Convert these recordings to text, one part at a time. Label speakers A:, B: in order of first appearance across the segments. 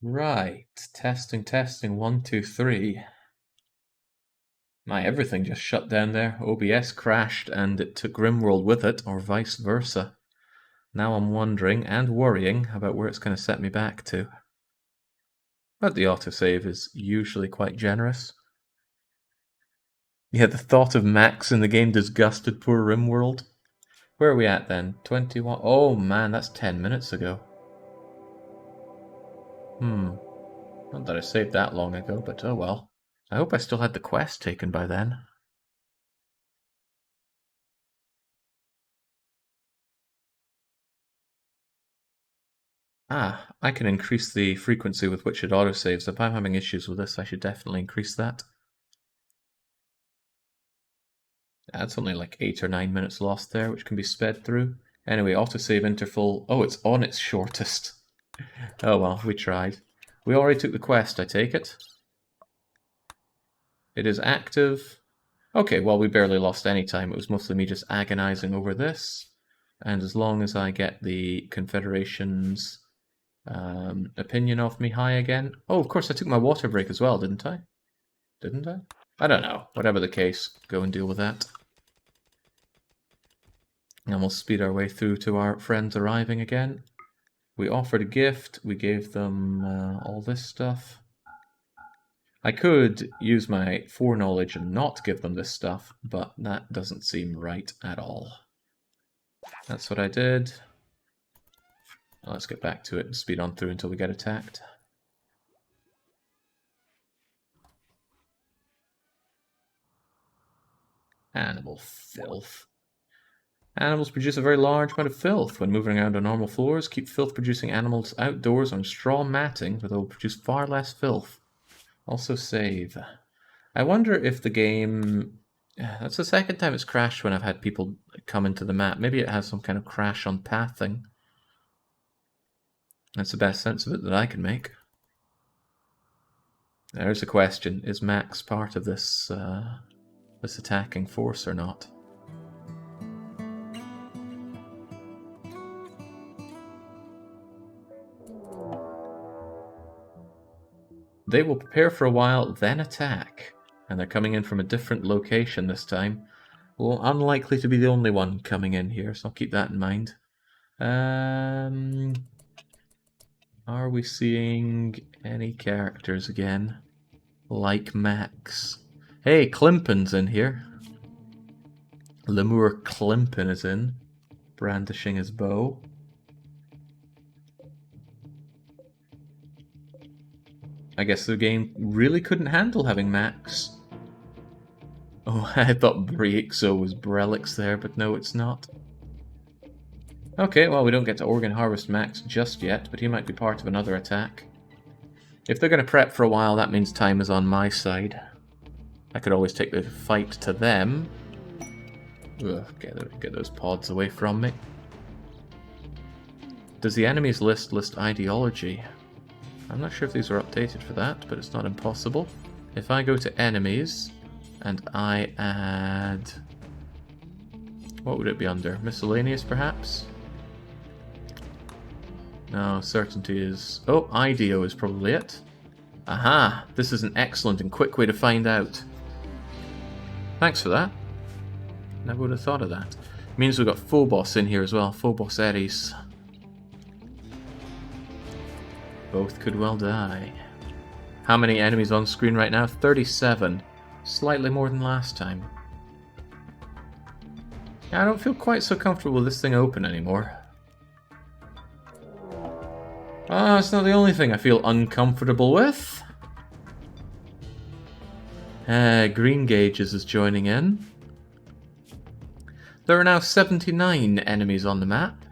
A: Right. Testing, testing. 1, 2, 3. My everything just shut down there. OBS crashed and it took RimWorld with it, or vice versa. Now I'm wondering and worrying about where it's going to set me back to. But the autosave is usually quite generous. Yeah, the thought of Max in the game disgusted poor RimWorld. Where are we at then? 21. Oh man, that's 10 minutes ago. Not that I saved that long ago, but oh well. I hope I still had the quest taken by then. Ah, I can increase the frequency with which it autosaves. If I'm having issues with this, I should definitely increase that. That's only like 8 or 9 minutes lost there, which can be sped through. Anyway, autosave interval. Oh, it's on its shortest. Oh well, we tried. We already took the quest, I take it. It is active. Okay, well, we barely lost any time. It was mostly me just agonizing over this. And as long as I get the Confederation's opinion of me high again. Oh, of course, I took my water break as well, didn't I? Didn't I? I don't know. Whatever the case, go and deal with that. And we'll speed our way through to our friends arriving again. We offered a gift. We gave them all this stuff. I could use my foreknowledge and not give them this stuff, but that doesn't seem right at all. That's what I did. Let's get back to it and speed on through until we get attacked. Animal filth. Animals produce a very large amount of filth. When moving around on normal floors, keep filth-producing animals outdoors on straw matting, where they will produce far less filth. Also save. I wonder if the game... That's the second time it's crashed when I've had people come into the map. Maybe it has some kind of crash on pathing. That's the best sense of it that I can make. There's a question. Is Max part of this, this attacking force or not? They will prepare for a while, then attack. And they're coming in from a different location this time. Well, unlikely to be the only one coming in here, so I'll keep that in mind. Are we seeing any characters again? Like Max. Hey, Klimpen's in here. Lemur Klimpen is in, brandishing his bow. I guess the game really couldn't handle having Max. Oh, I thought Briexo was Brelix there, but no, it's not. Okay, well, we don't get to Organ Harvest Max just yet, but he might be part of another attack. If they're going to prep for a while, that means time is on my side. I could always take the fight to them. Ugh, get those pods away from me. Does the enemies list ideology? I'm not sure if these are updated for that, but it's not impossible. If I go to enemies, and I add... What would it be under? Miscellaneous, perhaps? No, certainty is... Oh, IDEO is probably it. Aha! This is an excellent and quick way to find out. Thanks for that. Never would have thought of that. Means we've got Phobos in here as well. Phobos Ares. Both could well die. How many enemies on screen right now? 37. Slightly more than last time. I don't feel quite so comfortable with this thing open anymore. Ah, it's not the only thing I feel uncomfortable with. Green Gauges is joining in. There are now 79 enemies on the map.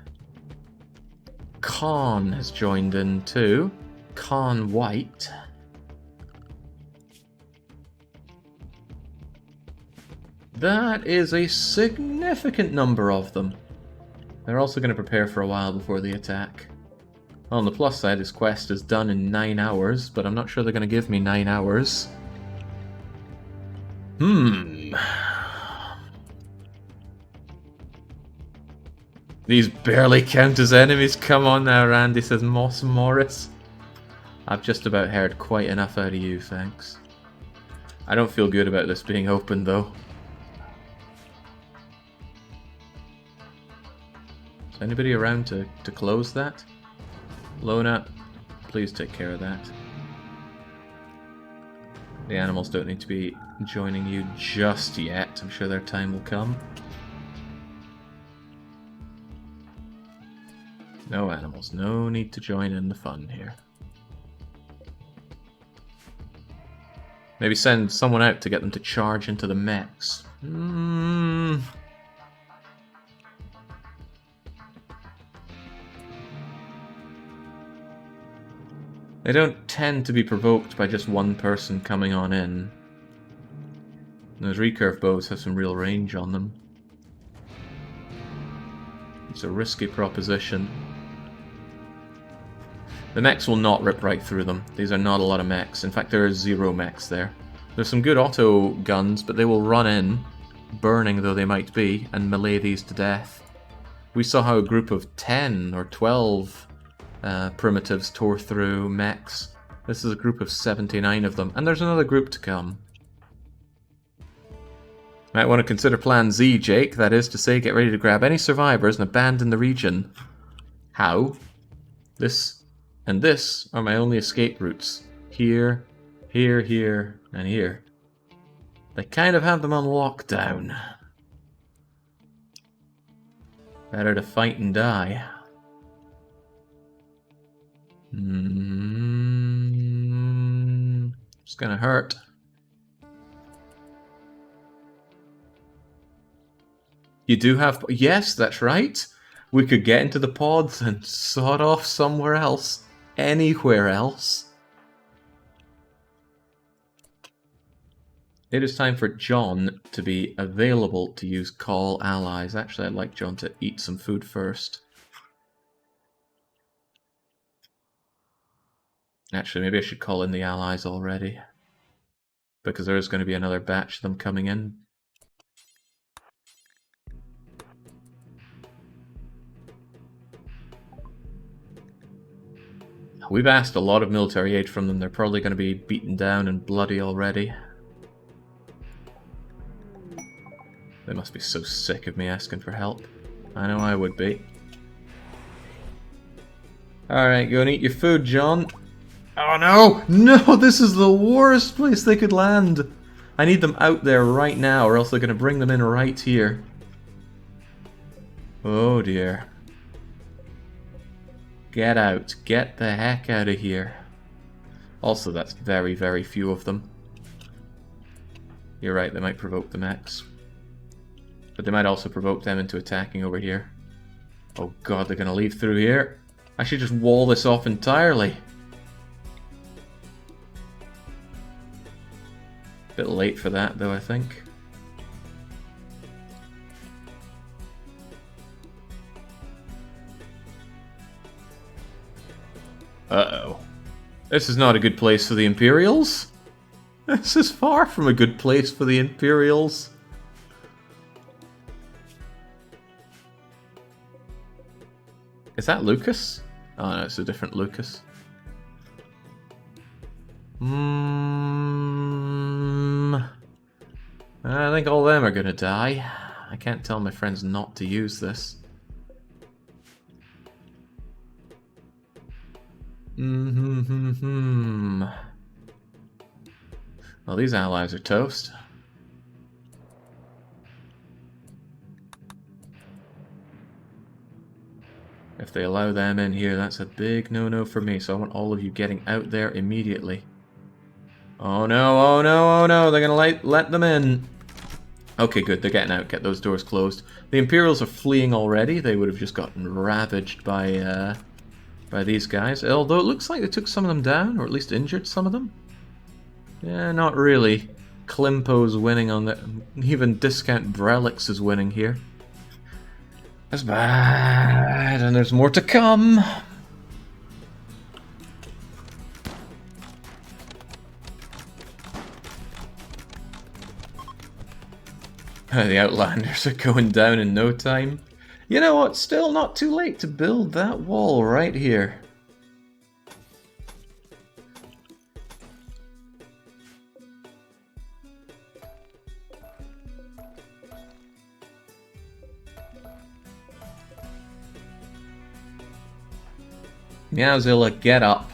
A: Khan has joined in too. Khan White. That is a significant number of them. They're also going to prepare for a while before the attack. Well, on the plus side, this quest is done in 9 hours, but I'm not sure they're going to give me 9 hours. These barely count as enemies. Come on now, Randy, says Moss Morris. I've just about heard quite enough out of you, thanks. I don't feel good about this being open, though. Is anybody around to close that? Lona, please take care of that. The animals don't need to be joining you just yet. I'm sure their time will come. No animals. No need to join in the fun here. Maybe send someone out to get them to charge into the mechs. They don't tend to be provoked by just one person coming on in. Those recurve bows have some real range on them. It's a risky proposition. The mechs will not rip right through them. These are not a lot of mechs. In fact, there are 0 mechs there. There's some good auto guns, but they will run in, burning though they might be, and melee these to death. We saw how a group of 10 or 12 primitives tore through mechs. This is a group of 79 of them, and there's another group to come. Might want to consider Plan Z, Jake. That is to say, get ready to grab any survivors and abandon the region. How? This and this are my only escape routes. Here, here, here, and here. They kind of have them on lockdown. Better to fight and die. It's gonna hurt. You do have... Yes, that's right. We could get into the pods and sod off somewhere else. Anywhere else. It is time for John to be available to use call allies. Actually, I'd like John to eat some food first. Actually, maybe I should call in the allies already. Because there is going to be another batch of them coming in. We've asked a lot of military aid from them. They're probably going to be beaten down and bloody already. They must be so sick of me asking for help. I know I would be. Alright, go and eat your food, John. Oh no! No, this is the worst place they could land! I need them out there right now, or else they're going to bring them in right here. Oh dear. Get out. Get the heck out of here. Also, that's very, very few of them. You're right, they might provoke the mechs. But they might also provoke them into attacking over here. Oh god, they're going to leave through here. I should just wall this off entirely. Bit late for that, though, I think. Uh-oh. This is not a good place for the Imperials. This is far from a good place for the Imperials. Is that Lucas? Oh no, it's a different Lucas. I think all of them are gonna die. I can't tell my friends not to use this. Well, these allies are toast. If they allow them in here, that's a big no-no for me, so I want all of you getting out there immediately. Oh no, oh no, oh no, they're gonna let them in. Okay, good, they're getting out, get those doors closed. The Imperials are fleeing already, they would have just gotten ravaged by these guys. Although it looks like they took some of them down, or at least injured some of them. Yeah, not really. Klimpo's winning on the... Even Discount Brelix is winning here. That's bad, and there's more to come. The Outlanders are going down in no time. You know what? Still not too late to build that wall right here. Meowzilla, get up.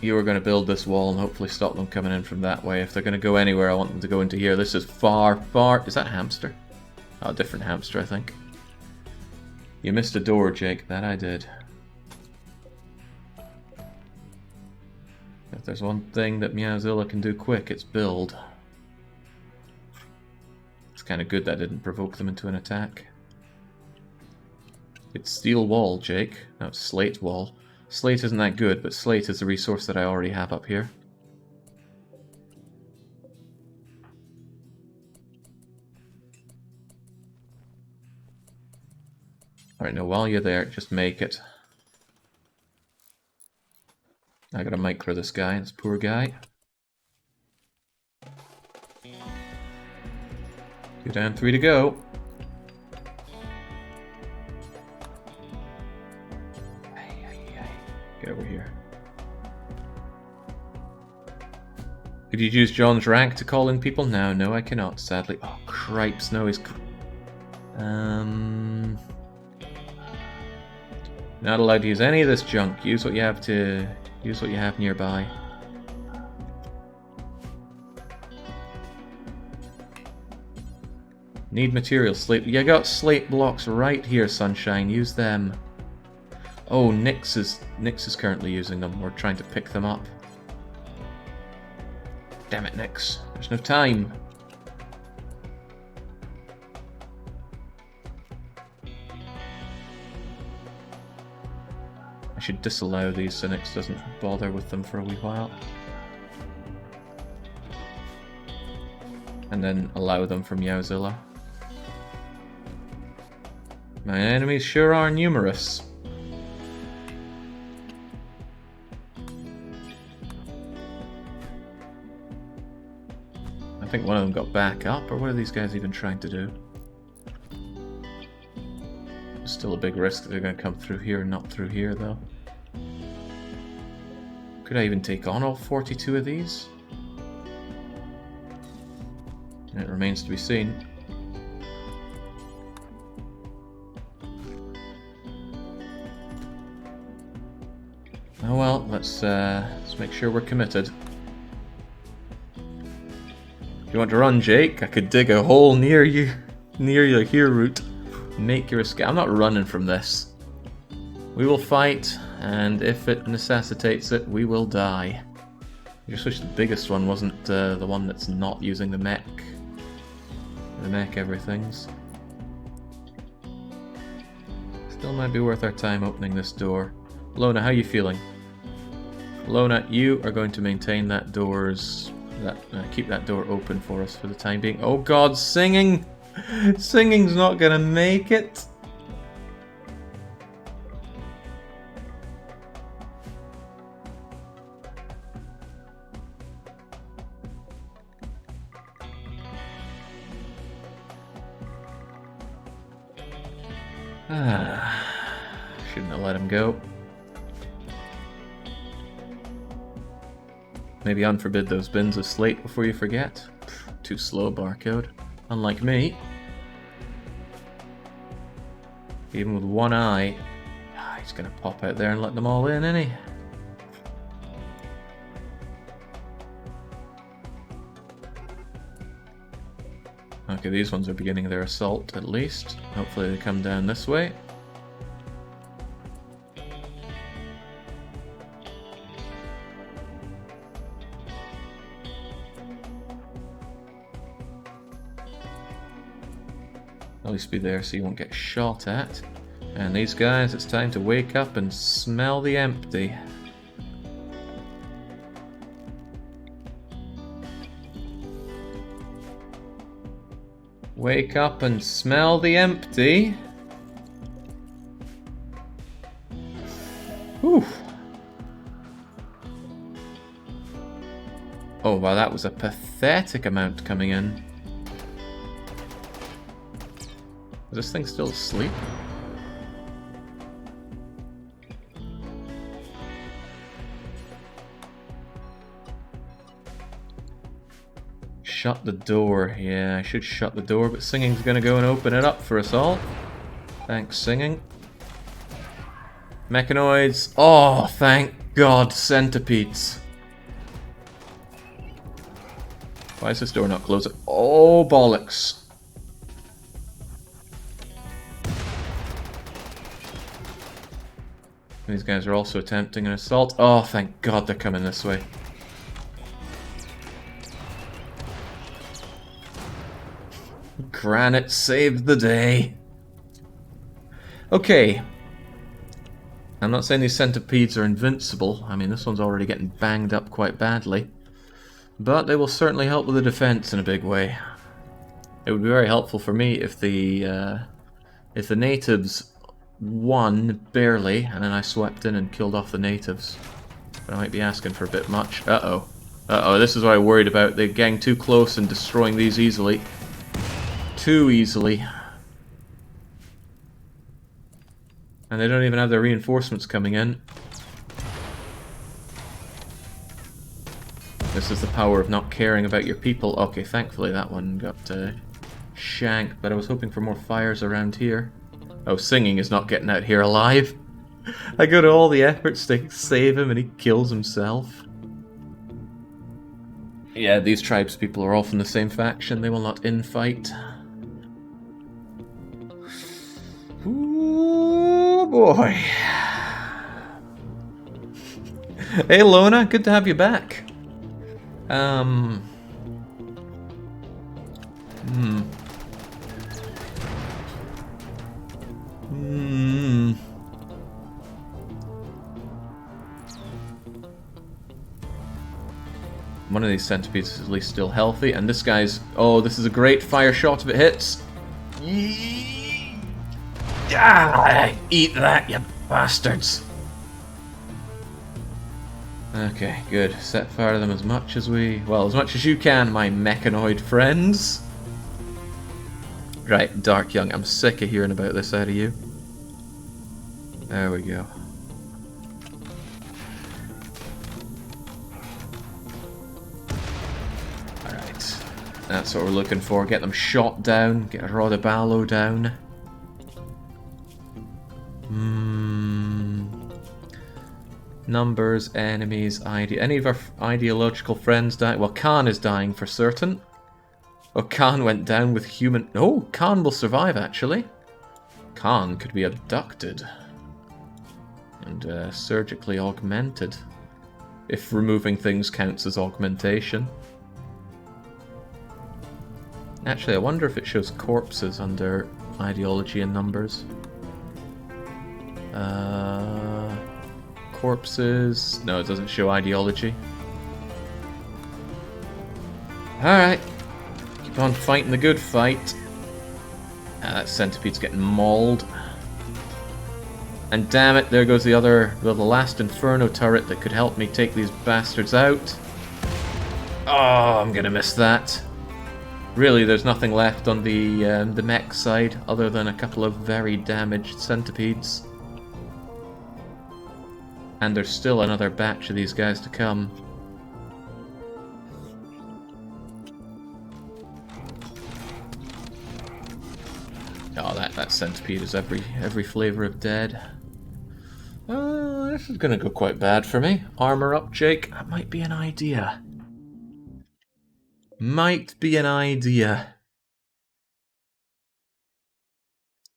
A: You are going to build this wall and hopefully stop them coming in from that way. If they're going to go anywhere, I want them to go into here. This is far, far... Is that a hamster? Oh, a different hamster, I think. You missed a door, Jake. That I did. If there's one thing that Meowzilla can do quick, it's build. It's kind of good that didn't provoke them into an attack. It's steel wall, Jake. No, it's slate wall. Slate isn't that good, but slate is a resource that I already have up here. Alright, now while you're there, just make it. I gotta micro this guy, this poor guy. 2 down, 3 to go. Get over here. Could you use John's rank to call in people? No, I cannot, sadly. Oh, cripes, no, he's... Not allowed to use any of this junk. Use what you have to... Use what you have nearby. Need material. Slate. You got slate blocks right here, Sunshine. Use them. Oh, Nyx is currently using them. We're trying to pick them up. Damn it, Nyx. There's no time. I should disallow these so Nyx doesn't bother with them for a wee while. And then allow them for Meowzilla. My enemies sure are numerous. I think one of them got back up, or what are these guys even trying to do? Still a big risk that they're going to come through here and not through here, though. Could I even take on all 42 of these? It remains to be seen. Oh well, let's make sure we're committed. If you want to run, Jake, I could dig a hole near you, near your here route. Make your escape. I'm not running from this. We will fight, and if it necessitates it, we will die. I just wish the biggest one wasn't the one that's not using the mech. The mech everythings. Still might be worth our time opening this door. Lona, how are you feeling? Lona, you are going to maintain that door's... keep that door open for us for the time being. Oh god, singing! Singing's not gonna make it! Shouldn't have let him go. Maybe unforbid those bins of slate before you forget. Too slow, barcode. Unlike me. Even with one eye. He's gonna pop out there and let them all in, isn't he? Okay, these ones are beginning their assault, at least. Hopefully they come down this way. At least be there so you won't get shot at. And these guys, it's time to wake up and smell the empty. Wake up and smell the empty. Whew. Oh wow, that was a pathetic amount coming in. Is this thing still asleep? Shut the door. Yeah, I should shut the door, but Singing's gonna go and open it up for us all. Thanks, Singing. Mechanoids. Oh, thank God, centipedes. Why is this door not closing? Oh, bollocks. These guys are also attempting an assault. Oh, thank God they're coming this way. Granite saved the day. Okay. I'm not saying these centipedes are invincible. I mean, this one's already getting banged up quite badly. But they will certainly help with the defense in a big way. It would be very helpful for me if the natives won barely, and then I swept in and killed off the natives. But I might be asking for a bit much. Uh-oh. Uh-oh, this is what I worried about. They're getting too close and destroying these easily. Too easily. And they don't even have their reinforcements coming in. This is the power of not caring about your people. Okay, thankfully that one got shanked, but I was hoping for more fires around here. Oh, Singing is not getting out here alive. I go to all the efforts to save him and he kills himself. Yeah, these tribes people are all from the same faction. They will not infight. Ooh, boy. Hey, Lona, good to have you back. One of these centipedes is at least still healthy, and this guy's... Oh, this is a great fire shot if it hits. Ah, eat that, you bastards. Okay, good. Set fire to them as much as we... Well, as much as you can, my Mechanoid friends. Right, Dark Young, I'm sick of hearing about this out of you. There we go. Alright. That's what we're looking for. Get them shot down. Get Rodaballo down. Numbers, enemies, any of our ideological friends die? Well, Khan is dying for certain. Oh, Khan went down with human... Oh, Khan will survive, actually. Khan could be abducted. And surgically augmented. If removing things counts as augmentation. Actually, I wonder if it shows corpses under ideology and numbers. Corpses... No, it doesn't show ideology. Alright. Keep on fighting the good fight. Ah, that centipede's getting mauled. And damn it, there goes the last Inferno turret that could help me take these bastards out. Oh, I'm gonna miss that. Really, there's nothing left on the mech side other than a couple of very damaged centipedes. And there's still another batch of these guys to come. Oh, that centipede is every flavor of dead. This is gonna go quite bad for me. Armor up, Jake. That might be an idea. Might be an idea.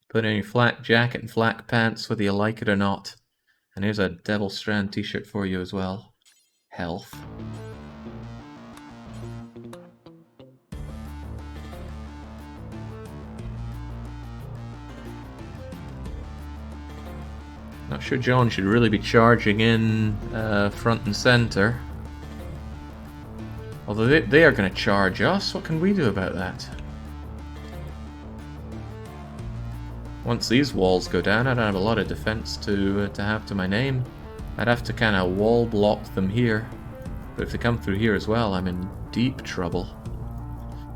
A: Put on your flak jacket and flak pants whether you like it or not. And here's a Devil Strand t-shirt for you as well. Health. Not sure John should really be charging in front and center. Although they are going to charge us, what can we do about that? Once these walls go down, I don't have a lot of defense to have to my name. I'd have to kind of wall block them here. But if they come through here as well, I'm in deep trouble.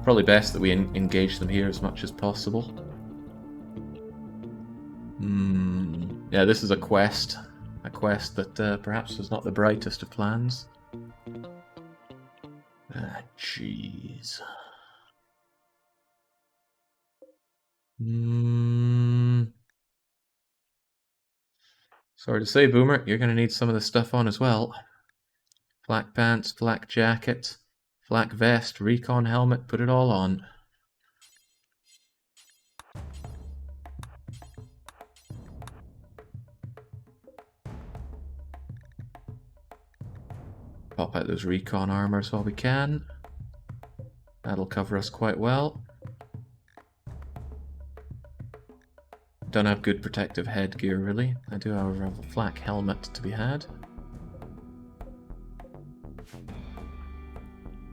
A: Probably best that we engage them here as much as possible. Yeah, this is a quest. A quest that perhaps was not the brightest of plans. Ah, jeez. Sorry to say, Boomer, you're going to need some of this stuff on as well. Flak pants, flak jacket, flak vest, recon helmet, put it all on. Pop out those recon armors while we can. That'll cover us quite well. Don't have good protective headgear, really. I do, however, have a flak helmet to be had.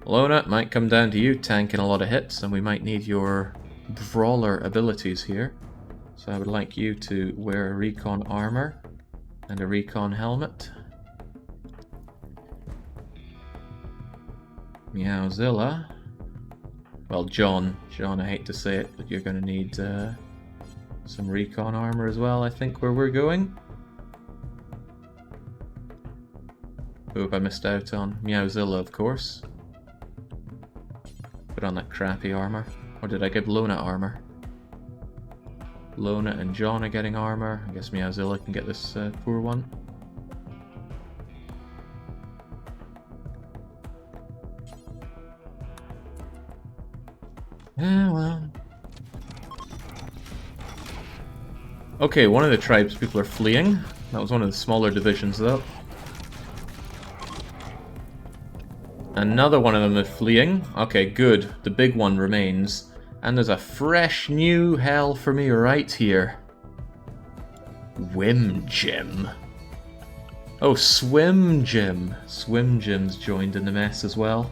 A: Lona, might come down to you tanking a lot of hits, and we might need your brawler abilities here. So I would like you to wear a recon armor and a recon helmet. Meowzilla. Well, John, I hate to say it, but you're going to need some recon armor as well, I think, where we're going. Who have I missed out on? Meowzilla, of course. Put on that crappy armor. Or did I give Lona armor? Lona and John are getting armor. I guess Meowzilla can get this poor one. Yeah, well. Okay, one of the tribes people are fleeing. That was one of the smaller divisions, though. Another one of them is fleeing. Okay, good. The big one remains. And there's a fresh new hell for me right here. Whim Gym. Oh, Swim Gym. Swim Gym's joined in the mess as well.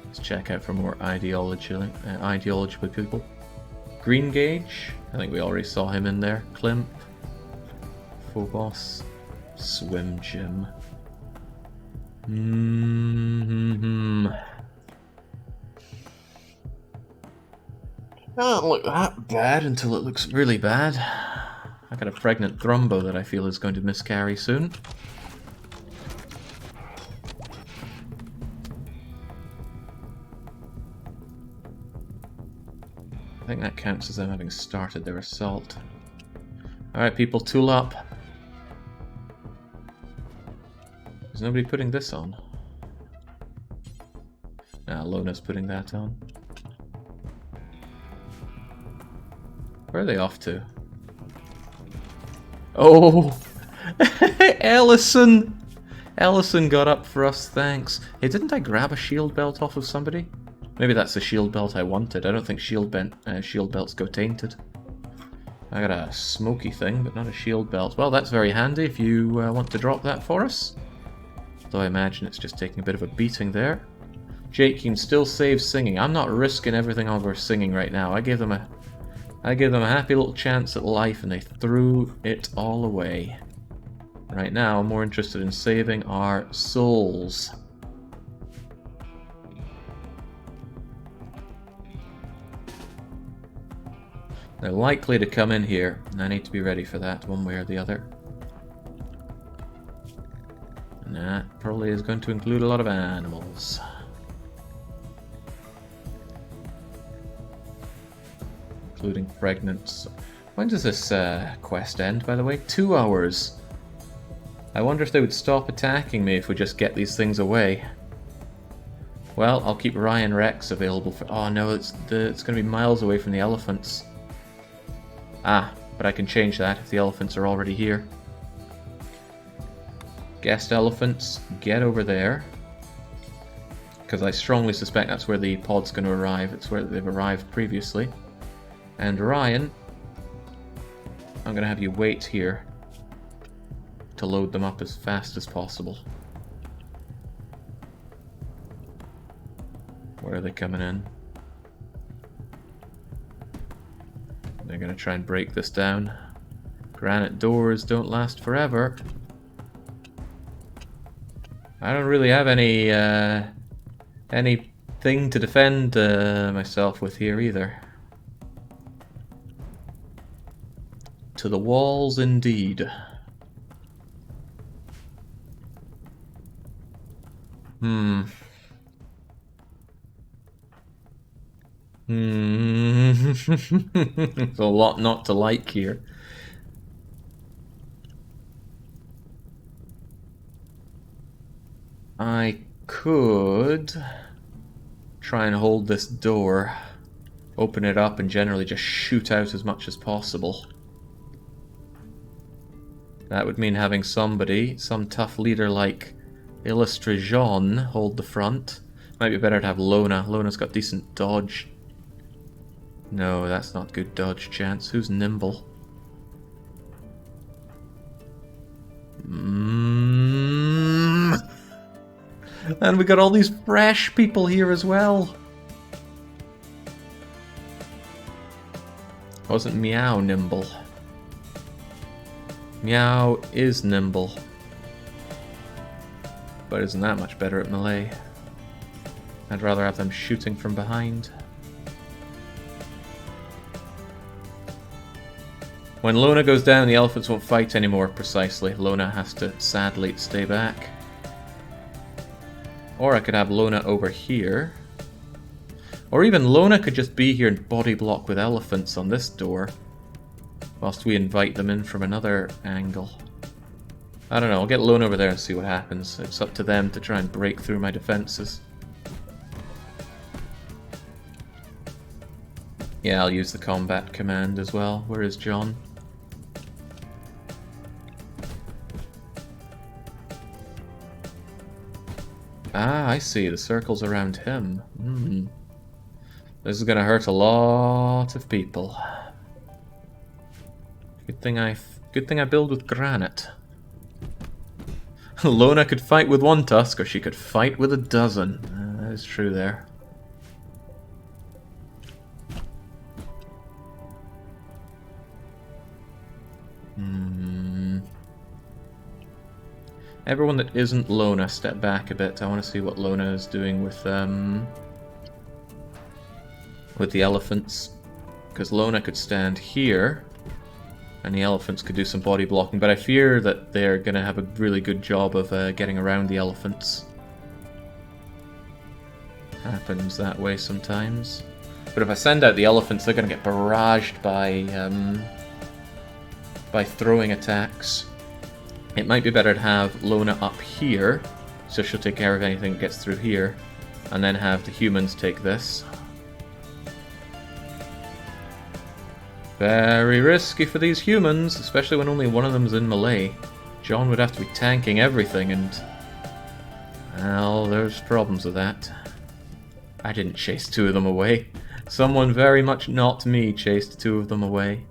A: Let's check out for more ideological people. Green Gauge. I think we already saw him in there. Klimp. Phobos. Swim Gym. Doesn't look that bad until it looks really bad. I got a pregnant Thrumbo that I feel is going to miscarry soon. I think that counts as them having started their assault. Alright, people, tool up. Is nobody putting this on? Nah, Lona's putting that on. Where are they off to? Oh! Ellison! Ellison got up for us, thanks. Hey, didn't I grab a shield belt off of somebody? Maybe that's the shield belt I wanted. I don't think shield belts go tainted. I got a smoky thing, but not a shield belt. Well, that's very handy if you want to drop that for us. Though I imagine it's just taking a bit of a beating there. Jake, you can still save singing. I'm not risking everything over singing right now. I gave them a happy little chance at life, and they threw it all away. Right now, I'm more interested in saving our souls. They're likely to come in here, and I need to be ready for that one way or the other. And that probably is going to include a lot of animals. Including pregnant. When does this quest end, by the way? 2 hours. I wonder if they would stop attacking me if we just get these things away. Well, I'll keep Ryan Rex available for... Oh no, it's going to be miles away from the elephants. Ah, but I can change that if the elephants are already here. Guest elephants, get over there. Because I strongly suspect that's where the pod's going to arrive. It's where they've arrived previously. And Ryan, I'm going to have you wait here to load them up as fast as possible. Where are they coming in? They're going to try and break this down. Granite doors don't last forever. I don't really have anything to defend myself with here either. To the walls, indeed. There's a lot not to like here. I could try and hold this door, open it up, and generally just shoot out as much as possible. That would mean having somebody, some tough leader like Illustrajon, hold the front. Might be better to have Lona. Lona's got decent dodge. No, that's not good dodge chance. Who's nimble? And we got all these fresh people here as well. Wasn't Meow nimble? Meow is nimble, but isn't that much better at melee. I'd rather have them shooting from behind. When Lona goes down, the elephants won't fight anymore, precisely. Lona has to, sadly, stay back. Or I could have Lona over here. Or even Lona could just be here and body block with elephants on this door, whilst we invite them in from another angle. I don't know, I'll get Lona over there and see what happens. It's up to them to try and break through my defenses. Yeah, I'll use the combat command as well. Where is John? Ah, I see. The circle's around him. This is gonna hurt a lot of people. Good thing I build with granite. Lona could fight with one tusk, or she could fight with a dozen. That is true there. Everyone that isn't Lona, step back a bit. I want to see what Lona is doing with the elephants. Because Lona could stand here, and the elephants could do some body blocking, but I fear that they're going to have a really good job of getting around the elephants. Happens that way sometimes. But if I send out the elephants, they're going to get barraged by throwing attacks. It might be better to have Lona up here, so she'll take care of anything that gets through here, and then have the humans take this. Very risky for these humans, especially when only one of them's in melee. John would have to be tanking everything, and well, there's problems with that. I didn't chase two of them away. Someone very much not me chased two of them away.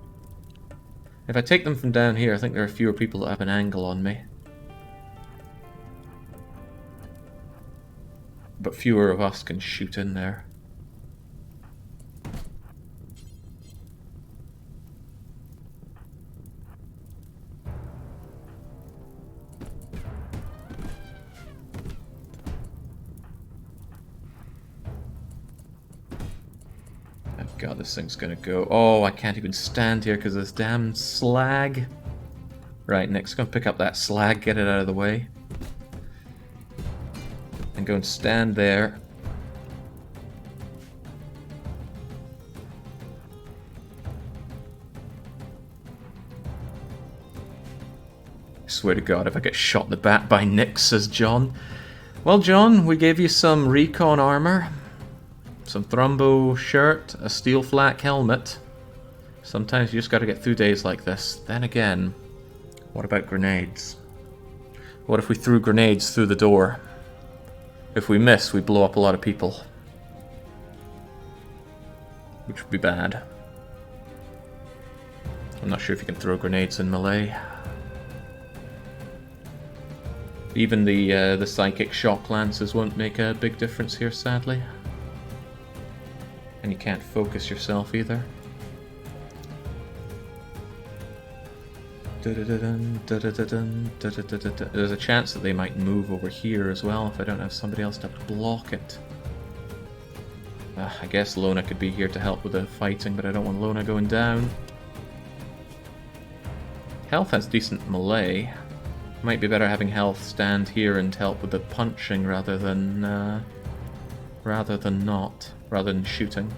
A: If I take them from down here, I think there are fewer people that have an angle on me. But fewer of us can shoot in there. God, this thing's gonna go. Oh, I can't even stand here because of this damn slag. Right, Nick's gonna pick up that slag, get it out of the way. And go and stand there. I swear to God, if I get shot in the back by Nick, says John. Well, John, we gave you some recon armor. Some Thrumbo shirt, a steel flak helmet. Sometimes you just gotta get through days like this. Then again, what about grenades? What if we threw grenades through the door? If we miss, we blow up a lot of people. Which would be bad. I'm not sure if you can throw grenades in melee. Even the psychic shock lances won't make a big difference here, sadly. And you can't focus yourself either. There's a chance that they might move over here as well if I don't have somebody else to block it. I guess Lona could be here to help with the fighting, but I don't want Lona going down. Health has decent melee. Might be better having Health stand here and help with the punching rather than shooting.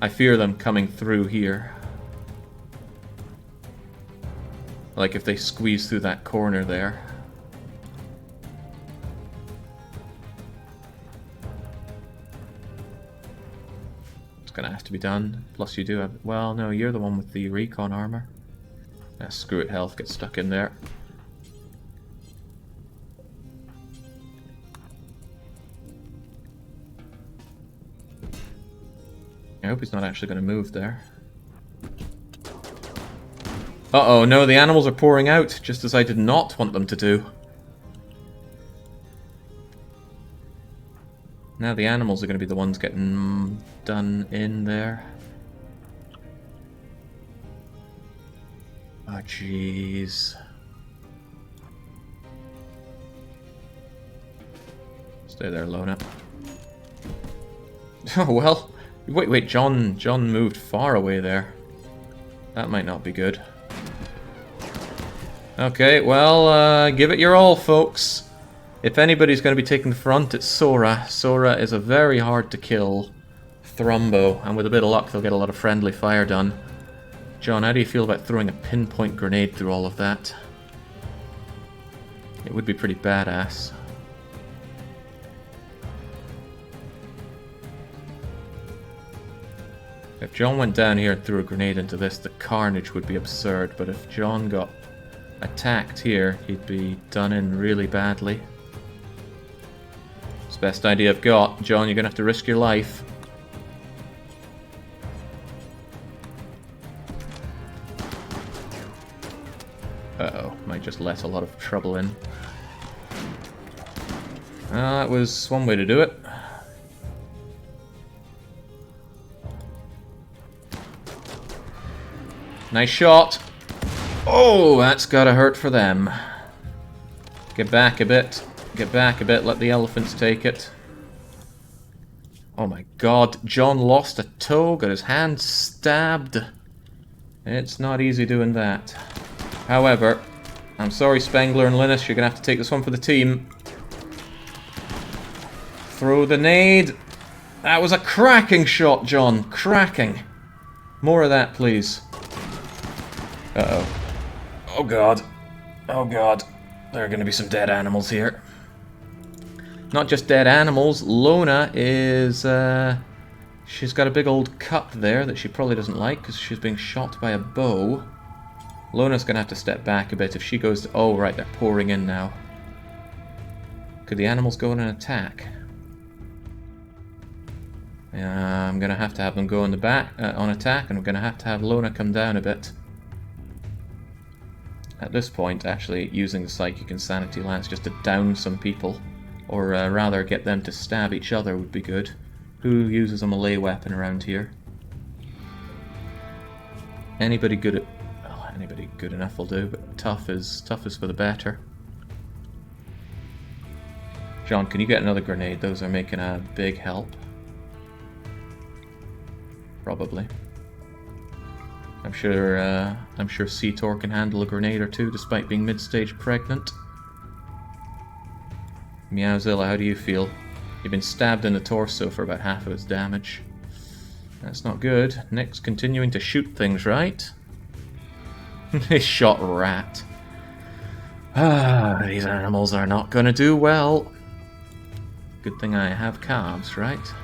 A: I fear them coming through here. Like if they squeeze through that corner there. It's gonna have to be done. Plus you do have... Well, no, you're the one with the recon armor. Ah, screw it, health, get stuck in there. I hope he's not actually going to move there. Uh-oh, no, the animals are pouring out, just as I did not want them to do. Now the animals are going to be the ones getting done in there. Oh, jeez. Stay there, Lona. Oh, well. Wait, John moved far away there. That might not be good. Okay, well, give it your all, folks. If anybody's going to be taking the front, it's Sora. Sora is a very hard to kill Thrumbo, and with a bit of luck, they'll get a lot of friendly fire done. John, how do you feel about throwing a pinpoint grenade through all of that? It would be pretty badass. If John went down here and threw a grenade into this, the carnage would be absurd, but if John got attacked here, he'd be done in really badly. It's the best idea I've got. John, you're gonna have to risk your life. Uh-oh, might just let a lot of trouble in. That was one way to do it. Nice shot. Oh, that's gotta hurt for them. Get back a bit. Get back a bit. Let the elephants take it. Oh my god. John lost a toe. Got his hand stabbed. It's not easy doing that. However, I'm sorry, Spengler and Linus. You're gonna have to take this one for the team. Throw the nade. That was a cracking shot, John. Cracking. More of that, please. Uh-oh. Oh god. Oh god. There are going to be some dead animals here. Not just dead animals. Lona is... she's got a big old cut there that she probably doesn't like because she's being shot by a bow. Lona's going to have to step back a bit if she goes to... Oh, right, they're pouring in now. Could the animals go on an attack? I'm going to have them go in the back on attack, and I'm going to have Lona come down a bit. At this point, actually, using the Psychic Insanity Lance just to down some people, or rather get them to stab each other would be good. Who uses a melee weapon around here? Anybody good at... Well, anybody good enough will do, but tough is for the better. John, can you get another grenade? Those are making a big help. Probably. I'm sure Seator can handle a grenade or two despite being mid-stage pregnant. Meowzilla, how do you feel? You've been stabbed in the torso for about half of its damage. That's not good. Nick's continuing to shoot things, right? He shot Rat. These animals are not gonna do well. Good thing I have calves, right?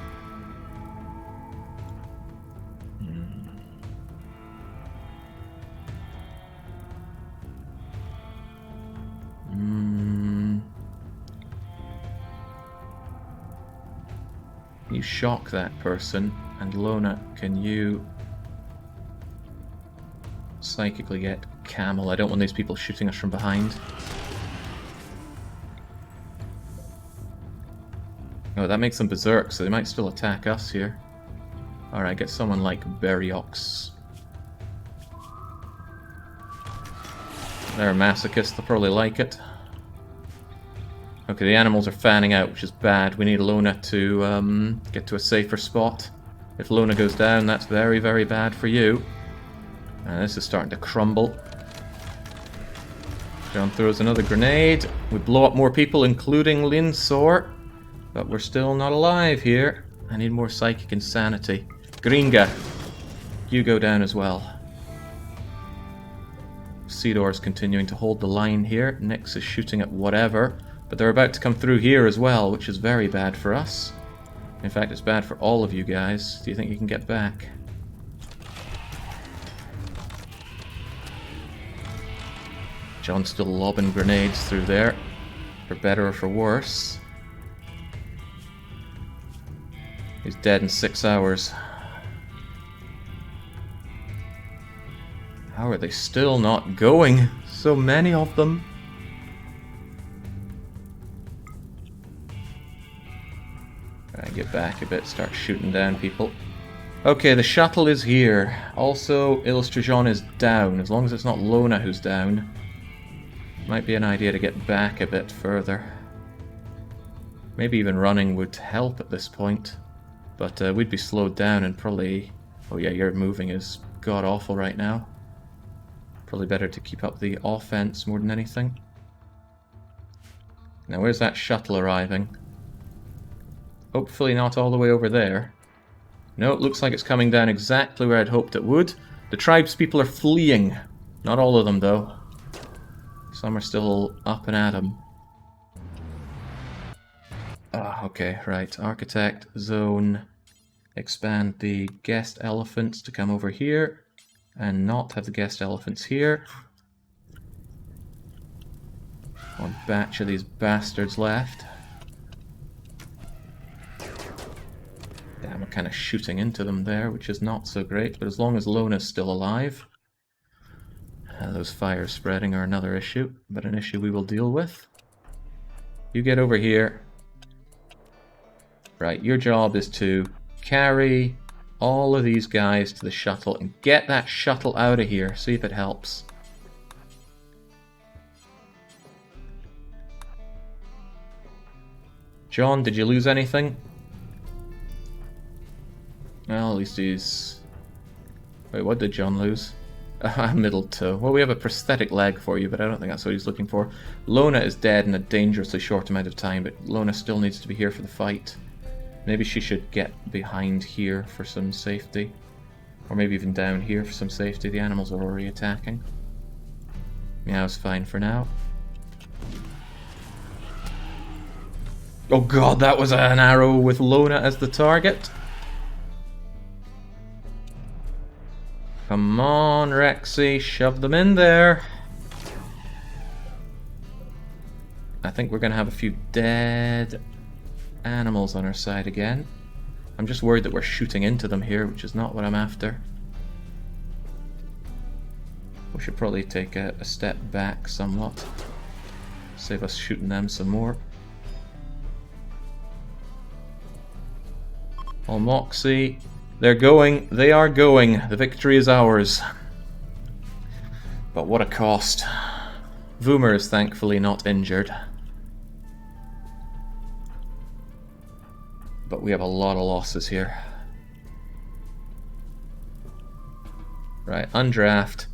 A: You shock that person, and Lona, can you psychically get Camel? I don't want these people shooting us from behind. Oh, that makes them berserk, so they might still attack us here. Alright, get someone like Berryox. They're a masochist, they'll probably like it. Okay, the animals are fanning out, which is bad. We need Lona to get to a safer spot. If Lona goes down, that's very, very bad for you. This is starting to crumble. John throws another grenade. We blow up more people, including Linsor. But we're still not alive here. I need more Psychic Insanity. Gringa. You go down as well. Cedar's continuing to hold the line here. Nyx is shooting at whatever, but they're about to come through here as well, which is very bad for us. In fact, it's bad for all of you guys. Do you think you can get back? John's still lobbing grenades through there, for better or for worse. He's dead in 6 hours. How are they still not going? So many of them. Alright, get back a bit, start shooting down people. Okay, the shuttle is here. Also, Illustrajon is down. As long as it's not Lona who's down. Might be an idea to get back a bit further. Maybe even running would help at this point. But we'd be slowed down and probably... Oh yeah, your moving is god-awful right now. Probably better to keep up the offense more than anything. Now where's that shuttle arriving? Hopefully not all the way over there. No, it looks like it's coming down exactly where I'd hoped it would. The tribespeople are fleeing. Not all of them though. Some are still up and at 'em. Ah, okay, right. Architect, zone. Expand the guest elephants to come over here. And not have the guest elephants here. One batch of these bastards left. Damn, we're kind of shooting into them there, which is not so great. But as long as Lona's still alive... those fires spreading are another issue, but an issue we will deal with. You get over here. Right, your job is to carry all of these guys to the shuttle and get that shuttle out of here. See if it helps. John, did you lose anything? Well, at least he's... Wait, what did John lose? Middle toe. Well, we have a prosthetic leg for you, but I don't think that's what he's looking for. Lona is dead in a dangerously short amount of time, but Lona still needs to be here for the fight. Maybe she should get behind here for some safety. Or maybe even down here for some safety. The animals are already attacking. Meow's fine for now. Oh god, that was an arrow with Lona as the target. Come on, Rexy, shove them in there. I think we're going to have a few dead animals on our side again. I'm just worried that we're shooting into them here, which is not what I'm after. We should probably take a step back somewhat. Save us shooting them some more. Oh, Moxie. They're going. They are going. The victory is ours. But what a cost. Voomer is thankfully not injured. But we have a lot of losses here. Right, undraft.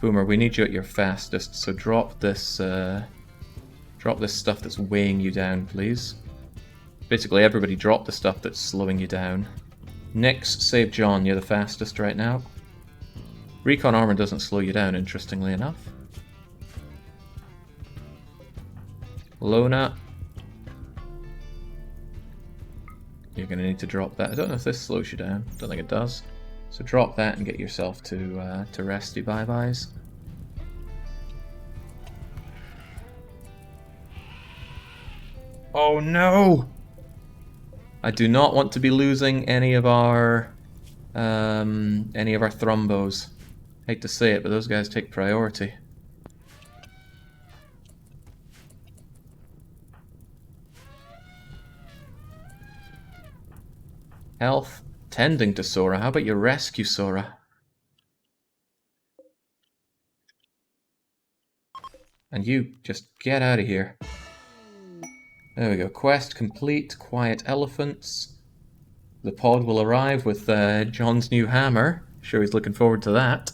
A: Boomer, we need you at your fastest, so drop this stuff that's weighing you down, please. Basically, everybody drop the stuff that's slowing you down. Nyx, save John, you're the fastest right now. Recon armor doesn't slow you down, interestingly enough. Lona. You're going to need to drop that. I don't know if this slows you down. Don't think it does. So drop that and get yourself to resty bye-byes. Oh no! I do not want to be losing any of our thrombos. Hate to say it, but those guys take priority. Health, tending to Sora. How about you rescue Sora? And you, just get out of here. There we go. Quest complete. Quiet elephants. The pod will arrive with John's new hammer. Sure he's looking forward to that.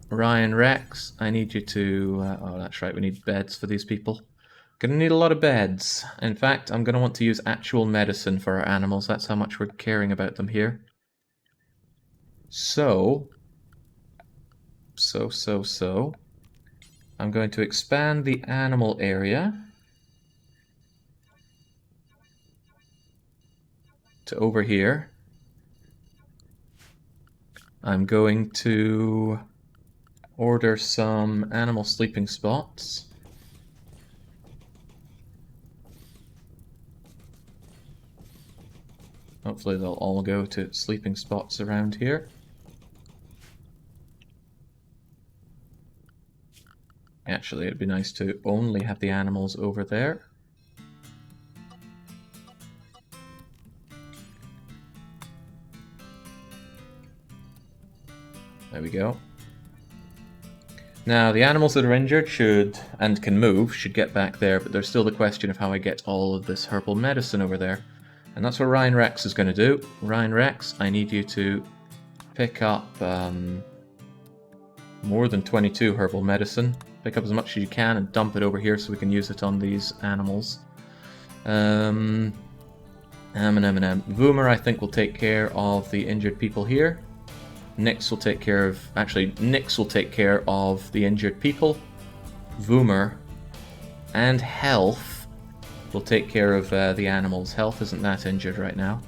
A: Ryan Rex, I need you to... oh, that's right. We need beds for these people. Gonna need a lot of beds. In fact, I'm gonna want to use actual medicine for our animals. That's how much we're caring about them here. So... I'm going to expand the animal area to over here. I'm going to order some animal sleeping spots. Hopefully they'll all go to sleeping spots around here. Actually, it'd be nice to only have the animals over there. There we go. Now, the animals that are injured should, and can move, should get back there, but there's still the question of how I get all of this herbal medicine over there. And that's what Ryan Rex is going to do. Ryan Rex, I need you to pick up more than 22 herbal medicine. Pick up as much as you can and dump it over here so we can use it on these animals. Voomer, I think, will take care of the injured people here. Nyx will take care of... Actually, Nyx will take care of the injured people. Voomer and Health will take care of the animals. Health isn't that injured right now.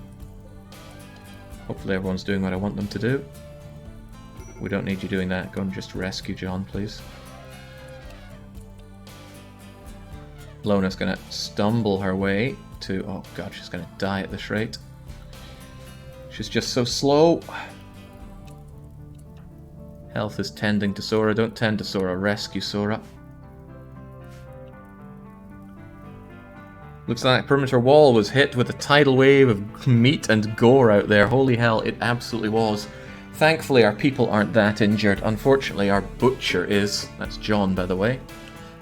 A: Hopefully everyone's doing what I want them to do. We don't need you doing that. Go and just rescue John, please. Lona's gonna stumble her way to... Oh god, she's gonna die at this rate. She's just so slow. Health is tending to Sora. Don't tend to Sora. Rescue Sora. Looks like perimeter wall was hit with a tidal wave of meat and gore out there. Holy hell, it absolutely was. Thankfully, our people aren't that injured. Unfortunately, our butcher is. That's John, by the way.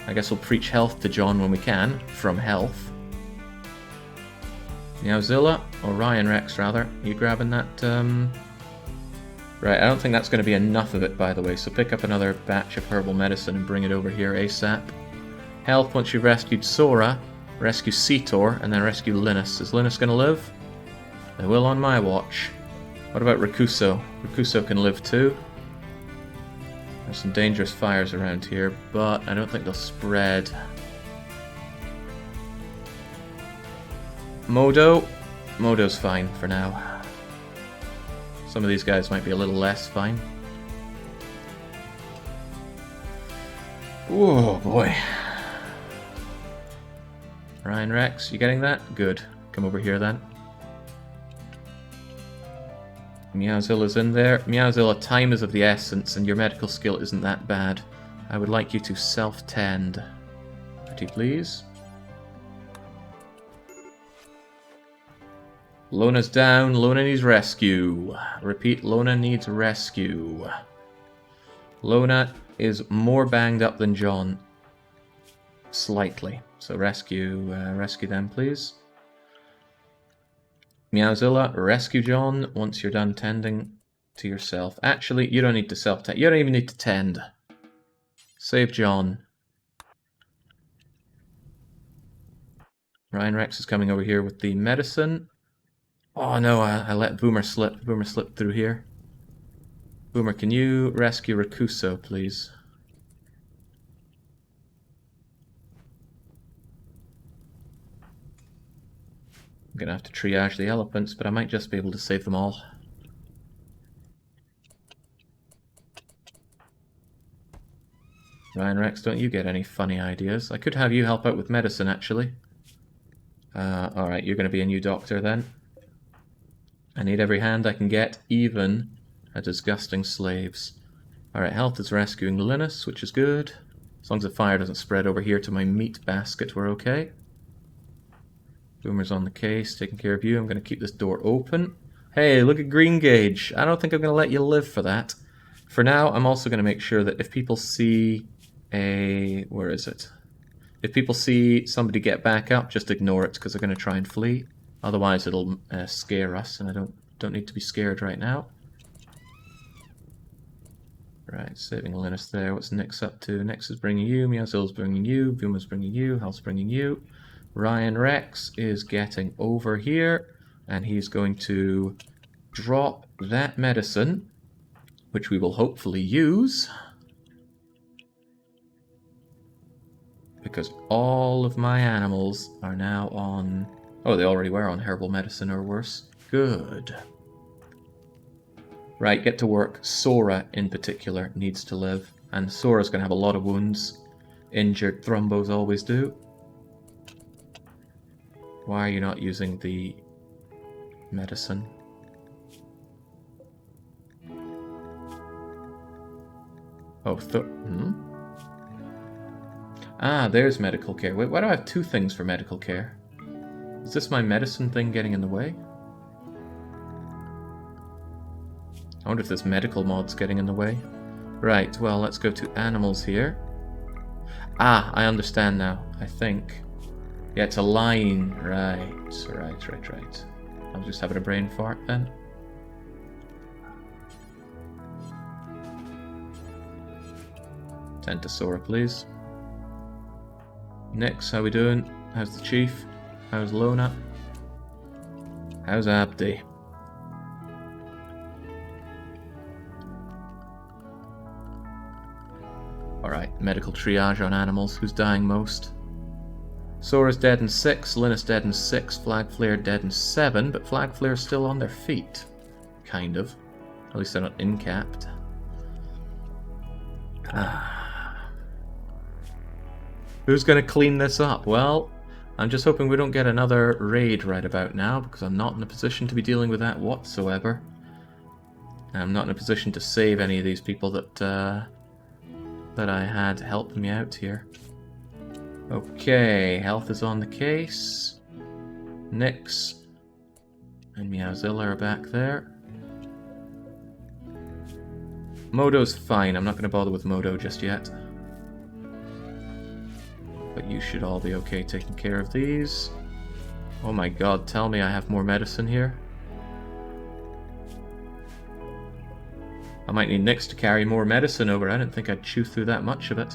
A: I guess we'll preach health to John when we can, from health. Meowzilla, or Ryan Rex, rather. You grabbing that, Right, I don't think that's going to be enough of it, by the way, so pick up another batch of herbal medicine and bring it over here ASAP. Health, once you've rescued Sora, rescue Cetor, and then rescue Linus. Is Linus going to live? They will on my watch. What about Rakuso? Rakuso can live too. There's some dangerous fires around here, but I don't think they'll spread. Modo? Modo's fine for now. Some of these guys might be a little less fine. Oh boy. Ryan Rex, you getting that? Good. Come over here then. Meowzilla's in there. Meowzilla, time is of the essence, and your medical skill isn't that bad. I would like you to self-tend. Pretty please. Lona's down. Lona needs rescue. Repeat, Lona needs rescue. Lona is more banged up than John. Slightly. So rescue them, please. Meowzilla, rescue John once you're done tending to yourself. Actually, you don't need to self-tend. You don't even need to tend. Save John. Ryan Rex is coming over here with the medicine. Oh no, I let Boomer slip. Boomer slipped through here. Boomer, can you rescue Rakuso, please? I'm gonna have to triage the elephants, but I might just be able to save them all. Ryan Rex, don't you get any funny ideas? I could have you help out with medicine, actually. Alright, you're gonna be a new doctor then. I need every hand I can get, even a disgusting slaves. Alright, health is rescuing Linus, which is good. As long as the fire doesn't spread over here to my meat basket, we're okay. Boomer's on the case, taking care of you. I'm going to keep this door open. Hey, look at Green Gauge. I don't think I'm going to let you live for that. For now, I'm also going to make sure that if people see a... Where is it? If people see somebody get back up, just ignore it, because they're going to try and flee. Otherwise, it'll scare us, and I don't need to be scared right now. Right, saving Linus there. What's Nyx up to? Nyx is bringing you, Meowzill's bringing you, Vuma's bringing you, Hal's bringing you. Ryan Rex is getting over here, and he's going to drop that medicine, which we will hopefully use, because all of my animals are now on... Oh, they already were on herbal medicine or worse. Good. Right, get to work. Sora, in particular, needs to live. And Sora's going to have a lot of wounds. Injured Thrumbos always do. Why are you not using the medicine? Oh, Ah, there's medical care. Wait, why do I have two things for medical care? Is this my medicine thing getting in the way? I wonder if this medical mod's getting in the way. Right, well, let's go to animals here. Ah, I understand now, I think. Yeah, it's a line. Right. I was just having a brain fart then. Tend to Sora, please. Nyx, how we doing? How's the chief? How's Lona? How's Abdi? Alright, medical triage on animals. Who's dying most? Sora's dead in 6, Linus dead in 6, Flag Flare dead in 7, but Flag Flare's still on their feet. Kind of. At least they're not incapped. Who's going to clean this up? Well, I'm just hoping we don't get another raid right about now, because I'm not in a position to be dealing with that whatsoever. I'm not in a position to save any of these people that I had helping me out here. Okay, health is on the case. Nyx and Meowzilla are back there. Modo's fine, I'm not going to bother with Modo just yet. But you should all be okay taking care of these. Oh my god, tell me I have more medicine here. I might need Nyx to carry more medicine over. I didn't think I'd chew through that much of it.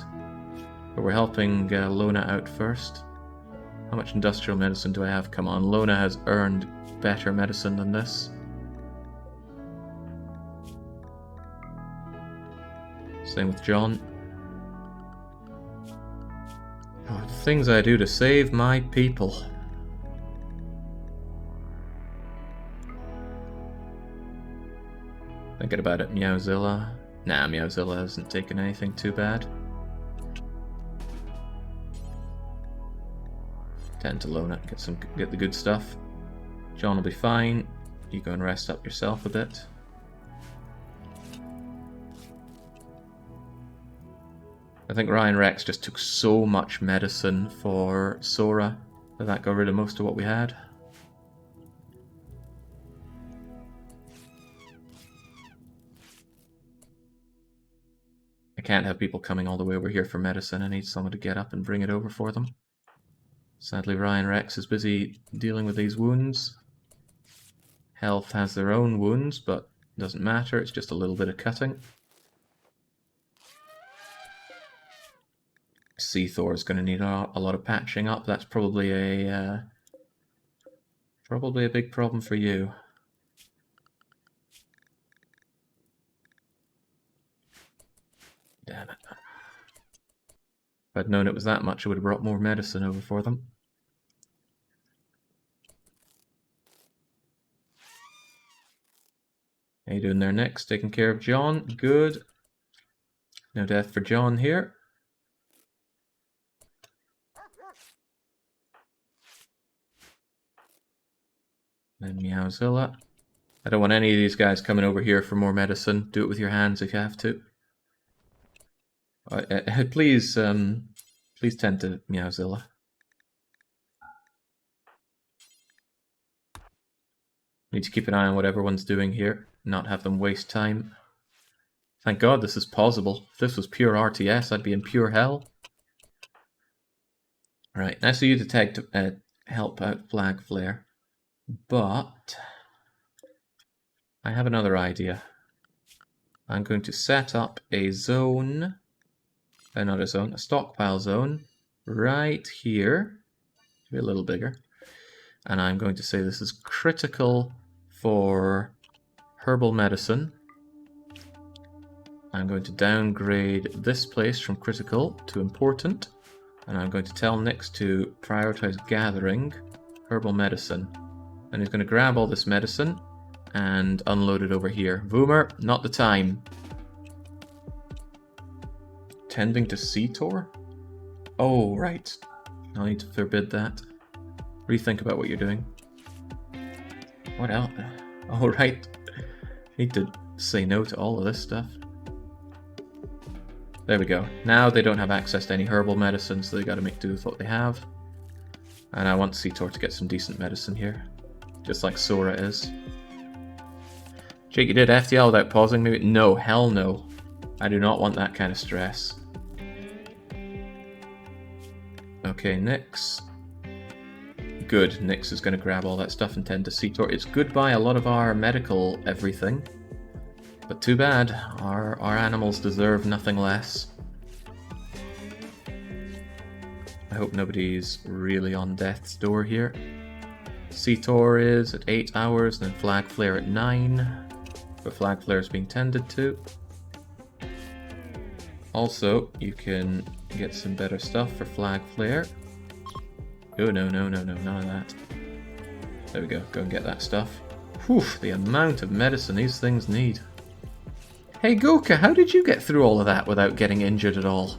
A: But we're helping Lona out first. How much industrial medicine do I have? Come on, Lona has earned better medicine than this. Same with John. Oh, the things I do to save my people. Thinking about it, Meowzilla. Nah, Meowzilla hasn't taken anything too bad. Tend to Lona, get the good stuff. John will be fine. You go and rest up yourself a bit. I think Ryan Rex just took so much medicine for Sora that got rid of most of what we had. I can't have people coming all the way over here for medicine. I need someone to get up and bring it over for them. Sadly, Ryan Rex is busy dealing with these wounds. Health has their own wounds, but it doesn't matter. It's just a little bit of cutting. Seathor is going to need a lot of patching up. That's probably a big problem for you. Damn it. If I'd known it was that much, I would have brought more medicine over for them. How you doing there, Nyx? Taking care of John. Good. No death for John here. And Meowzilla. I don't want any of these guys coming over here for more medicine. Do it with your hands if you have to. Please tend to Meowzilla. Need to keep an eye on what everyone's doing here. Not have them waste time. Thank God this is possible. If this was pure RTS, I'd be in pure hell. Right, nice of you to help out Flag Flare. But I have another idea. I'm going to set up a zone, not a zone, a stockpile zone, right here. Be a little bigger. And I'm going to say this is critical for herbal medicine. I'm going to downgrade this place from critical to important. And I'm going to tell Nyx to prioritize gathering herbal medicine. And he's going to grab all this medicine and unload it over here. Voomer, not the time. Tending to Seator? Oh, right. I'll need to forbid that. Rethink about what you're doing. What else? Oh, right. Need to say no to all of this stuff. There we go. Now they don't have access to any herbal medicine, so they gotta make do with what they have. And I want Seator to get some decent medicine here. Just like Sora is. Jake, you did FTL without pausing maybe? No, hell no. I do not want that kind of stress. Okay, Nyx. Good, Nyx is going to grab all that stuff and tend to Seator. It's goodbye a lot of our medical everything. But too bad, our animals deserve nothing less. I hope nobody's really on death's door here. Seator is at 8 hours, then Flag Flare at 9. But Flag Flare is being tended to. Also, you can get some better stuff for Flag Flare. Oh, no, none of that. There we go, go and get that stuff. Whew, the amount of medicine these things need. Hey Goka, how did you get through all of that without getting injured at all?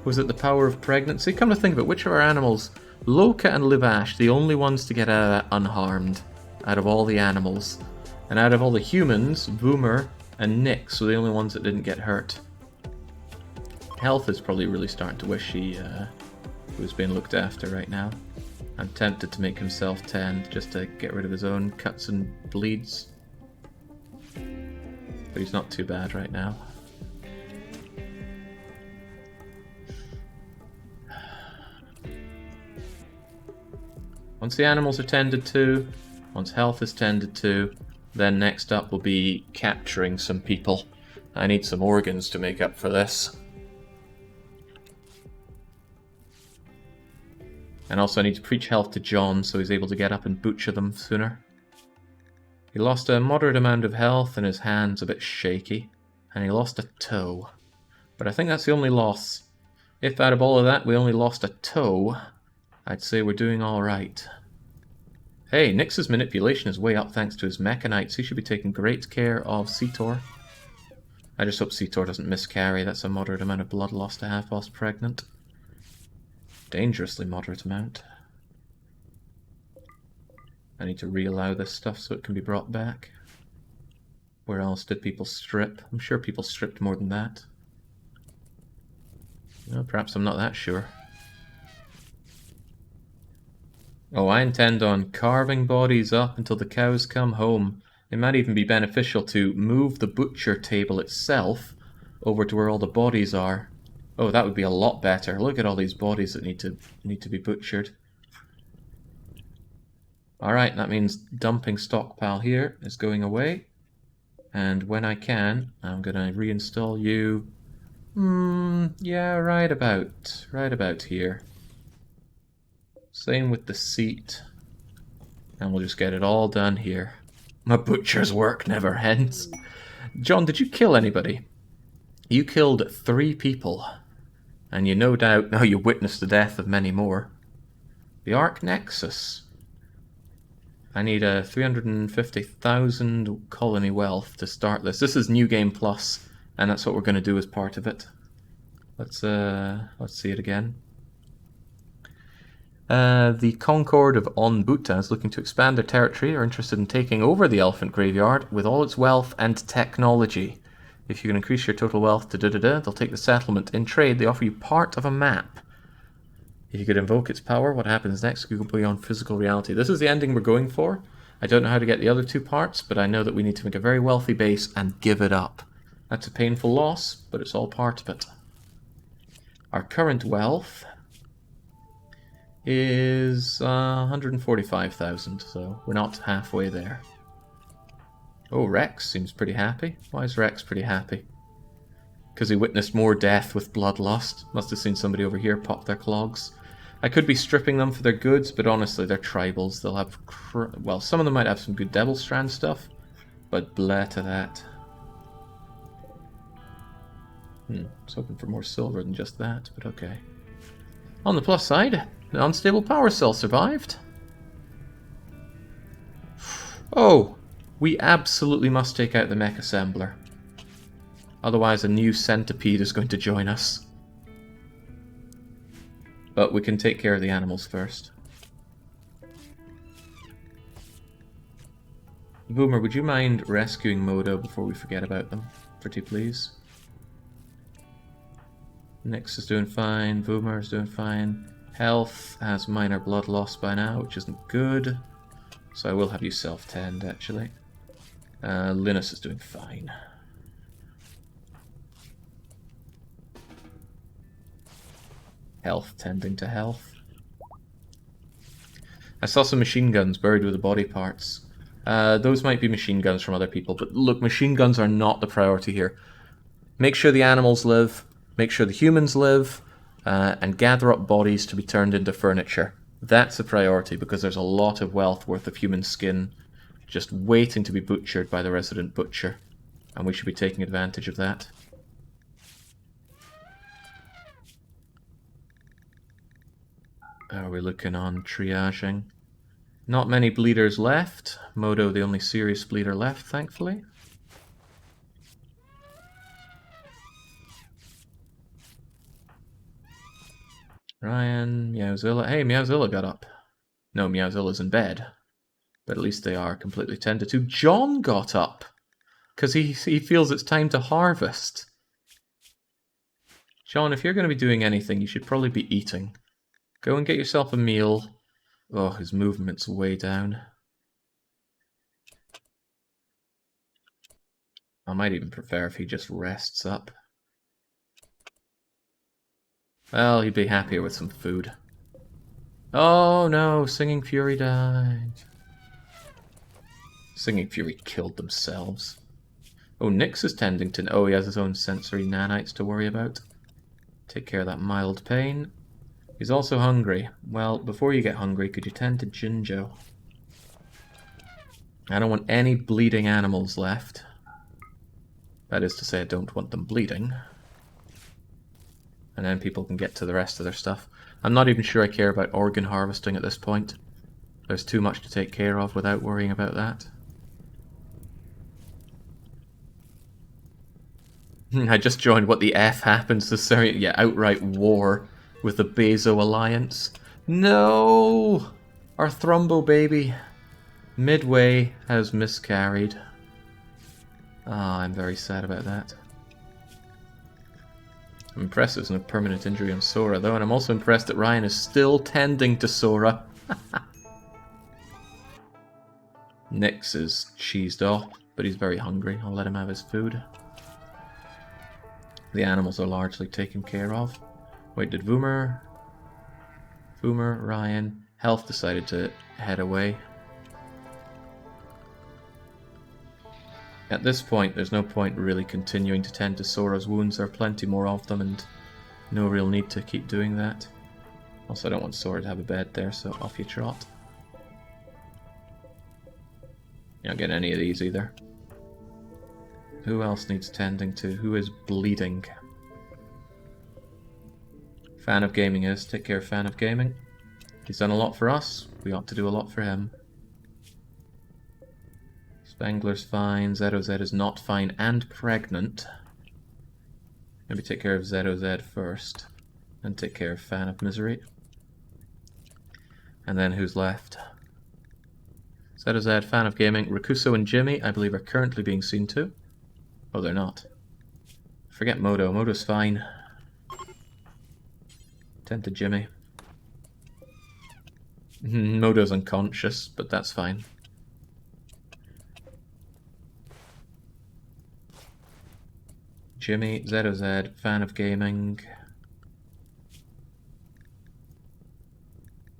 A: Was it the power of pregnancy? Come to think of it, which of our animals? Loka and Livash, the only ones to get out of that unharmed, out of all the animals. And out of all the humans, Boomer and Nyx were the only ones that didn't get hurt. Health is probably really starting to wish he was being looked after right now. I'm tempted to make him self-tend just to get rid of his own cuts and bleeds. But he's not too bad right now. Once the animals are tended to, once health is tended to, then next up will be capturing some people. I need some organs to make up for this. And also I need to preach health to John so he's able to get up and butcher them sooner. He lost a moderate amount of health and his hand's a bit shaky. And he lost a toe. But I think that's the only loss. If out of all of that we only lost a toe, I'd say we're doing alright. Hey, Nyx's manipulation is way up thanks to his Mechanites. He should be taking great care of Seator. I just hope Seator doesn't miscarry. That's a moderate amount of blood loss to have whilst pregnant. Dangerously moderate amount. I need to re-allow this stuff so it can be brought back. Where else did people strip? I'm sure people stripped more than that. Well, perhaps I'm not that sure. Oh, I intend on carving bodies up until the cows come home. It might even be beneficial to move the butcher table itself over to where all the bodies are. Oh, that would be a lot better. Look at all these bodies that need to be butchered. Alright, that means dumping stockpile here is going away. And when I can, I'm going to reinstall you. Yeah, right about here. Same with the seat. And we'll just get it all done here. My butcher's work never ends. John, did you kill anybody? You killed 3 people. And you no doubt now you witnessed the death of many more. The Arc Nexus. I need a 350,000 colony wealth to start this. This is New Game Plus, and that's what we're going to do as part of it. Let's see it again. The Concord of Onbuta is looking to expand their territory, are interested in taking over the Elephant Graveyard with all its wealth and technology. If you can increase your total wealth to they'll take the settlement. In trade, they offer you part of a map. If you could invoke its power, what happens next could go beyond physical reality. This is the ending we're going for. I don't know how to get the other 2 parts, but I know that we need to make a very wealthy base and give it up. That's a painful loss, but it's all part of it. Our current wealth is 145,000, so we're not halfway there. Oh, Rex seems pretty happy. Why is Rex pretty happy? Because he witnessed more death with bloodlust. Must have seen somebody over here pop their clogs. I could be stripping them for their goods, but honestly, they're tribals. They'll have... well, some of them might have some good Devil Strand stuff, but bleh to that. I was hoping for more silver than just that, but okay. On the plus side, the unstable power cell survived. Oh, we absolutely must take out the mech assembler. Otherwise a new centipede is going to join us. But we can take care of the animals first. Boomer, would you mind rescuing Modo before we forget about them? Pretty please. Nyx is doing fine, Boomer is doing fine. Health has minor blood loss by now, which isn't good. So I will have you self-tend, actually. Linus is doing fine. Health tending to health. I saw some machine guns buried with the body parts. Those might be machine guns from other people, but look, machine guns are not the priority here. Make sure the animals live, make sure the humans live, and gather up bodies to be turned into furniture. That's a priority because there's a lot of wealth worth of human skin just waiting to be butchered by the resident butcher, and we should be taking advantage of that. How are we looking on triaging? Not many bleeders left. Modo, the only serious bleeder left, thankfully. Ryan, Meowzilla. Hey, Meowzilla got up. No, Meowzilla's in bed. But at least they are completely tended to. John got up! Because he feels it's time to harvest. John, if you're going to be doing anything, you should probably be eating. Go and get yourself a meal. Oh, his movement's way down. I might even prefer if he just rests up. Well, he'd be happier with some food. Oh no, Singing Fury died. Singing Fury killed themselves. Oh, Nyx is tending to... oh, he has his own sensory nanites to worry about. Take care of that mild pain. He's also hungry. Well, before you get hungry, could you tend to Jinjo? I don't want any bleeding animals left. That is to say, I don't want them bleeding. And then people can get to the rest of their stuff. I'm not even sure I care about organ harvesting at this point. There's too much to take care of without worrying about that. I just joined What the F Happens to Syria. Yeah, outright war with the Bezo Alliance. No! Our Thrumbo baby. Midway has miscarried. Ah, I'm very sad about that. I'm impressed there's no permanent injury on Sora, though, and I'm also impressed that Ryan is still tending to Sora. Nyx is cheesed off, but he's very hungry. I'll let him have his food. The animals are largely taken care of. Wait, did Voomer, Ryan, Health decided to head away? At this point, there's no point really continuing to tend to Sora's wounds. There are plenty more of them, and no real need to keep doing that. Also, I don't want Sora to have a bed there, so off you trot. You don't get any of these either. Who else needs tending to? Who is bleeding? Fan of Gaming is. Take care of Fan of Gaming. He's done a lot for us. We ought to do a lot for him. Spangler's fine. ZOZ is not fine and pregnant. Maybe take care of ZOZ first. And take care of Fan of Misery. And then who's left? ZOZ, Fan of Gaming. Rakuso and Jimmy, I believe, are currently being seen to. Oh, they're not. Forget Modo. Modo's fine. Tend to Jimmy. Modo's unconscious, but that's fine. Jimmy, ZOZ, Fan of Gaming.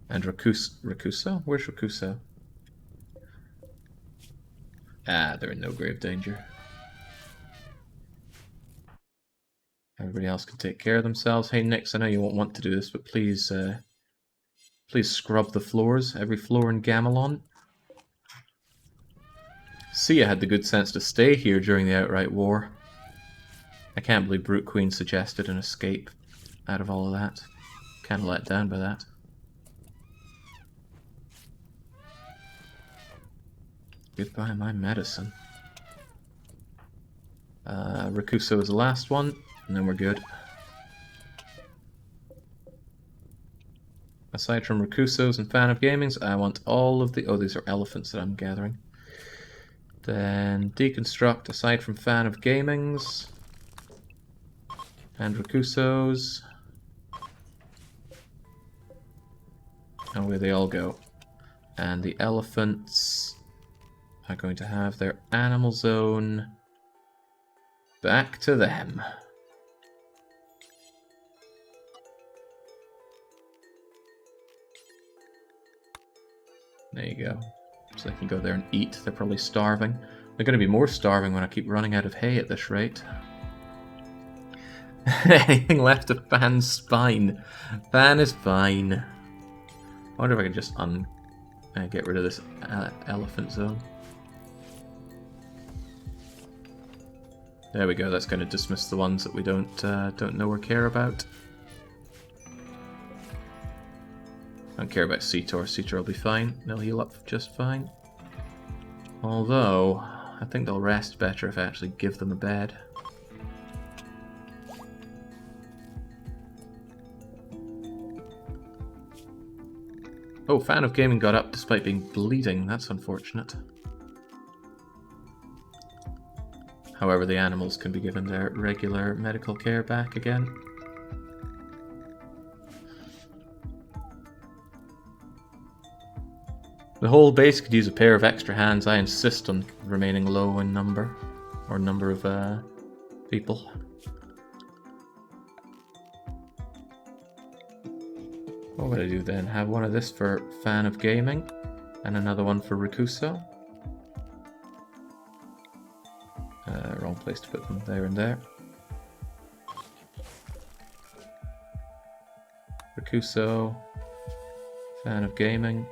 A: And Rakuso? Where's Rakuso? Ah, they're in no grave danger. Everybody else can take care of themselves. Hey, Nix, I know you won't want to do this, but please, please scrub the floors. Every floor in Gamelon. Sia had the good sense to stay here during the outright war. I can't believe Brute Queen suggested an escape out of all of that. Kind of let down by that. Goodbye, my medicine. Rakuso is the last one, and then we're good. Aside from Rakusos and Fan of Gamings, I want all of the... Oh, these are elephants that I'm gathering. Then Deconstruct, aside from Fan of Gamings. And Rakusos. And where they all go. And the elephants are going to have their animal zone back to them. There you go. So they can go there and eat. They're probably starving. They're going to be more starving when I keep running out of hay at this rate. Anything left of Fan's spine? Fan is fine. I wonder if I can just get rid of this elephant zone. There we go. That's going to dismiss the ones that we don't know or care about. I don't care about Cetor. Cetor will be fine. They'll heal up just fine. Although, I think they'll rest better if I actually give them a bed. Oh, Fan of Gaming got up despite being bleeding. That's unfortunate. However, the animals can be given their regular medical care back again. The whole base could use a pair of extra hands. I insist on remaining low in number, or number of people. What would I do then? Have one of this for Fan of Gaming, and another one for Rakuso. Wrong place to put them, there and there. Rakuso, Fan of Gaming.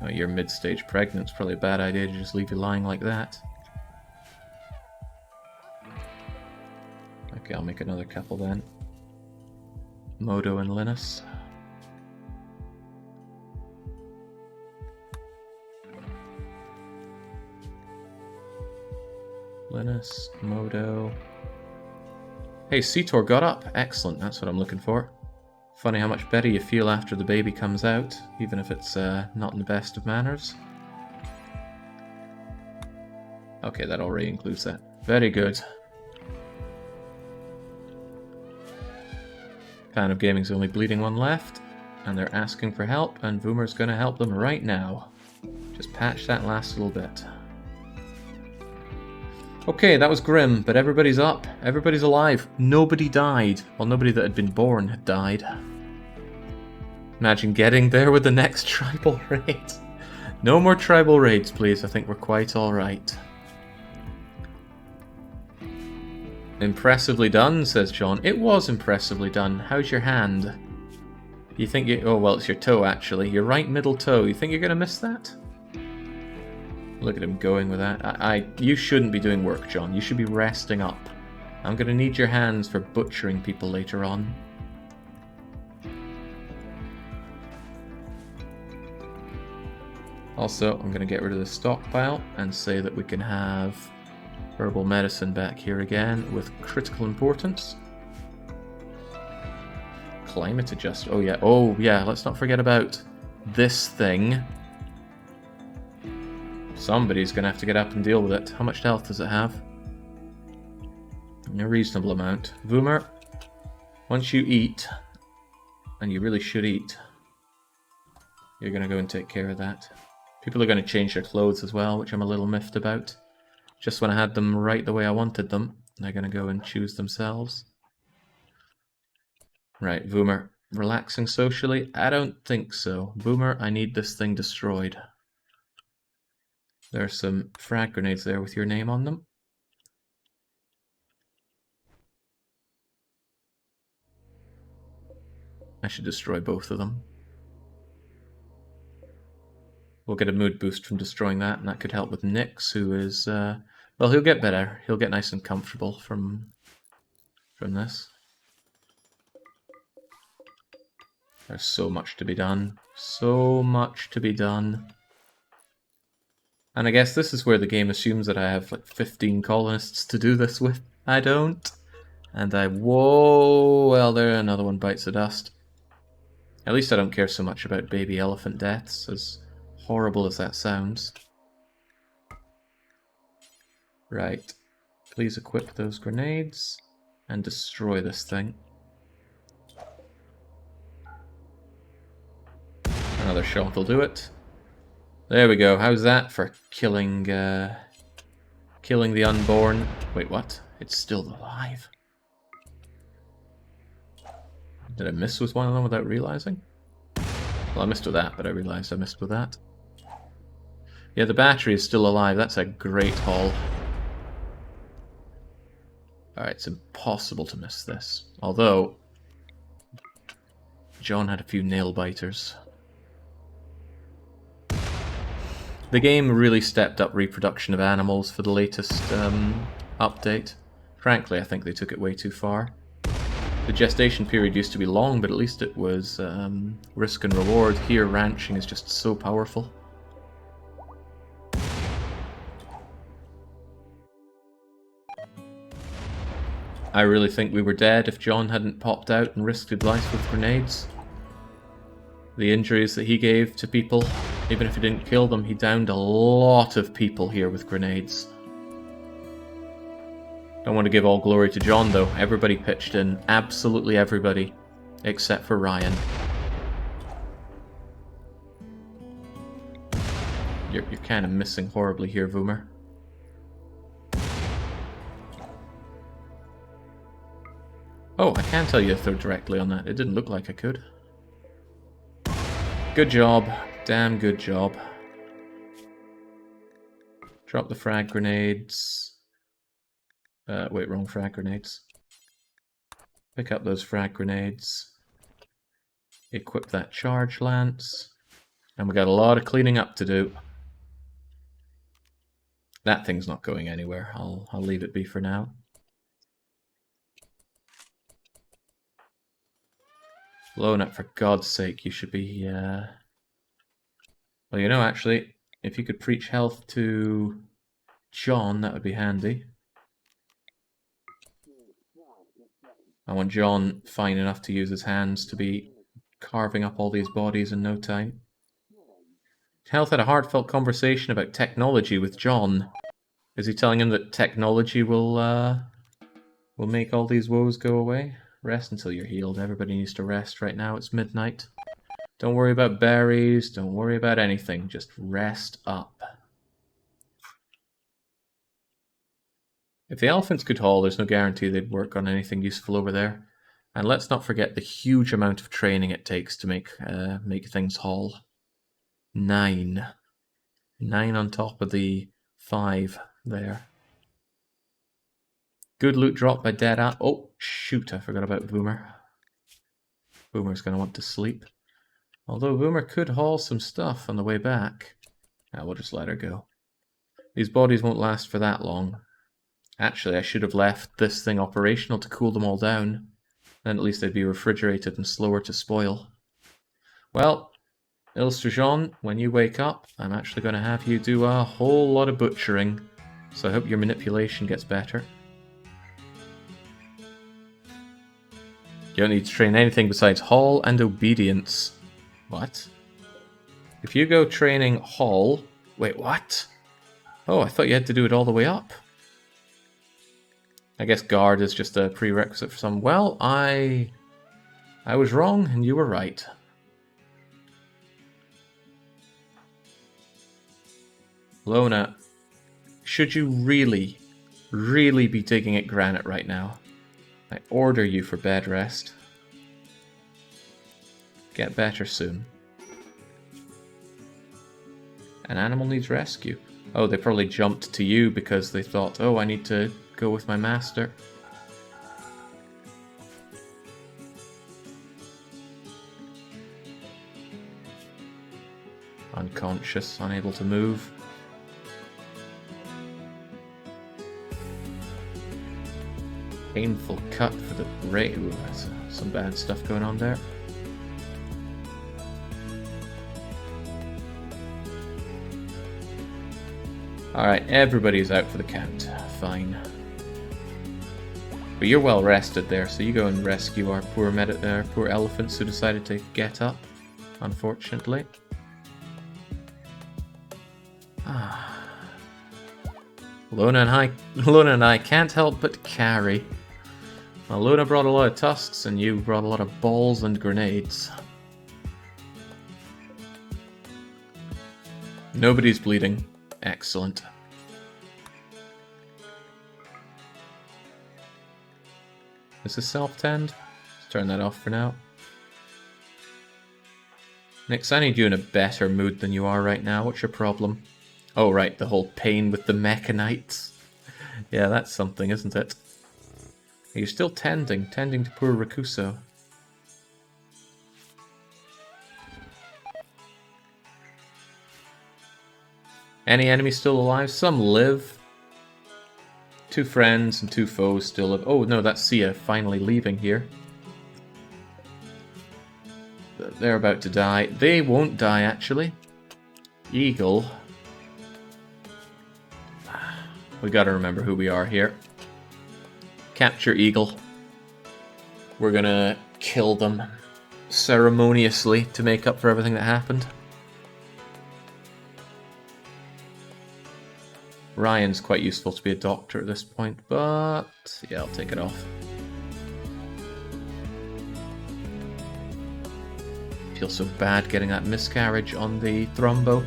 A: Oh, you're mid-stage pregnant. It's probably a bad idea to just leave you lying like that. Okay, I'll make another couple then. Modo and Linus. Linus, Modo. Hey, Cetor got up. Excellent, that's what I'm looking for. Funny how much better you feel after the baby comes out, even if it's not in the best of manners. Okay, that already includes that. Very good. Fan of Gaming's the only bleeding one left, and they're asking for help, and Voomer's gonna help them right now. Just patch that last little bit. Okay, that was grim, but everybody's up. Everybody's alive. Nobody died. Well, nobody that had been born had died. Imagine getting there with the next tribal raid. No more tribal raids, please. I think we're quite alright. Impressively done, says John. It was impressively done. How's your hand? You think you... Oh, well, it's your toe, actually. Your right middle toe. You think you're going to miss that? Look at him going with that. You shouldn't be doing work, John. You should be resting up. I'm going to need your hands for butchering people later on. Also, I'm going to get rid of the stockpile and say that we can have herbal medicine back here again with critical importance. Climate adjust. Oh yeah, let's not forget about this thing. Somebody's going to have to get up and deal with it. How much health does it have? A reasonable amount. Voomer, once you eat, and you really should eat, you're going to go and take care of that. People are going to change their clothes as well, which I'm a little miffed about. Just when I had them right the way I wanted them, they're going to go and choose themselves. Right, Voomer, relaxing socially? I don't think so. Boomer, I need this thing destroyed. There's some frag grenades there with your name on them. I should destroy both of them. We'll get a mood boost from destroying that, and that could help with Nyx, who is, well, he'll get better. He'll get nice and comfortable from this. There's so much to be done. So much to be done. And I guess this is where the game assumes that I have like 15 colonists to do this with. I don't. And whoa, well, there another one bites the dust. At least I don't care so much about baby elephant deaths, as horrible as that sounds. Right. Please equip those grenades and destroy this thing. Another shot will do it. There we go. How's that for killing killing the unborn? Wait, what? It's still alive. Did I miss with one of them without realizing? Well, I missed with that, but I realized I missed with that. Yeah, the battery is still alive. That's a great haul. Alright, it's impossible to miss this. Although, John had a few nail biters. The game really stepped up reproduction of animals for the latest update. Frankly, I think they took it way too far. The gestation period used to be long, but at least it was risk and reward. Here, ranching is just so powerful. I really think we were dead if John hadn't popped out and risked his life with grenades. The injuries that he gave to people, even if he didn't kill them, he downed a lot of people here with grenades. Don't want to give all glory to John though. Everybody pitched in. Absolutely everybody. Except for Ryan. You're kind of missing horribly here, Voomer. Oh, I can tell you if they're directly on that. It didn't look like I could. Good job. Damn good job. Drop the frag grenades. Wait, wrong frag grenades. Pick up those frag grenades. Equip that charge lance. And we got a lot of cleaning up to do. That thing's not going anywhere. I'll leave it be for now. Lona, for God's sake, you should be... Well, you know, actually, if you could preach health to John, that would be handy. I want John fine enough to use his hands to be carving up all these bodies in no time. Health had a heartfelt conversation about technology with John. Is he telling him that technology will make all these woes go away? Rest until you're healed. Everybody needs to rest right now. It's midnight. Don't worry about berries. Don't worry about anything. Just rest up. If the elephants could haul, there's no guarantee they'd work on anything useful over there. And let's not forget the huge amount of training it takes to make things haul. 9. 9 on top of the 5 there. Good loot drop by Dead Eye. Oh, shoot, I forgot about Boomer. Boomer's going to want to sleep. Although Boomer could haul some stuff on the way back. We'll just let her go. These bodies won't last for that long. Actually, I should have left this thing operational to cool them all down. Then at least they'd be refrigerated and slower to spoil. Well, Illustrajon, when you wake up, I'm actually going to have you do a whole lot of butchering. So I hope your manipulation gets better. You don't need to train anything besides haul and obedience. What? If you go training haul... Wait, what? Oh, I thought you had to do it all the way up. I guess guard is just a prerequisite for some... Well, I was wrong and you were right. Lona, should you really be digging at granite right now? I order you for bed rest. Get better soon. An animal needs rescue. Oh, they probably jumped to you because they thought, oh, I need to go with my master. Unconscious, unable to move. Painful cut for the ray. Ooh, that's some bad stuff going on there. Alright, everybody's out for the count. Fine. But you're well rested there, so you go and rescue our poor elephants who decided to get up, unfortunately. Lona and I can't help but carry. Well, Lona brought a lot of tusks, and you brought a lot of balls and grenades. Nobody's bleeding. Excellent. Is this self-tend? Let's turn that off for now. Nix, I need you in a better mood than you are right now. What's your problem? Oh, right, the whole pain with the Mechanites. Yeah, that's something, isn't it? You're still tending to poor Rakuso. Any enemies still alive? Some live. 2 friends and 2 foes still live. Oh no, that's Sia finally leaving here. They're about to die. They won't die, actually. Eagle. We gotta remember who we are here. Capture Eagle. We're gonna kill them ceremoniously to make up for everything that happened. Ryan's quite useful to be a doctor at this point, but yeah, I'll take it off. Feel so bad getting that miscarriage on the thrombo.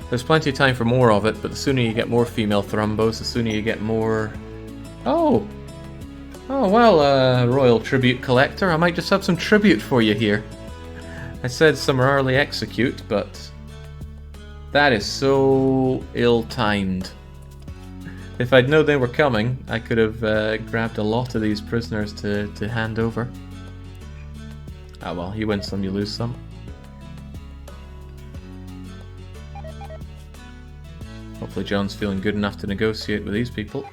A: There's plenty of time for more of it, but the sooner you get more female thrombos, the sooner you get more... Oh! Oh, well, Royal Tribute Collector, I might just have some tribute for you here. I said summarily execute, but that is so ill-timed. If I'd known they were coming, I could have grabbed a lot of these prisoners to hand over. Ah well, you win some, you lose some. Hopefully John's feeling good enough to negotiate with these people.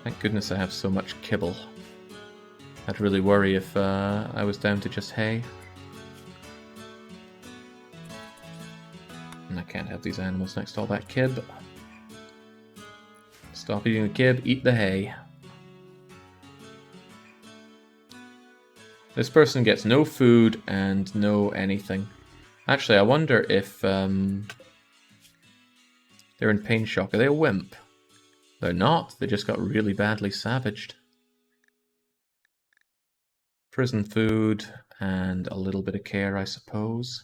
A: Thank goodness I have so much kibble. I'd really worry if I was down to just hay. And I can't have these animals next to all that kib. Stop eating the kib, eat the hay. This person gets no food and no anything. Actually, I wonder if they're in pain shock. Are they a wimp? They're not. They just got really badly savaged. Prison food and a little bit of care, I suppose.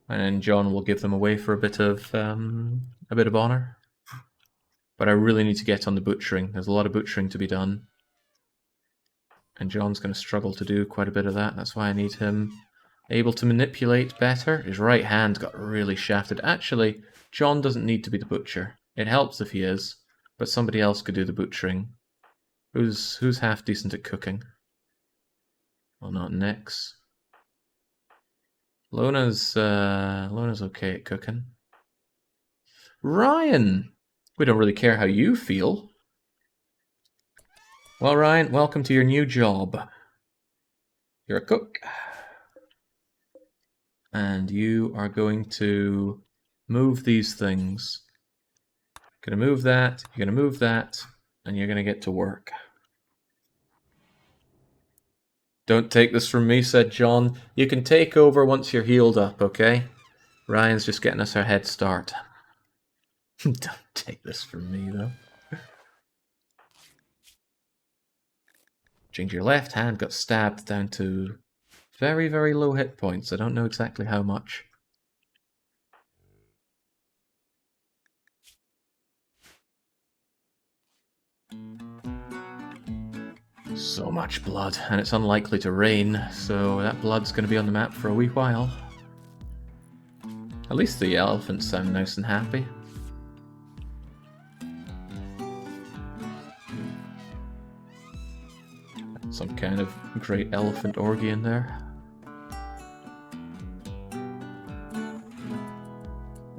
A: And then John will give them away for a bit of honor. But I really need to get on the butchering. There's a lot of butchering to be done. And John's going to struggle to do quite a bit of that. That's why I need him able to manipulate better. His right hand got really shafted. Actually, John doesn't need to be the butcher. It helps if he is, but somebody else could do the butchering. Who's half decent at cooking? Well, not Nix. Lona's okay at cooking. Ryan! We don't really care how you feel. Well, Ryan, welcome to your new job. You're a cook. And you are going to move these things. You're going to move that, you're going to move that, and you're going to get to work. Don't take this from me, said John. You can take over once you're healed up, okay? Ryan's just getting us our head start. Don't take this from me, though. Ginger, your left hand got stabbed down to very, very low hit points. I don't know exactly how much. So much blood, and it's unlikely to rain, so that blood's going to be on the map for a wee while. At least the elephants sound nice and happy. Some kind of great elephant orgy in there.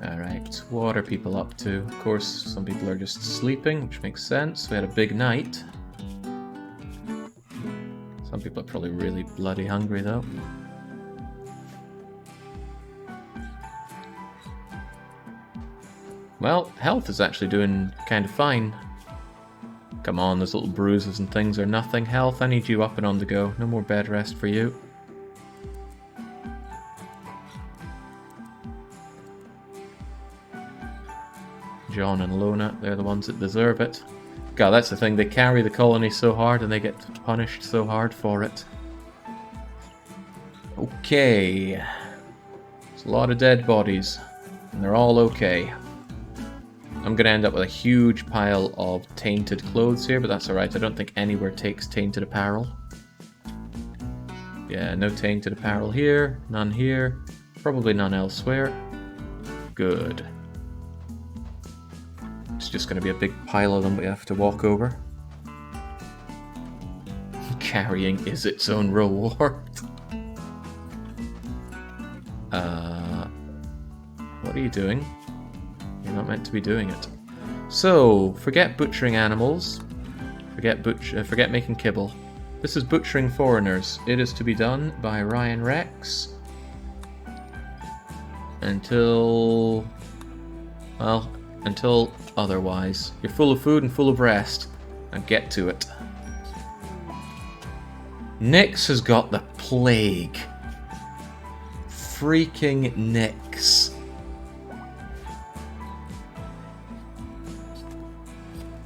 A: Alright, what are people up to? Of course, some people are just sleeping, which makes sense. We had a big night. Some people are probably really bloody hungry though. Well, health is actually doing kind of fine. Come on, those little bruises and things are nothing. Health, I need you up and on the go. No more bed rest for you. John and Lona, they're the ones that deserve it. God, that's the thing, they carry the colony so hard and they get punished so hard for it. Okay. There's a lot of dead bodies, and they're all okay. I'm going to end up with a huge pile of tainted clothes here, but that's alright. I don't think anywhere takes tainted apparel. Yeah, no tainted apparel here, none here, probably none elsewhere. Good. It's just going to be a big pile of them we have to walk over. Carrying is its own reward. What are you doing? You're not meant to be doing it. So, forget butchering animals. Forget making kibble. This is butchering foreigners. It is to be done by Ryan Rex. Until... well, until otherwise. You're full of food and full of rest. Now get to it. Nyx has got the plague. Freaking Nyx.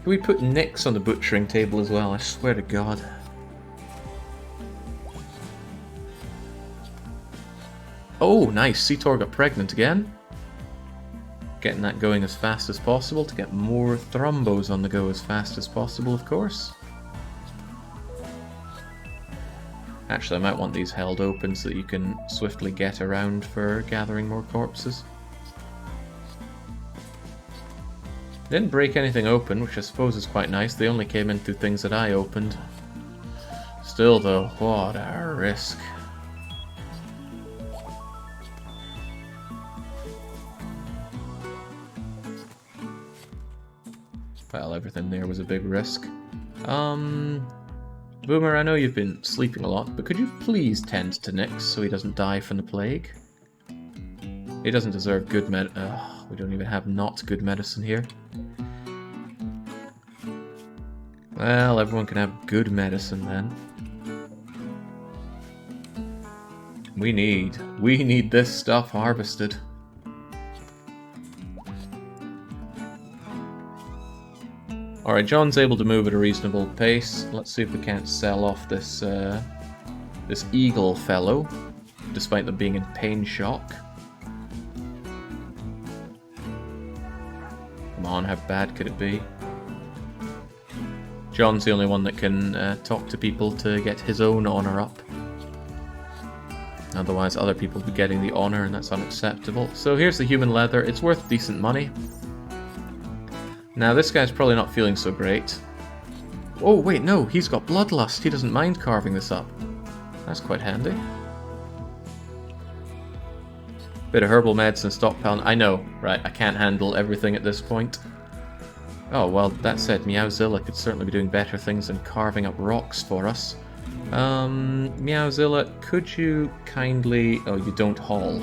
A: Can we put Nyx on the butchering table as well? I swear to God. Oh, nice. Seator got pregnant again. Getting that going as fast as possible to get more thrombos on the go as fast as possible, of course. Actually, I might want these held open so that you can swiftly get around for gathering more corpses. Didn't break anything open, which I suppose is quite nice. They only came in through things that I opened. Still though, what a risk. Well, everything there was a big risk. Boomer, I know you've been sleeping a lot, but could you please tend to Nyx so he doesn't die from the plague? He doesn't deserve good we don't even have not good medicine here. Well, everyone can have good medicine then. We need this stuff harvested. Alright, John's able to move at a reasonable pace. Let's see if we can't sell off this this eagle fellow, despite them being in pain shock. Come on, how bad could it be? John's the only one that can talk to people to get his own honour up. Otherwise, other people will be getting the honour, and that's unacceptable. So here's the human leather. It's worth decent money. Now, this guy's probably not feeling so great. Oh, wait, no, he's got bloodlust. He doesn't mind carving this up. That's quite handy. Bit of herbal medicine stockpile. I know, right, I can't handle everything at this point. Oh, well, that said, Meowzilla could certainly be doing better things than carving up rocks for us. Meowzilla, could you kindly... oh, you don't haul.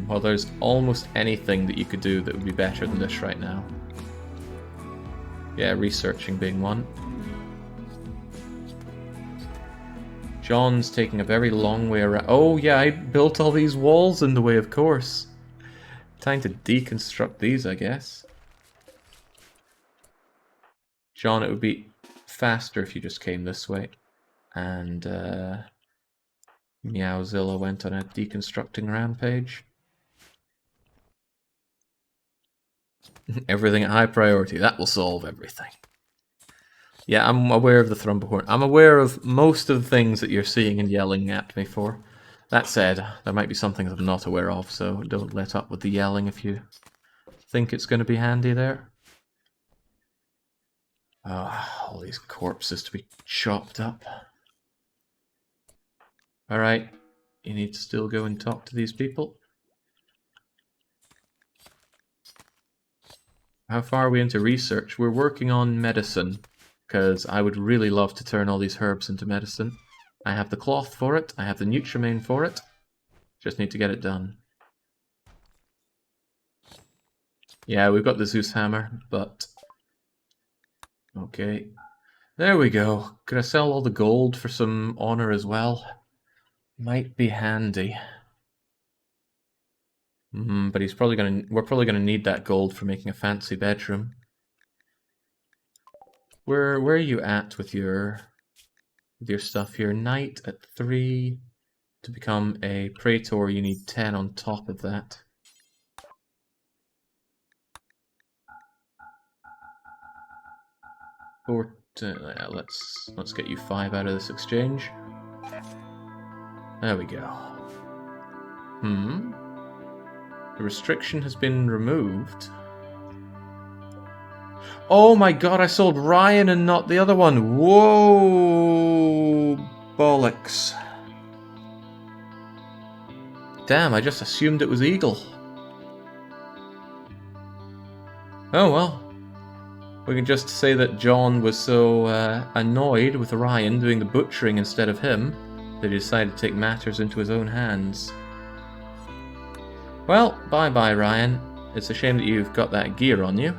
A: Well, there's almost anything that you could do that would be better than this right now. Yeah, researching being one. John's taking a very long way around. Oh yeah, I built all these walls in the way, of course. Time to deconstruct these, I guess. John, it would be faster if you just came this way. And Meowzilla went on a deconstructing rampage. Everything at high priority. That will solve everything. Yeah, I'm aware of the Thrumbahorn. I'm aware of most of the things that you're seeing and yelling at me for. That said, there might be some things I'm not aware of, so don't let up with the yelling if you think it's going to be handy there. All these corpses to be chopped up. Alright, you need to still go and talk to these people. How far are we into research? We're working on medicine, because I would really love to turn all these herbs into medicine. I have the cloth for it, I have the Nutrimane for it. Just need to get it done. Yeah, we've got the Zeus hammer, but... Okay. There we go. Could I sell all the gold for some honor as well? Might be handy. But we're probably gonna need that gold for making a fancy bedroom. Where are you at with your stuff here? Knight at 3. To become a Praetor, you need 10 on top of that. Let's get you 5 out of this exchange. There we go. The restriction has been removed. Oh my god, I sold Ryan and not the other one. Whoa, bollocks. Damn, I just assumed it was Eagle. Oh well. We can just say that John was so annoyed with Ryan doing the butchering instead of him that he decided to take matters into his own hands. Well, bye-bye, Ryan. It's a shame that you've got that gear on you.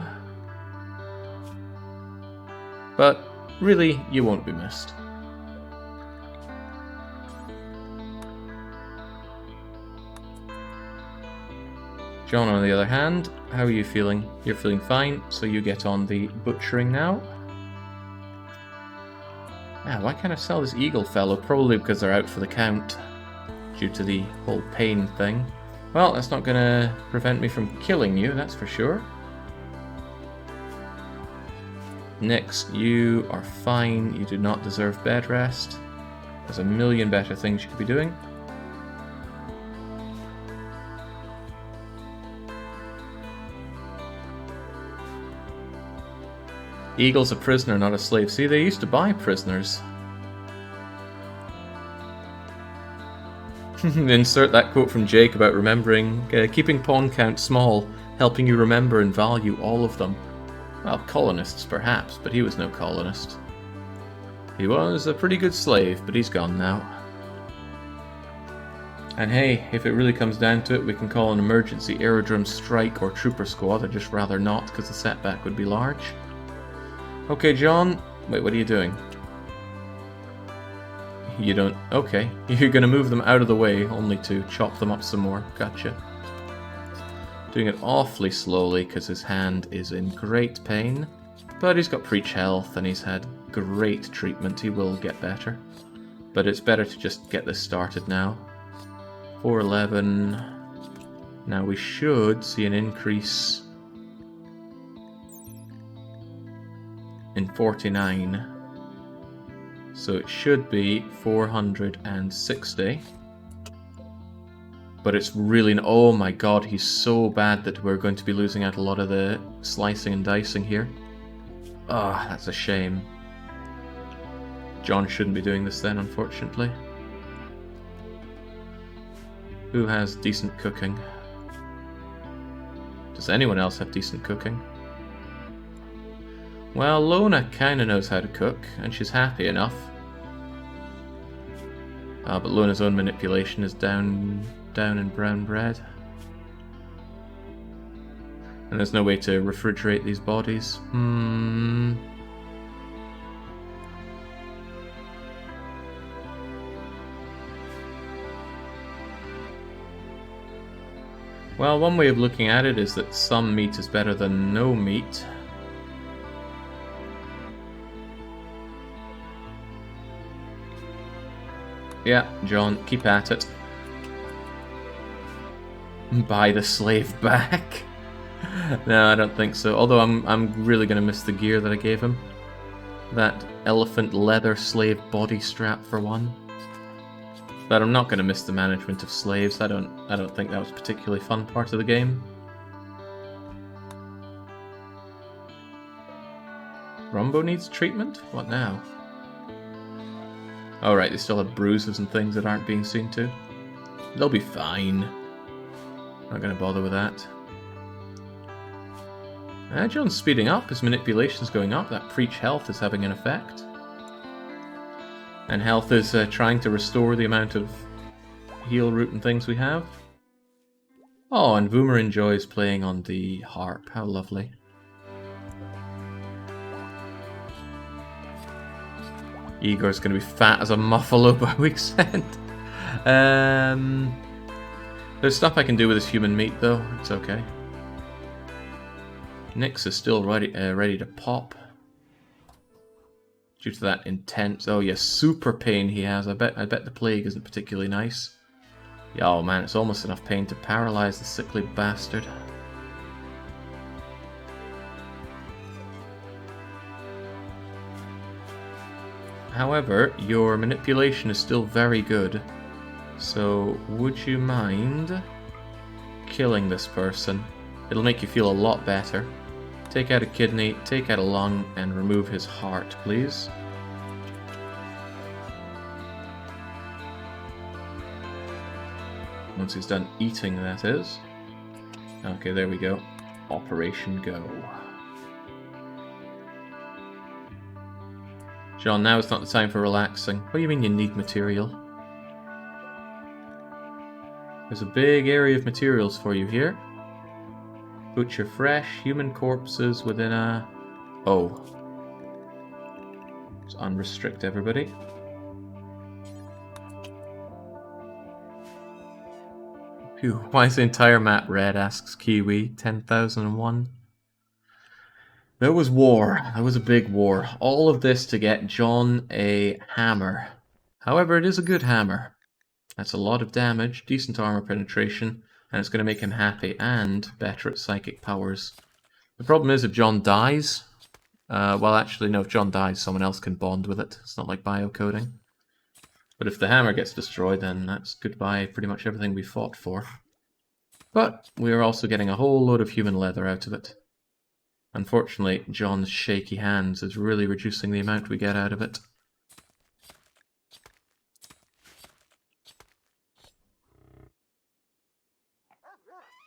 A: But really, you won't be missed. John, on the other hand, how are you feeling? You're feeling fine, so you get on the butchering now. Why can't I sell this eagle fellow? Probably because they're out for the count, due to the whole pain thing. Well, that's not gonna prevent me from killing you, that's for sure. Next, you are fine, you do not deserve bed rest. There's a million better things you could be doing. Eagle's a prisoner, not a slave. See, they used to buy prisoners. Insert that quote from Jake about remembering, keeping pawn count small, helping you remember and value all of them. Well, colonists perhaps, but he was no colonist. He was a pretty good slave, but he's gone now. And hey, if it really comes down to it, we can call an emergency aerodrome strike or trooper squad. I'd just rather not, because the setback would be large. Okay, John. Wait, what are you doing? You don't... Okay. You're gonna move them out of the way, only to chop them up some more. Gotcha. Doing it awfully slowly, because his hand is in great pain. But he's got preach health, and he's had great treatment. He will get better. But it's better to just get this started now. 411. Now we should see an increase in 49. So it should be 460. But it's really... Oh my god, he's so bad that we're going to be losing out a lot of the slicing and dicing here. Ah, that's a shame. John shouldn't be doing this then, unfortunately. Who has decent cooking? Does anyone else have decent cooking? Well, Lona kinda knows how to cook, and she's happy enough. But Lona's own manipulation is down in brown bread. And there's no way to refrigerate these bodies. Well, one way of looking at it is that some meat is better than no meat. Yeah, John, keep at it. Buy the slave back. No, I don't think so. Although I'm really gonna miss the gear that I gave him. That elephant leather slave body strap for one. But I'm not gonna miss the management of slaves. I don't think that was a particularly fun part of the game. Rumbo needs treatment? What now? Oh right, they still have bruises and things that aren't being seen to. They'll be fine. Not gonna bother with that. John's speeding up, his manipulation's going up, that preach health is having an effect. And health is trying to restore the amount of heal root and things we have. Oh, and Boomer enjoys playing on the harp, how lovely. Igor's going to be fat as a muffalo by week's end. There's stuff I can do with this human meat though, it's okay. Nyx is still ready to pop. Due to that intense, oh yeah, super pain he has. I bet the plague isn't particularly nice. Yeah, oh man, it's almost enough pain to paralyze the sickly bastard. However, your manipulation is still very good. So, would you mind killing this person? It'll make you feel a lot better. Take out a kidney, take out a lung, and remove his heart, please. Once he's done eating, that is. Okay, there we go. Operation Go. John, now is not the time for relaxing. What do you mean you need material? There's a big area of materials for you here. Butcher fresh, human corpses within a... Oh. Let's unrestrict everybody. Phew, why is the entire map red, asks Kiwi. 10,001. There was war. There was a big war. All of this to get John a hammer. However, it is a good hammer. That's a lot of damage, decent armor penetration, and it's going to make him happy and better at psychic powers. The problem is if John dies... well, actually, no, if John dies, someone else can bond with it. It's not like biocoding. But if the hammer gets destroyed, then that's goodbye pretty much everything we fought for. But we are also getting a whole load of human leather out of it. Unfortunately, John's shaky hands is really reducing the amount we get out of it.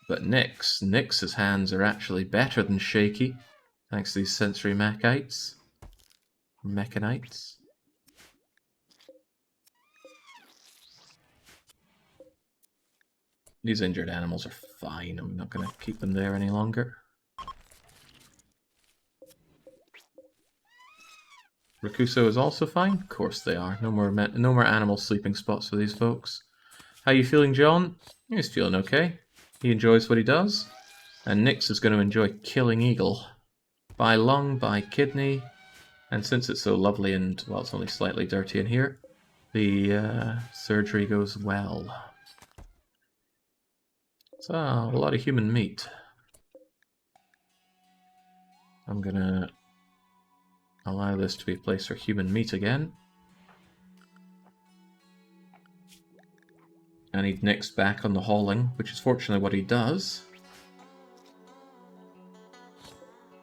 A: But Nyx's hands are actually better than shaky, thanks to these sensory Mechanites. These injured animals are fine, I'm not going to keep them there any longer. Rakuso is also fine? Of course they are. No more animal sleeping spots for these folks. How you feeling, John? He's feeling okay. He enjoys what he does. And Nyx is going to enjoy killing Eagle. By lung, by kidney. And since it's so lovely and, well, it's only slightly dirty in here, the surgery goes well. So, a lot of human meat. I'm going to allow this to be a place for human meat again. I need Nyx back on the hauling, which is fortunately what he does.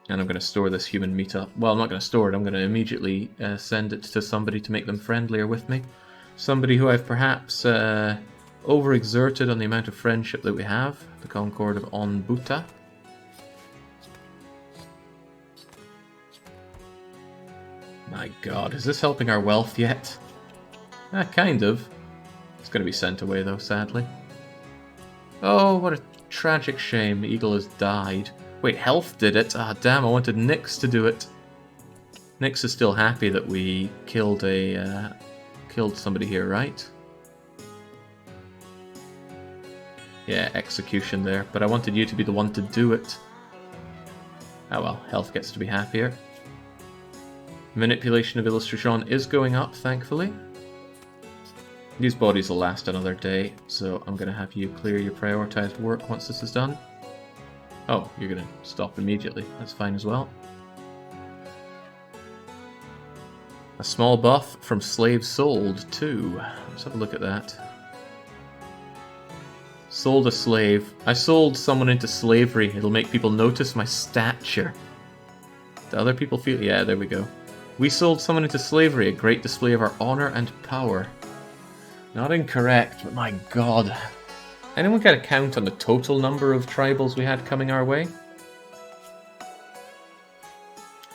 A: And I'm going to store this human meat up. Well, I'm not going to store it, I'm going to immediately send it to somebody to make them friendlier with me. Somebody who I've perhaps overexerted on the amount of friendship that we have. The Concord of Onbuta. My god, is this helping our wealth yet? Kind of. It's going to be sent away though, sadly. Oh, what a tragic shame. Eagle has died. Wait, health did it? Ah, damn, I wanted Nyx to do it. Nyx is still happy that we killed somebody here, right? Yeah, execution there, but I wanted you to be the one to do it. Oh well, health gets to be happier. Manipulation of illustration is going up, thankfully. These bodies will last another day, so I'm going to have you clear your prioritized work once this is done. Oh, you're gonna stop immediately. That's fine as well. A small buff from slave sold, too. Let's have a look at that. Sold a slave. I sold someone into slavery. It'll make people notice my stature. Do other people feel... Yeah, there we go. We sold someone into slavery, a great display of our honor and power. Not incorrect, but my god. Anyone got a count on the total number of tribals we had coming our way?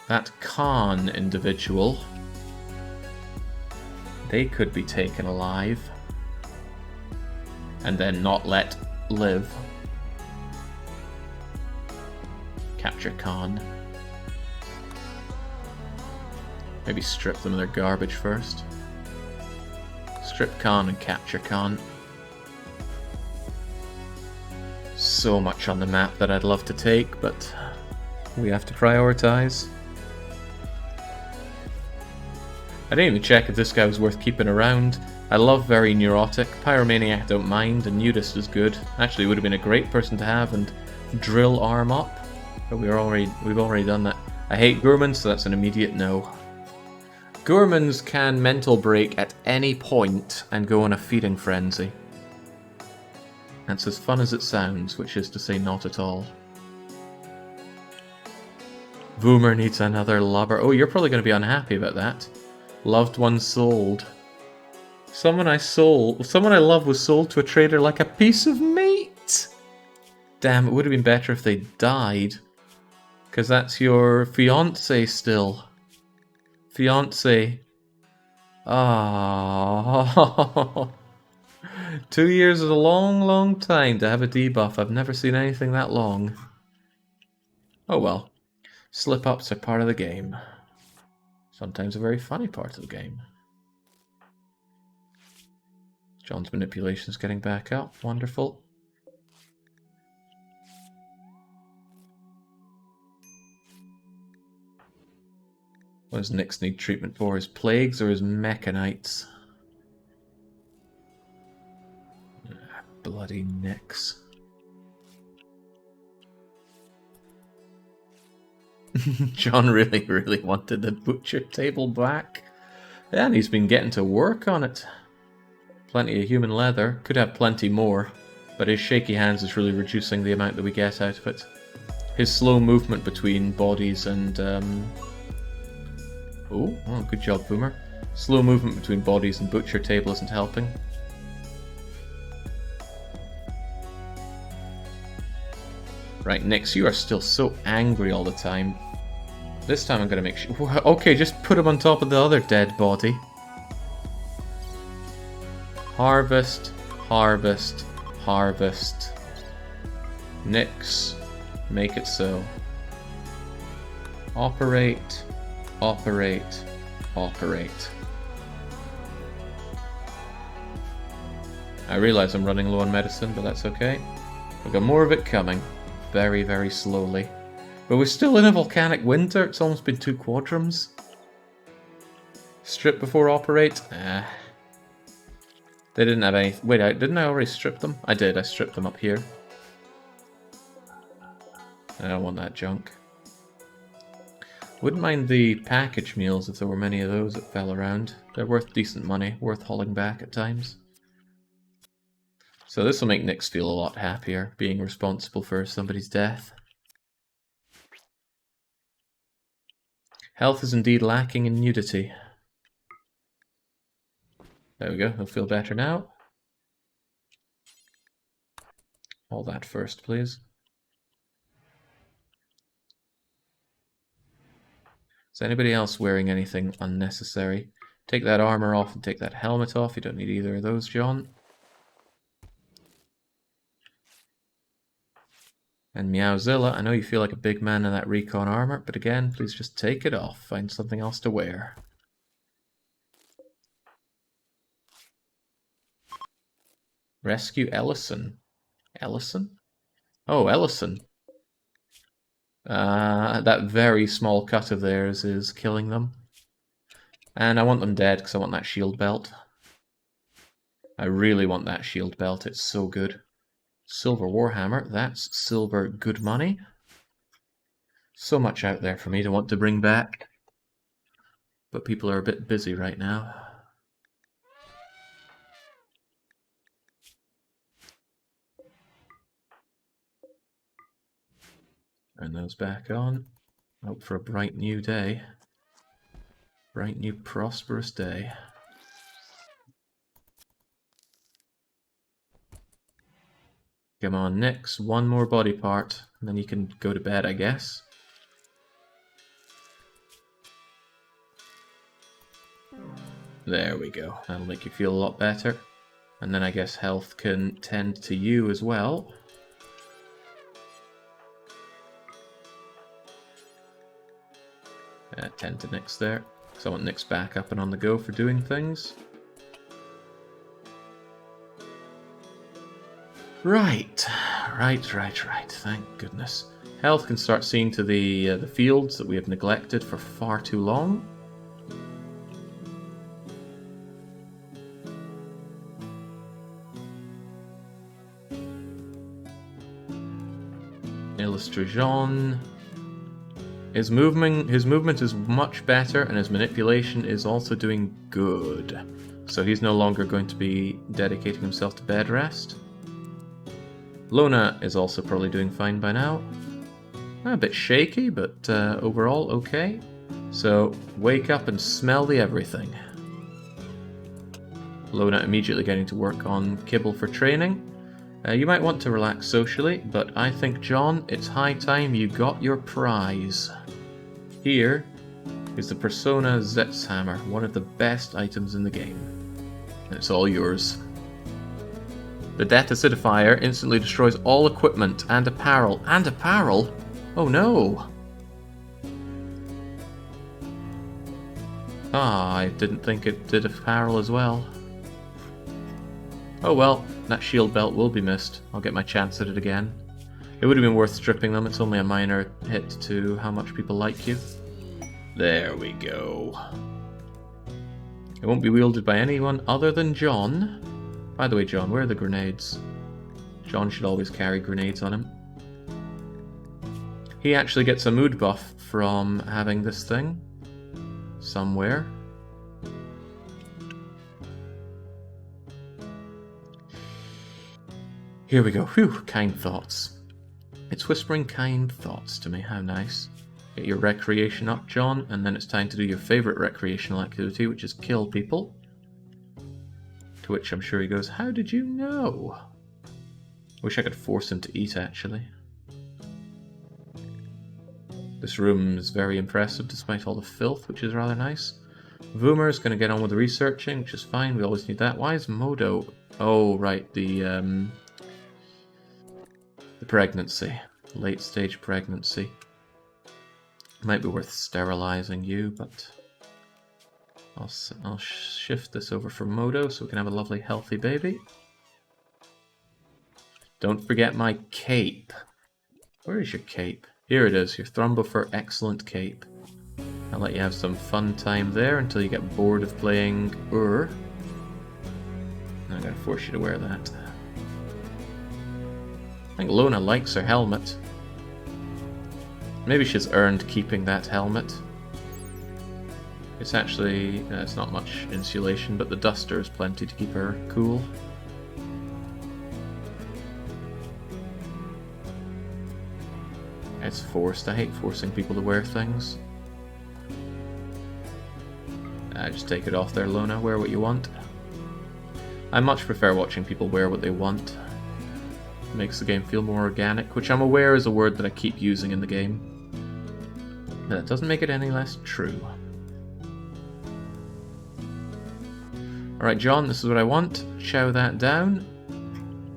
A: That Khan individual. They could be taken alive. And then not let live. Capture Khan. Maybe strip them of their garbage first. Strip Khan and capture Khan. So much on the map that I'd love to take, but we have to prioritize. I didn't even check if this guy was worth keeping around. I love very neurotic. Pyromaniac don't mind, and Nudist is good. Actually, would have been a great person to have and drill arm up, but we've already done that. I hate Gourmans, so that's an immediate no. Gourmans can mental break at any point and go on a feeding frenzy. That's as fun as it sounds, which is to say not at all. Voomer needs another lover. Oh, you're probably going to be unhappy about that. Loved one sold. Someone I love was sold to a trader like a piece of meat! Damn, it would have been better if they died. Because that's your fiancé still. Fiancé. Ah. 2 years is a long, long time to have a debuff. I've never seen anything that long. Oh well. Slip-ups are part of the game. Sometimes a very funny part of the game. John's manipulation's getting back up. Wonderful. What does Nyx need treatment for? His plagues or his mechanites? Bloody Nyx. John really, really wanted the butcher table back. And he's been getting to work on it. Plenty of human leather. Could have plenty more. But his shaky hands is really reducing the amount that we get out of it. His slow movement between bodies and... Oh, good job, Boomer. Slow movement between bodies and butcher table isn't helping. Right, Nyx, you are still so angry all the time. This time I'm going to make sure... Okay, just put him on top of the other dead body. Harvest, harvest, harvest. Nyx, make it so. Operate, operate, operate. I realize I'm running low on medicine, but that's okay. We've got more of it coming. Very, very slowly. But we're still in a volcanic winter. It's almost been 2 quadrums. Strip before operate? They didn't have any... Wait, didn't I already strip them? I did, I stripped them up here. I don't want that junk. Wouldn't mind the package meals if there were many of those that fell around. They're worth decent money, worth hauling back at times. So this will make Nyx feel a lot happier, being responsible for somebody's death. Health is indeed lacking in nudity. There we go, he'll feel better now. All that first, please. Is anybody else wearing anything unnecessary? Take that armor off and take that helmet off. You don't need either of those, John. And Meowzilla, I know you feel like a big man in that recon armor, but again, please just take it off. Find something else to wear. Rescue Ellison. Ellison? Oh, Ellison. That very small cut of theirs is killing them. And I want them dead because I want that shield belt. I really want that shield belt, it's so good. Silver Warhammer, that's silver good money. So much out there for me to want to bring back. But people are a bit busy right now. Turn those back on. Hope for a bright new day. Bright new prosperous day. Come on, Nyx, one more body part, and then you can go to bed, I guess. There we go. That'll make you feel a lot better. And then I guess health can tend to you as well. Tend to Nyx there. Because I want Nyx back up and on the go for doing things. Right. Thank goodness. Health can start seeing to the fields that we have neglected for far too long. Illustration. His movement is much better, and his manipulation is also doing good. So he's no longer going to be dedicating himself to bed rest. Lona is also probably doing fine by now. A bit shaky, but overall okay. So wake up and smell the everything. Lona immediately getting to work on kibble for training. You might want to relax socially, but I think, John, it's high time you got your prize. Here is the Persona Zetzhammer, one of the best items in the game. And it's all yours. The Death Acidifier instantly destroys all equipment and apparel. And apparel? Oh no! Ah, I didn't think it did apparel as well. Oh well, that shield belt will be missed. I'll get my chance at it again. It would have been worth stripping them, it's only a minor hit to how much people like you. There we go. It won't be wielded by anyone other than John. By the way, John, where are the grenades? John should always carry grenades on him. He actually gets a mood buff from having this thing. Somewhere. Here we go. Whew, kind thoughts. It's whispering kind thoughts to me. How nice. Get your recreation up, John, and then it's time to do your favourite recreational activity, which is kill people. To which I'm sure he goes, how did you know? Wish I could force him to eat, actually. This room is very impressive, despite all the filth, which is rather nice. Voomer's going to get on with the researching, which is fine. We always need that. Why is Modo... Oh, right, the pregnancy. Late stage pregnancy. Might be worth sterilizing you, but I'll shift this over for Modo so we can have a lovely healthy baby. Don't forget my cape. Where is your cape? Here it is, your Thrombofer Excellent Cape. I'll let you have some fun time there until you get bored of playing I'm gonna force you to wear that. I think Lona likes her helmet. Maybe she's earned keeping that helmet. It's actually, it's not much insulation, but the duster is plenty to keep her cool. It's forced. I hate forcing people to wear things. Just take it off there, Lona. Wear what you want. I much prefer watching people wear what they want. It makes the game feel more organic, which I'm aware is a word that I keep using in the game. But that doesn't make it any less true. Alright, John, this is what I want. Chow that down.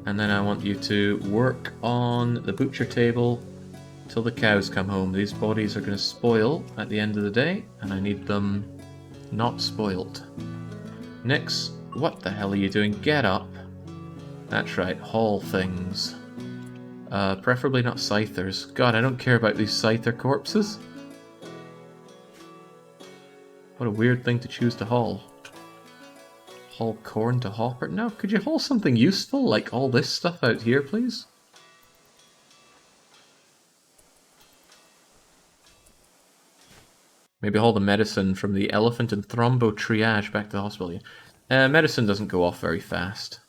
A: And then I want you to work on the butcher table till the cows come home. These bodies are going to spoil at the end of the day, and I need them not spoiled. Nyx, what the hell are you doing? Get up. That's right, haul things. Preferably not scythers. God, I don't care about these scyther corpses. What a weird thing to choose to haul. Haul corn to hopper. No, could you haul something useful like all this stuff out here, please? Maybe haul the medicine from the elephant and thrombo triage back to the hospital. Medicine doesn't go off very fast.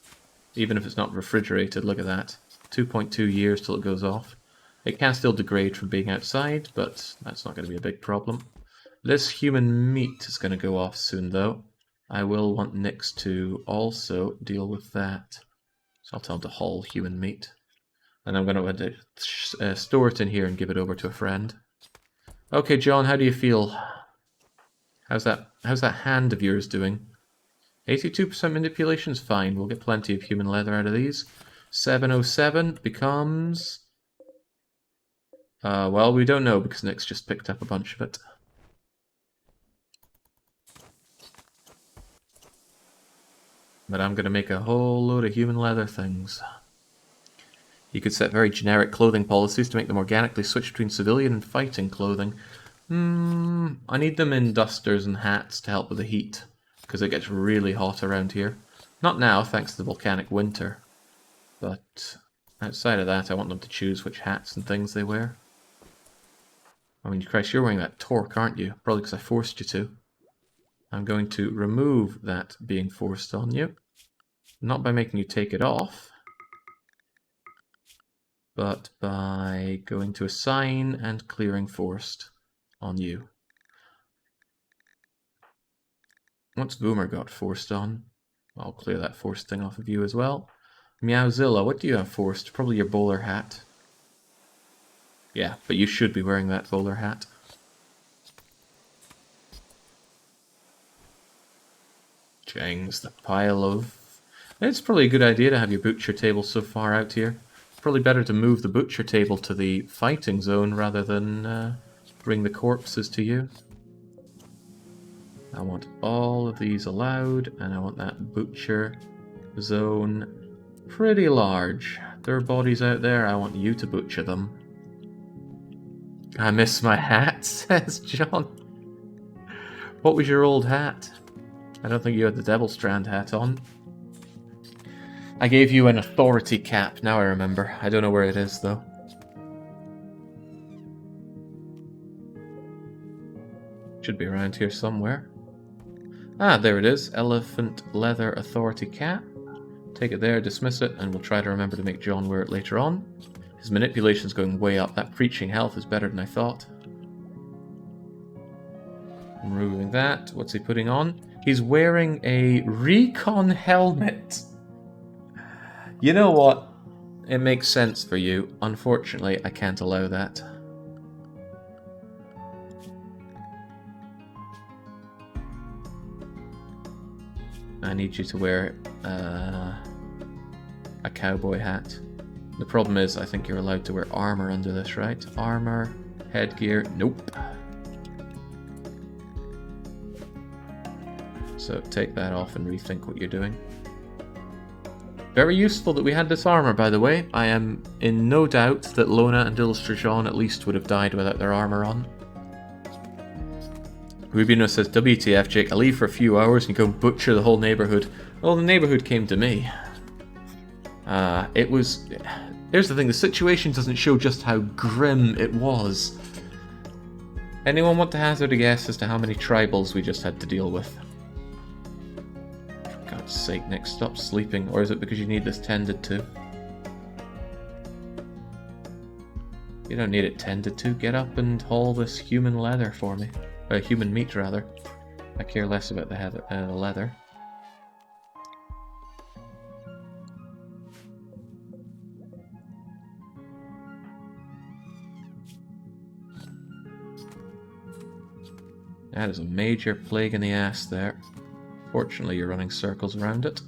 A: Even if it's not refrigerated, look at that. 2.2 years till it goes off. It can still degrade from being outside, but that's not going to be a big problem. This human meat is going to go off soon, though. I will want Nix to also deal with that. So I'll tell him to haul human meat. And I'm going to store it in here and give it over to a friend. Okay, John, how do you feel? How's that hand of yours doing? 82% manipulation's fine. We'll get plenty of human leather out of these. 707 becomes... well, we don't know because Nick's just picked up a bunch of it. But I'm going to make a whole load of human leather things. You could set very generic clothing policies to make them organically switch between civilian and fighting clothing. I need them in dusters and hats to help with the heat, because it gets really hot around here. Not now, thanks to the volcanic winter. But outside of that, I want them to choose which hats and things they wear. I mean, Christ, you're wearing that torque, aren't you? Probably because I forced you to. I'm going to remove that being forced on you. Not by making you take it off, but by going to assign and clearing forced on you. What's Boomer got forced on? I'll clear that forced thing off of you as well. Meowzilla, what do you have forced? Probably your bowler hat. Yeah, but you should be wearing that bowler hat. Jangs, the pile of... It's probably a good idea to have your butcher table so far out here. Probably better to move the butcher table to the fighting zone rather than bring the corpses to you. I want all of these allowed, and I want that butcher zone pretty large. There are bodies out there, I want you to butcher them. I miss my hat, says John. What was your old hat? I don't think you had the Devil Strand hat on. I gave you an authority cap, now I remember. I don't know where it is, though. Should be around here somewhere. Ah, there it is. Elephant leather authority cap. Take it there, dismiss it, and we'll try to remember to make John wear it later on. His manipulation's going way up. That preaching health is better than I thought. Removing that. What's he putting on? He's wearing a recon helmet. You know what? It makes sense for you. Unfortunately, I can't allow that. I need you to wear a cowboy hat. The problem is, I think you're allowed to wear armor under this, right? Armor, headgear, nope. So take that off and rethink what you're doing. Very useful that we had this armor, by the way. I am in no doubt that Lona and Illustrajon at least would have died without their armor on. Rubino says, WTF, Jake, I leave for a few hours and you go and butcher the whole neighborhood. Well, the neighborhood came to me. Here's the thing, the situation doesn't show just how grim it was. Anyone want to hazard a guess as to how many tribals we just had to deal with? For God's sake, Nick, stop sleeping. Or is it because you need this tended to? You don't need it tended to. Get up and haul this human leather for me. Human meat, rather. I care less about the leather. That is a major plague in the ass there. Fortunately, you're running circles around it.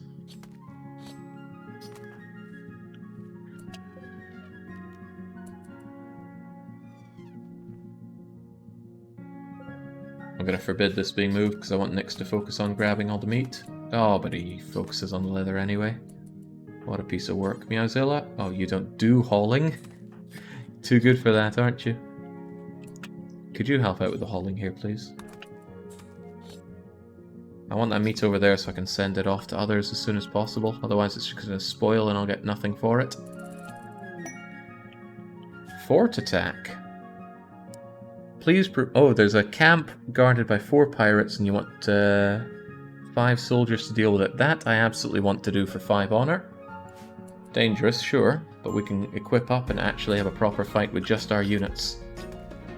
A: I'm going to forbid this being moved because I want Nix to focus on grabbing all the meat. Oh, but he focuses on the leather anyway. What a piece of work. Meowzilla? Oh, you don't do hauling? Too good for that, aren't you? Could you help out with the hauling here, please? I want that meat over there so I can send it off to others as soon as possible. Otherwise it's just going to spoil and I'll get nothing for it. Fort attack. Please oh, there's a camp guarded by 4 pirates and you want 5 soldiers to deal with it. That I absolutely want to do for 5 honor. Dangerous, sure, but we can equip up and actually have a proper fight with just our units.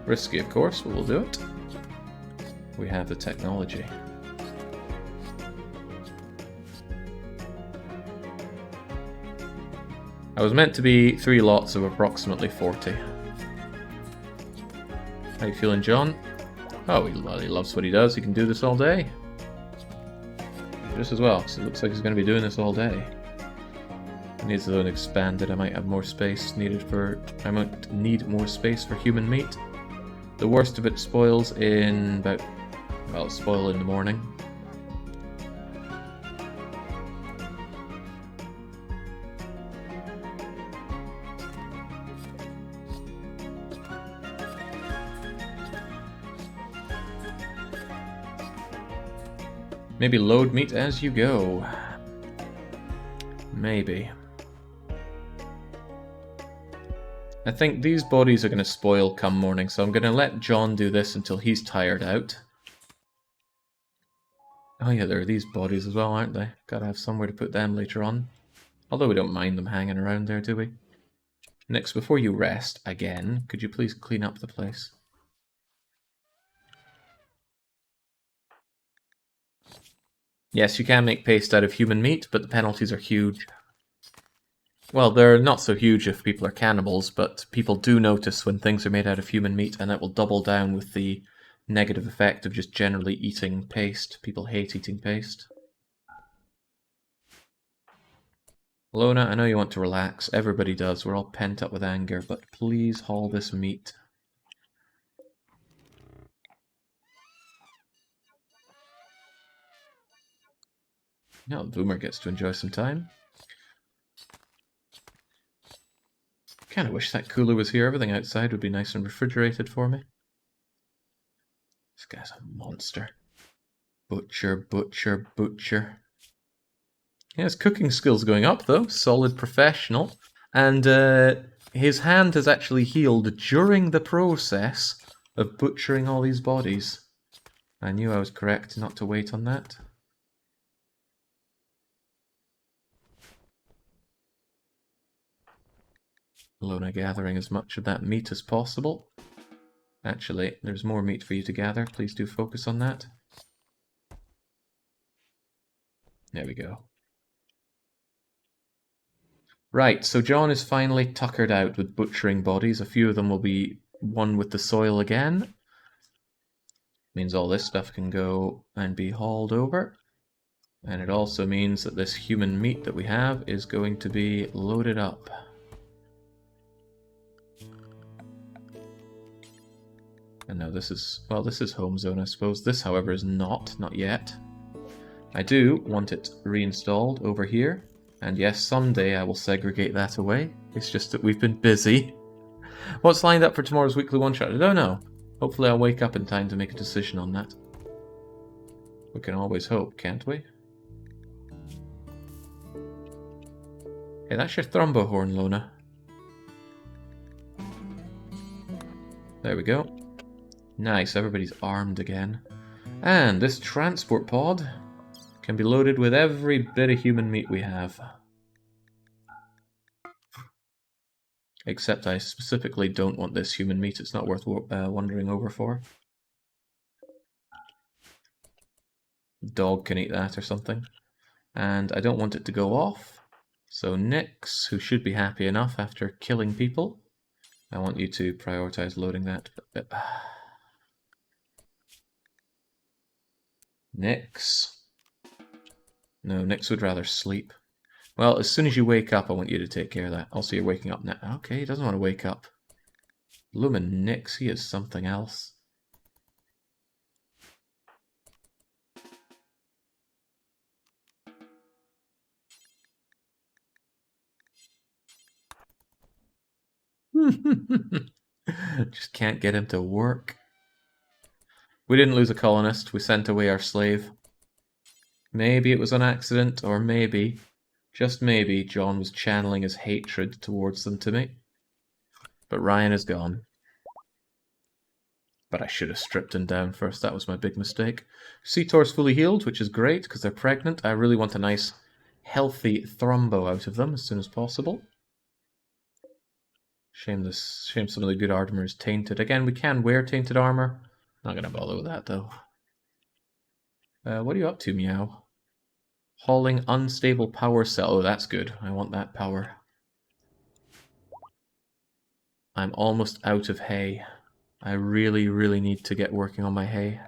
A: Risky, of course, but we'll do it. We have the technology. I was meant to be 3 lots of approximately 40. How you feeling, John? Oh, he loves what he does. He can do this all day. Just as well, because it looks like he's going to be doing this all day. It needs his own expanded. I might have more space needed for... I might need more space for human meat. The worst of it spoils in about... well, spoil in the morning. Maybe load meat as you go. Maybe. I think these bodies are going to spoil come morning, so I'm going to let John do this until he's tired out. Oh yeah, there are these bodies as well, aren't they? Gotta have somewhere to put them later on. Although we don't mind them hanging around there, do we? Next, before you rest, again, could you please clean up the place? Yes, you can make paste out of human meat, but the penalties are huge. Well, they're not so huge if people are cannibals, but people do notice when things are made out of human meat, and that will double down with the negative effect of just generally eating paste. People hate eating paste. Lona, I know you want to relax. Everybody does. We're all pent up with anger, but please haul this meat. No, Boomer gets to enjoy some time. Kinda wish that cooler was here. Everything outside would be nice and refrigerated for me. This guy's a monster. Butcher, butcher, butcher. Yeah, his cooking skills going up, though. Solid professional. And his hand has actually healed during the process of butchering all these bodies. I knew I was correct not to wait on that. Lona gathering as much of that meat as possible. Actually, there's more meat for you to gather. Please do focus on that. There we go. Right, so John is finally tuckered out with butchering bodies. A few of them will be one with the soil again. Means all this stuff can go and be hauled over. And it also means that this human meat that we have is going to be loaded up. And now this is, well, this is home zone, I suppose. This, however, is not yet. I do want it reinstalled over here. And yes, someday I will segregate that away. It's just that we've been busy. What's lined up for tomorrow's weekly one-shot? I don't know. Hopefully I'll wake up in time to make a decision on that. We can always hope, can't we? Hey, that's your thrumbo horn, Lona. There we go. Nice, everybody's armed again. And this transport pod can be loaded with every bit of human meat we have. Except I specifically don't want this human meat. It's not worth wandering over for. Dog can eat that or something. And I don't want it to go off. So Nix, who should be happy enough after killing people, I want you to prioritize loading that. Nix. No, Nix would rather sleep. Well, as soon as you wake up, I want you to take care of that. Also, you're waking up now. Okay, he doesn't want to wake up. Lumen Nix, he is something else. Just can't get him to work. We didn't lose a colonist. We sent away our slave. Maybe it was on accident, or maybe, just maybe, John was channeling his hatred towards them to me. But Ryan is gone. But I should have stripped him down first. That was my big mistake. Seator's fully healed, which is great, because they're pregnant. I really want a nice, healthy thrombo out of them as soon as possible. Shame some of the good armor is tainted. Again, we can wear tainted armor. Not going to bother with that, though. What are you up to, Meow? Hauling unstable power cell. Oh, that's good. I want that power. I'm almost out of hay. I really, really need to get working on my hay.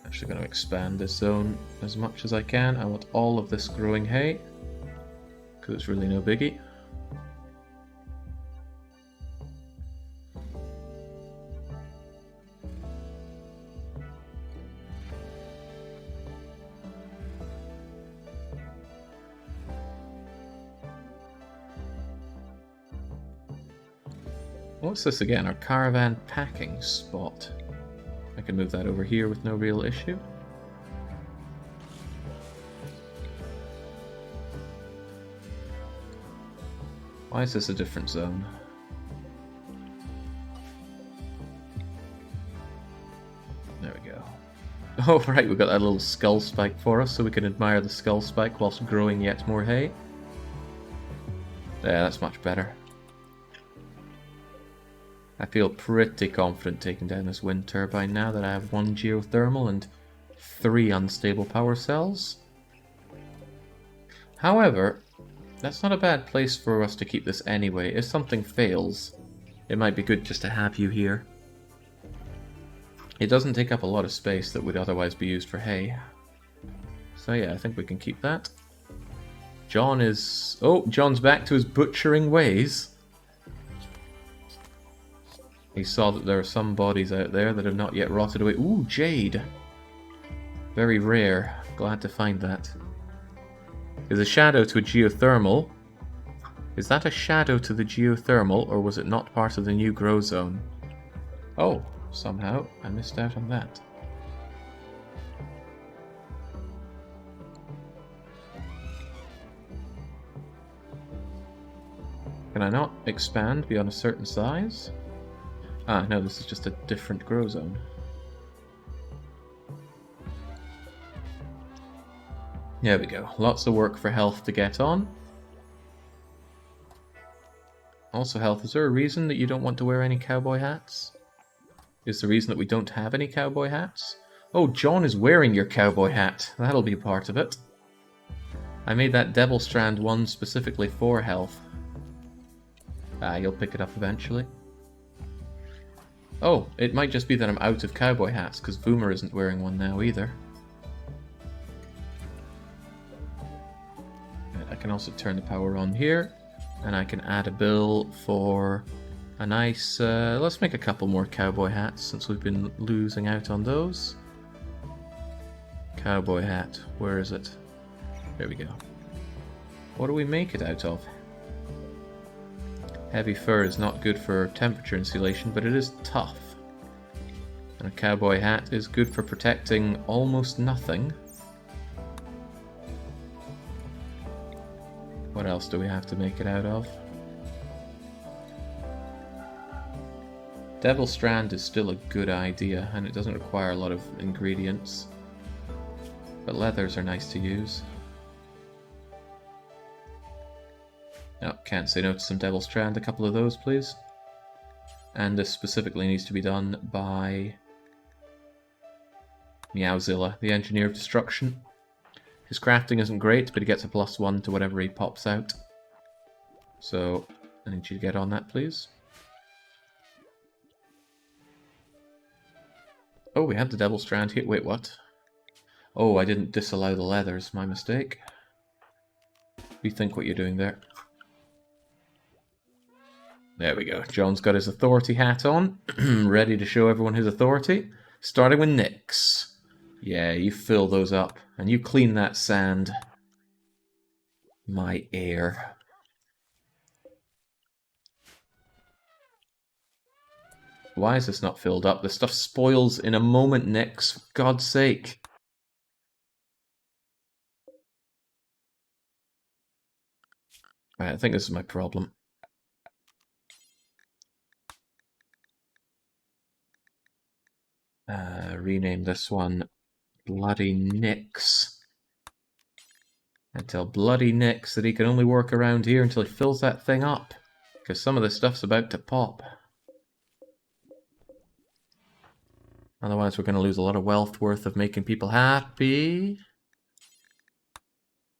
A: Actually going to expand this zone as much as I can. I want all of this growing hay, because it's really no biggie. What's this again? Our caravan packing spot. I can move that over here with no real issue. Why is this a different zone? There we go. Oh right, we've got that little skull spike for us, so we can admire the skull spike whilst growing yet more hay. Yeah, that's much better. I feel pretty confident taking down this wind turbine now that I have 1 geothermal and 3 unstable power cells. However, that's not a bad place for us to keep this anyway. If something fails, it might be good just to have you here. It doesn't take up a lot of space that would otherwise be used for hay. So yeah, I think we can keep that. John is... Oh, John's back to his butchering ways. He saw that there are some bodies out there that have not yet rotted away. Ooh, jade! Very rare. Glad to find that. Is a shadow to a geothermal. Is that a shadow to the geothermal, or was it not part of the new grow zone? Oh, somehow I missed out on that. Can I not expand beyond a certain size? Ah, no, this is just a different grow zone. There we go. Lots of work for health to get on. Also, health, is there a reason that you don't want to wear any cowboy hats? Is the reason that we don't have any cowboy hats? Oh, John is wearing your cowboy hat. That'll be part of it. I made that Devil Strand one specifically for health. Ah, you'll pick it up eventually. Oh, it might just be that I'm out of cowboy hats, because Boomer isn't wearing one now either. I can also turn the power on here, and I can add a bill for a nice... let's make a couple more cowboy hats, since we've been losing out on those. Cowboy hat, where is it? There we go. What do we make it out of? Heavy fur is not good for temperature insulation, but it is tough. And a cowboy hat is good for protecting almost nothing. What else do we have to make it out of? Devil Strand is still a good idea, and it doesn't require a lot of ingredients. But leathers are nice to use. No, can't say no to some Devil Strand. A couple of those, please. And this specifically needs to be done by Meowzilla, the Engineer of Destruction. His crafting isn't great, but he gets a +1 to whatever he pops out. So, I need you to get on that, please. Oh, we have the Devil Strand here. Wait, what? Oh, I didn't disallow the leathers. My mistake. Rethink what you're doing there. There we go. John's got his authority hat on, ready to show everyone his authority. Starting with Nyx. Yeah, you fill those up, and you clean that sand. My heir. Why is this not filled up? This stuff spoils in a moment, Nix. For God's sake. Right, I think this is my problem. Rename this one Bloody Nix. And tell Bloody Nix that he can only work around here until he fills that thing up. Because some of this stuff's about to pop. Otherwise we're going to lose a lot of wealth worth of making people happy.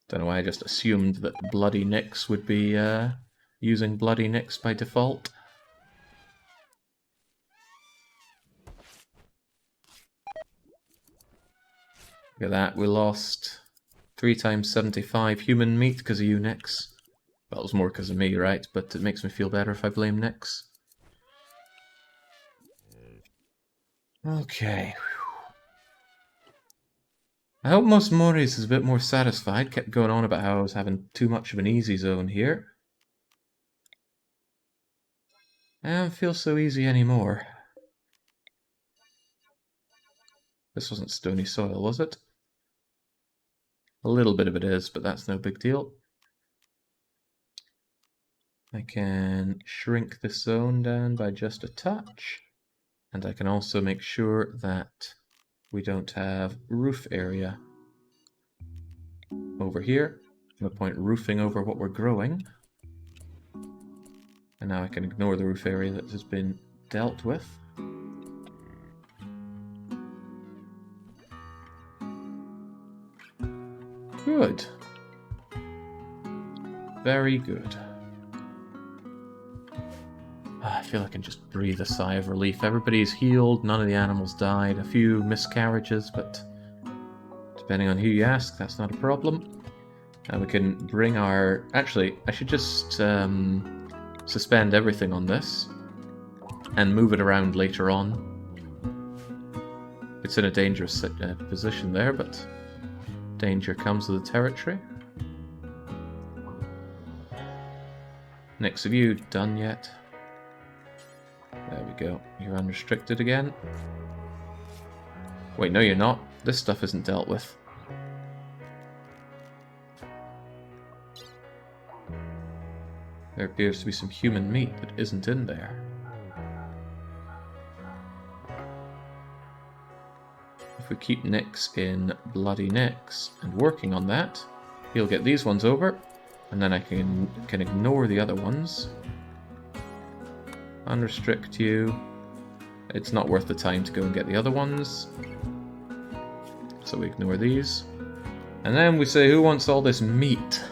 A: Don't know why I just assumed that Bloody Nix would be using Bloody Nix by default. Look at that, we lost 3 times 75 human meat because of you, Nix. Well, it was more because of me, right? But it makes me feel better if I blame Nix. Okay. I hope most Moris is a bit more satisfied. Kept going on about how I was having too much of an easy zone here. I don't feel so easy anymore. This wasn't stony soil, was it? A little bit of it is, but that's no big deal. I can shrink this zone down by just a touch. And I can also make sure that we don't have roof area over here. No point roofing over what we're growing. And now I can ignore the roof area that has been dealt with. Good. Very good. I feel I can just breathe a sigh of relief. Everybody's healed, none of the animals died. A few miscarriages, but depending on who you ask, that's not a problem. And we can bring our... Actually, I should just suspend everything on this and move it around later on. It's in a dangerous position there, but danger comes with the territory. Next of you, done yet? There we go. You're unrestricted again. Wait, no you're not. This stuff isn't dealt with. There appears to be some human meat that isn't in there. If we keep Nix in Bloody Nix and working on that, he'll get these ones over, and then I can ignore the other ones. Unrestrict you. It's not worth the time to go and get the other ones. So we ignore these. And then we say, who wants all this meat?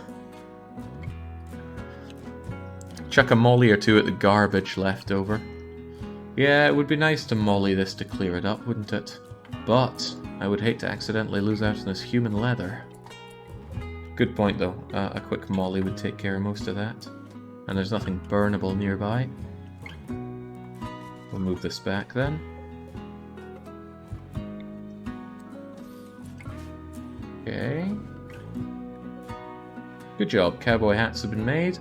A: Chuck a molly or two at the garbage left over. Yeah, it would be nice to molly this to clear it up, wouldn't it? But I would hate to accidentally lose out on this human leather. Good point though. A quick molly would take care of most of that. And there's nothing burnable nearby. We'll move this back then. Okay. Good job, cowboy hats have been made.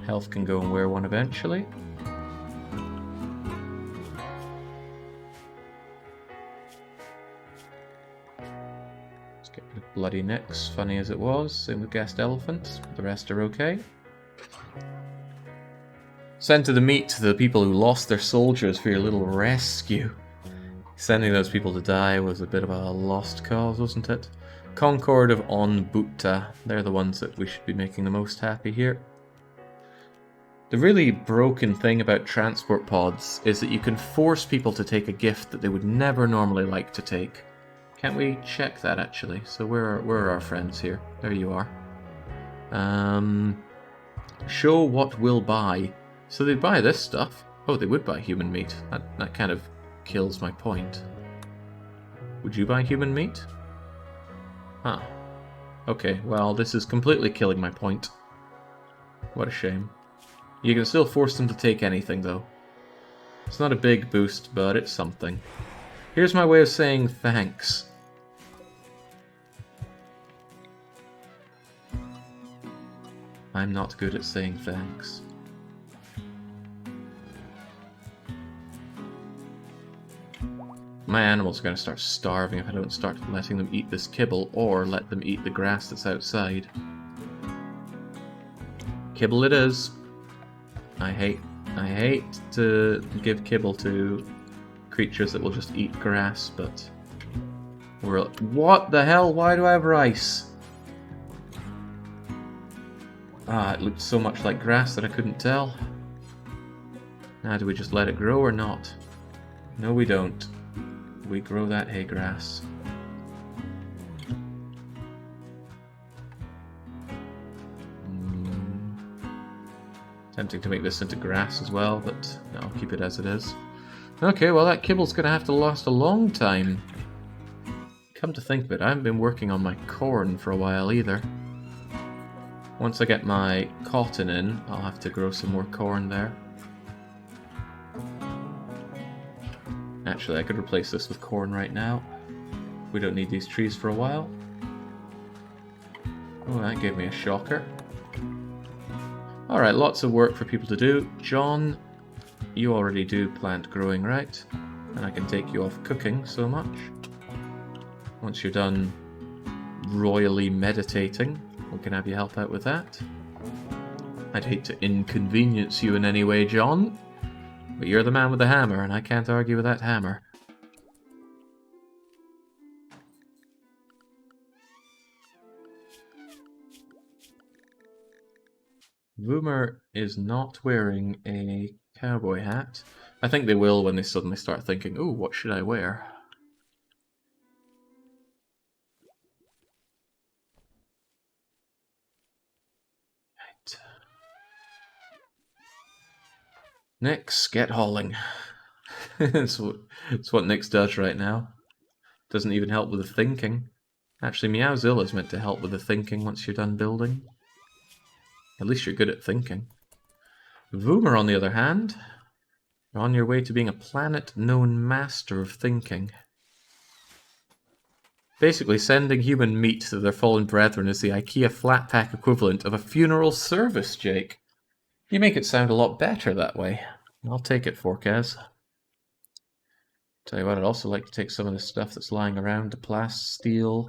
A: Health can go and wear one eventually. Let's get rid of Bloody Nix, funny as it was. Same with Guest Elephant, the rest are okay. Send to the meat to the people who lost their soldiers for your little rescue. Sending those people to die was a bit of a lost cause, wasn't it? Concord of Onbutta, they're the ones that we should be making the most happy here. The really broken thing about transport pods is that you can force people to take a gift that they would never normally like to take. Can't we check that actually? So where are our friends here? There you are. Show what we'll buy. So they'd buy this stuff. Oh, they would buy human meat. That kind of kills my point. Would you buy human meat? Huh. Okay, well, this is completely killing my point. What a shame. You can still force them to take anything, though. It's not a big boost, but it's something. Here's my way of saying thanks. I'm not good at saying thanks. My animals are going to start starving if I don't start letting them eat this kibble or let them eat the grass that's outside. Kibble it is. I hate to give kibble to creatures that will just eat grass, but what the hell? Why do I have rice? Ah, it looked so much like grass that I couldn't tell. Now, do we just let it grow or not? No, we don't. We grow that hay grass. Tempting to make this into grass as well, but no, I'll keep it as it is. Okay, well that kibble's going to have to last a long time. Come to think of it, I haven't been working on my corn for a while either. Once I get my cotton in, I'll have to grow some more corn there. Actually, I could replace this with corn right now. We don't need these trees for a while. Oh, that gave me a shocker. Alright, lots of work for people to do. John, you already do plant growing, right? And I can take you off cooking so much. Once you're done royally meditating, we can have you help out with that. I'd hate to inconvenience you in any way, John, but you're the man with the hammer, and I can't argue with that hammer. Voomer is not wearing a cowboy hat. I think they will when they suddenly start thinking, "Ooh, what should I wear?" Right. Nix, get hauling. It's what Nix does right now. Doesn't even help with the thinking. Actually, Meowzilla's meant to help with the thinking once you're done building. At least you're good at thinking. Voomer, on the other hand, you're on your way to being a planet-known master of thinking. Basically, sending human meat to their fallen brethren is the IKEA flat pack equivalent of a funeral service, Jake. You make it sound a lot better that way. I'll take it, Forkaz. Tell you what, I'd also like to take some of the stuff that's lying around, the plasteel,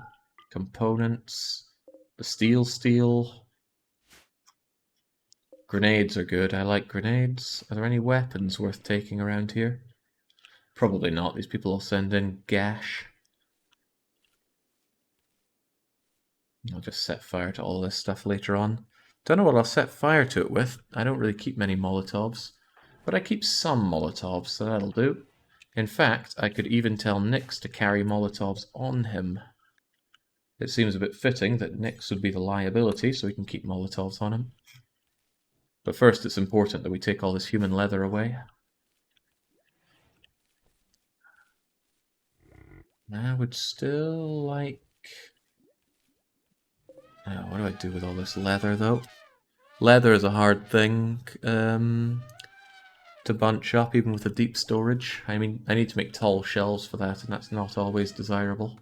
A: components, the steel. Grenades are good. I like grenades. Are there any weapons worth taking around here? Probably not. These people will send in gash. I'll just set fire to all this stuff later on. Don't know what I'll set fire to it with. I don't really keep many Molotovs. But I keep some Molotovs, so that'll do. In fact, I could even tell Nix to carry Molotovs on him. It seems a bit fitting that Nix would be the liability, so we can keep Molotovs on him. But first, it's important that we take all this human leather away. I would still like... Oh, what do I do with all this leather, though? Leather is a hard thing to bunch up, even with the deep storage. I mean, I need to make tall shelves for that, and that's not always desirable.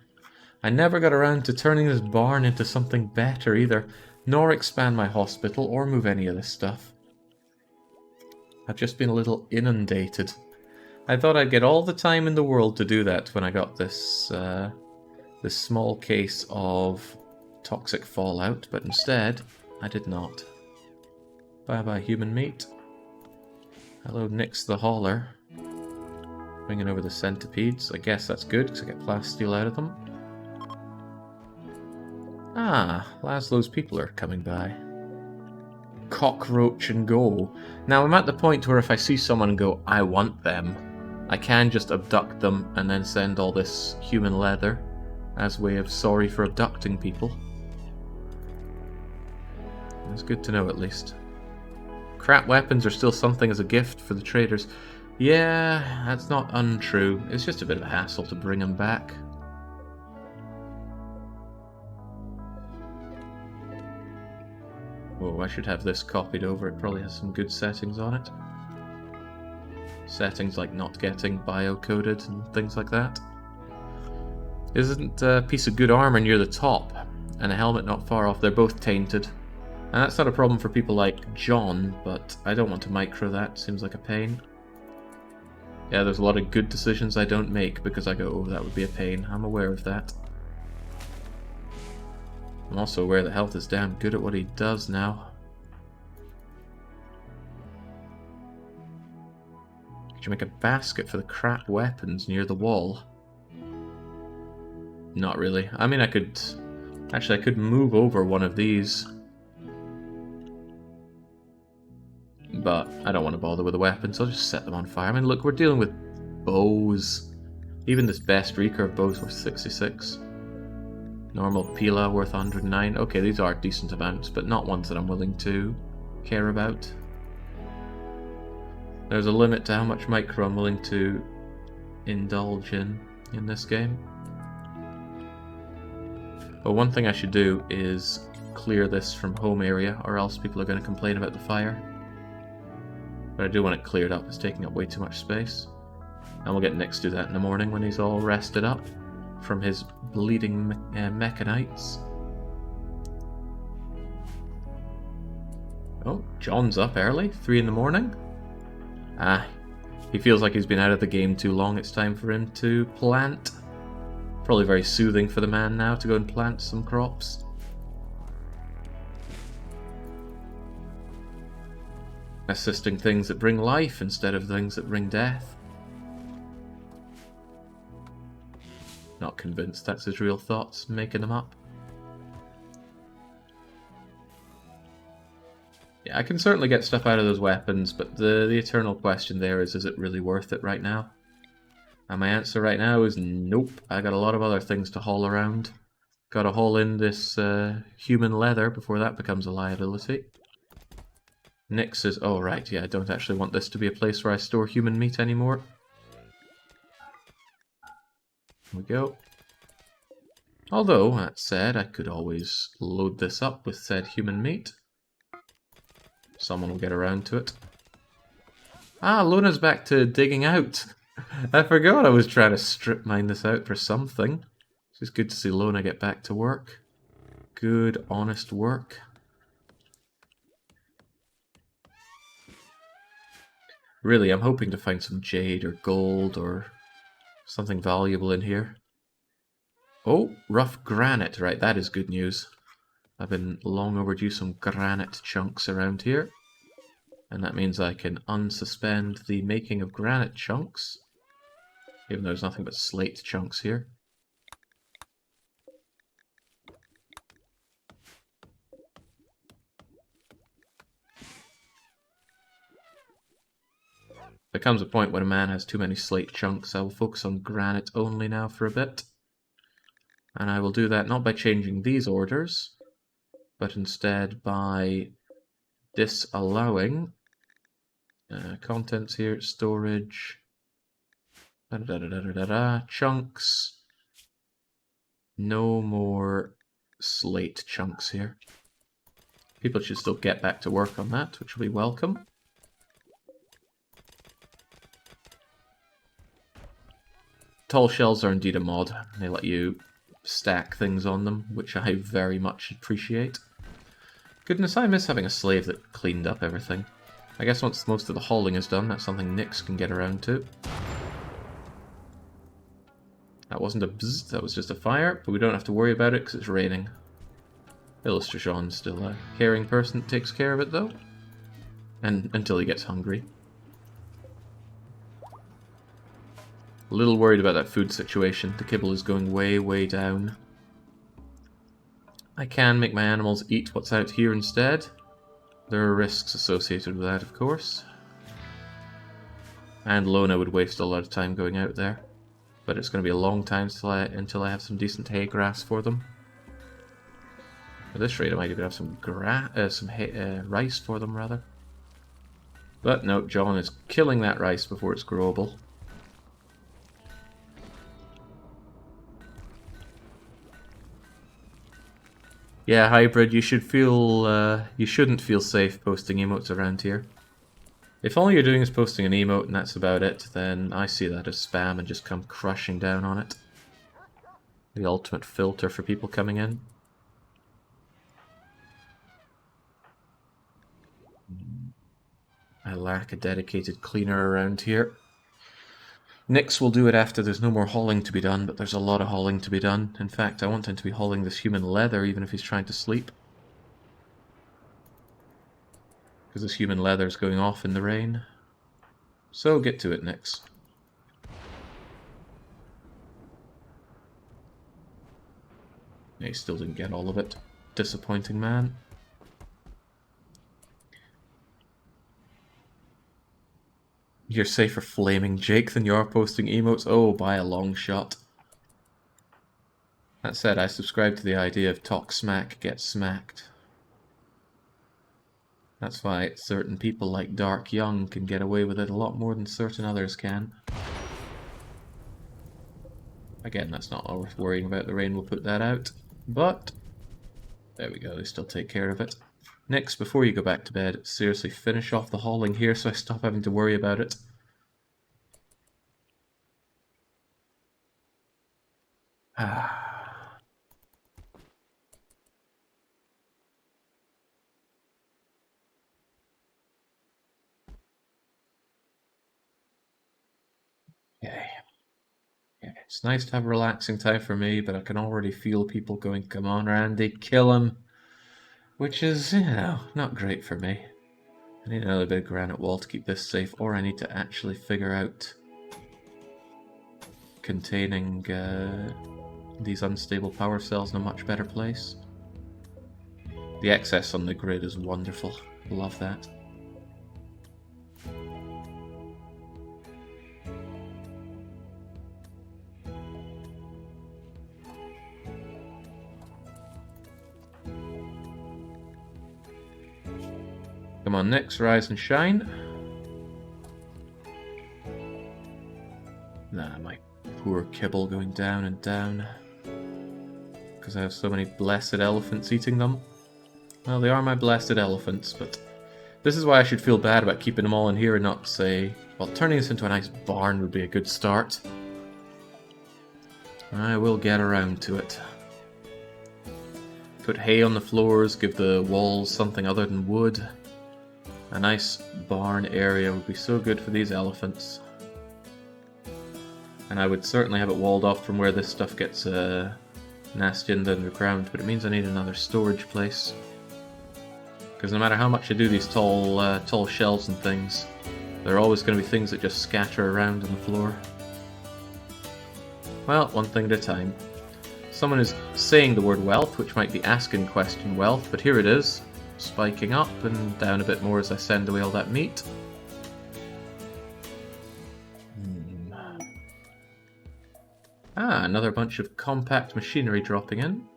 A: I never got around to turning this barn into something better either, nor expand my hospital, or move any of this stuff. I've just been a little inundated. I thought I'd get all the time in the world to do that when I got this this small case of toxic fallout, but instead, I did not. Bye-bye, human meat. Hello, Nix the Hauler. Bringing over the centipedes. I guess that's good, because I get plasteel out of them. Ah, Laszlo's people are coming by. Cockroach and go. Now, I'm at the point where if I see someone and go, I want them, I can just abduct them and then send all this human leather as a way of sorry for abducting people. That's good to know, at least. Crap weapons are still something as a gift for the traders. Yeah, that's not untrue. It's just a bit of a hassle to bring them back. Oh, I should have this copied over. It probably has some good settings on it. Settings like not getting bio-coded and things like that. Isn't a piece of good armor near the top and a helmet not far off? They're both tainted. And that's not a problem for people like John, but I don't want to micro that. Seems like a pain. Yeah, there's a lot of good decisions I don't make because I go, oh, that would be a pain. I'm aware of that. I'm also aware that health is damn good at what he does now. Could you make a basket for the crap weapons near the wall? Not really. I mean, I could... Actually, I could move over one of these. But I don't want to bother with the weapons, I'll just set them on fire. I mean, look, we're dealing with bows. Even this best recurve bow's worth 66. Normal Pila worth 109. Okay, these are decent amounts, but not ones that I'm willing to care about. There's a limit to how much micro I'm willing to indulge in this game. But one thing I should do is clear this from home area, or else people are going to complain about the fire. But I do want it cleared up, it's taking up way too much space. And we'll get Nix to do that in the morning when he's all rested up from his bleeding mechanites. Oh, John's up early, 3 in the morning. Ah, he feels like he's been out of the game too long, it's time for him to plant. Probably very soothing for the man now to go and plant some crops. Assisting things that bring life instead of things that bring death. Not convinced that's his real thoughts, making them up. Yeah, I can certainly get stuff out of those weapons, but the eternal question there is it really worth it right now? And my answer right now is nope. I got a lot of other things to haul around. Gotta haul in this human leather before that becomes a liability. Nix is... oh right, yeah, I don't actually want this to be a place where I store human meat anymore. There we go. Although, that said, I could always load this up with said human meat. Someone will get around to it. Ah, Lona's back to digging out. I forgot I was trying to strip mine this out for something. It's just good to see Lona get back to work. Good, honest work. Really, I'm hoping to find some jade or gold or something valuable in here. Oh, rough granite. Right, that is good news. I've been long overdue some granite chunks around here. And that means I can unsuspend the making of granite chunks. Even though there's nothing but slate chunks here. There comes a point when a man has too many slate chunks. I will focus on granite only now for a bit. And I will do that not by changing these orders, but instead by disallowing contents here, storage, chunks. No more slate chunks here. People should still get back to work on that, which will be welcome. Tall shells are indeed a mod. They let you stack things on them, which I very much appreciate. Goodness, I miss having a slave that cleaned up everything. I guess once most of the hauling is done, that's something Nix can get around to. That wasn't a bzz, that was just a fire, but we don't have to worry about it because it's raining. Illustration's still a caring person that takes care of it, though. And until he gets hungry. A little worried about that food situation. The kibble is going way, way down. I can make my animals eat what's out here instead. There are risks associated with that, of course. And Lona would waste a lot of time going out there. But it's going to be a long time until I have some decent hay grass for them. At this rate, I might even have some rice for them, rather. But no, John is killing that rice before it's growable. Yeah, Hybrid, you shouldn't feel safe posting emotes around here. If all you're doing is posting an emote and that's about it, then I see that as spam and just come crushing down on it. The ultimate filter for people coming in. I lack a dedicated cleaner around here. Nyx will do it after there's no more hauling to be done, but there's a lot of hauling to be done. In fact, I want him to be hauling this human leather even if he's trying to sleep. Because this human leather is going off in the rain. So get to it, Nyx. Yeah, he still didn't get all of it. Disappointing man. You're safer flaming Jake than you are posting emotes? Oh, by a long shot. That said, I subscribe to the idea of talk smack, get smacked. That's why certain people like Dark Young can get away with it a lot more than certain others can. Again, that's not worth worrying about. The rain will put that out. But, there we go, they still take care of it. Nyx, before you go back to bed, seriously finish off the hauling here so I stop having to worry about it. Okay. It's nice to have a relaxing time for me, but I can already feel people going, come on, Randy, kill him. Which is, you know, not great for me. I need another big granite wall to keep this safe, or I need to actually figure out containing these unstable power cells in a much better place. The excess on the grid is wonderful. Love that. Come on, Nyx, rise and shine. Nah, my poor kibble going down and down. Because I have so many blessed elephants eating them. Well, they are my blessed elephants, but this is why I should feel bad about keeping them all in here and not say, well, turning this into a nice barn would be a good start. I will get around to it. Put hay on the floors, give the walls something other than wood. A nice barn area would be so good for these elephants. And I would certainly have it walled off from where this stuff gets nasty in the underground, but it means I need another storage place. Because no matter how much I do these tall shelves and things, there are always going to be things that just scatter around on the floor. Well, one thing at a time. Someone is saying the word wealth, which might be asking question wealth, but here it is. Spiking up and down a bit more as I send away all that meat. Ah, another bunch of compact machinery dropping in.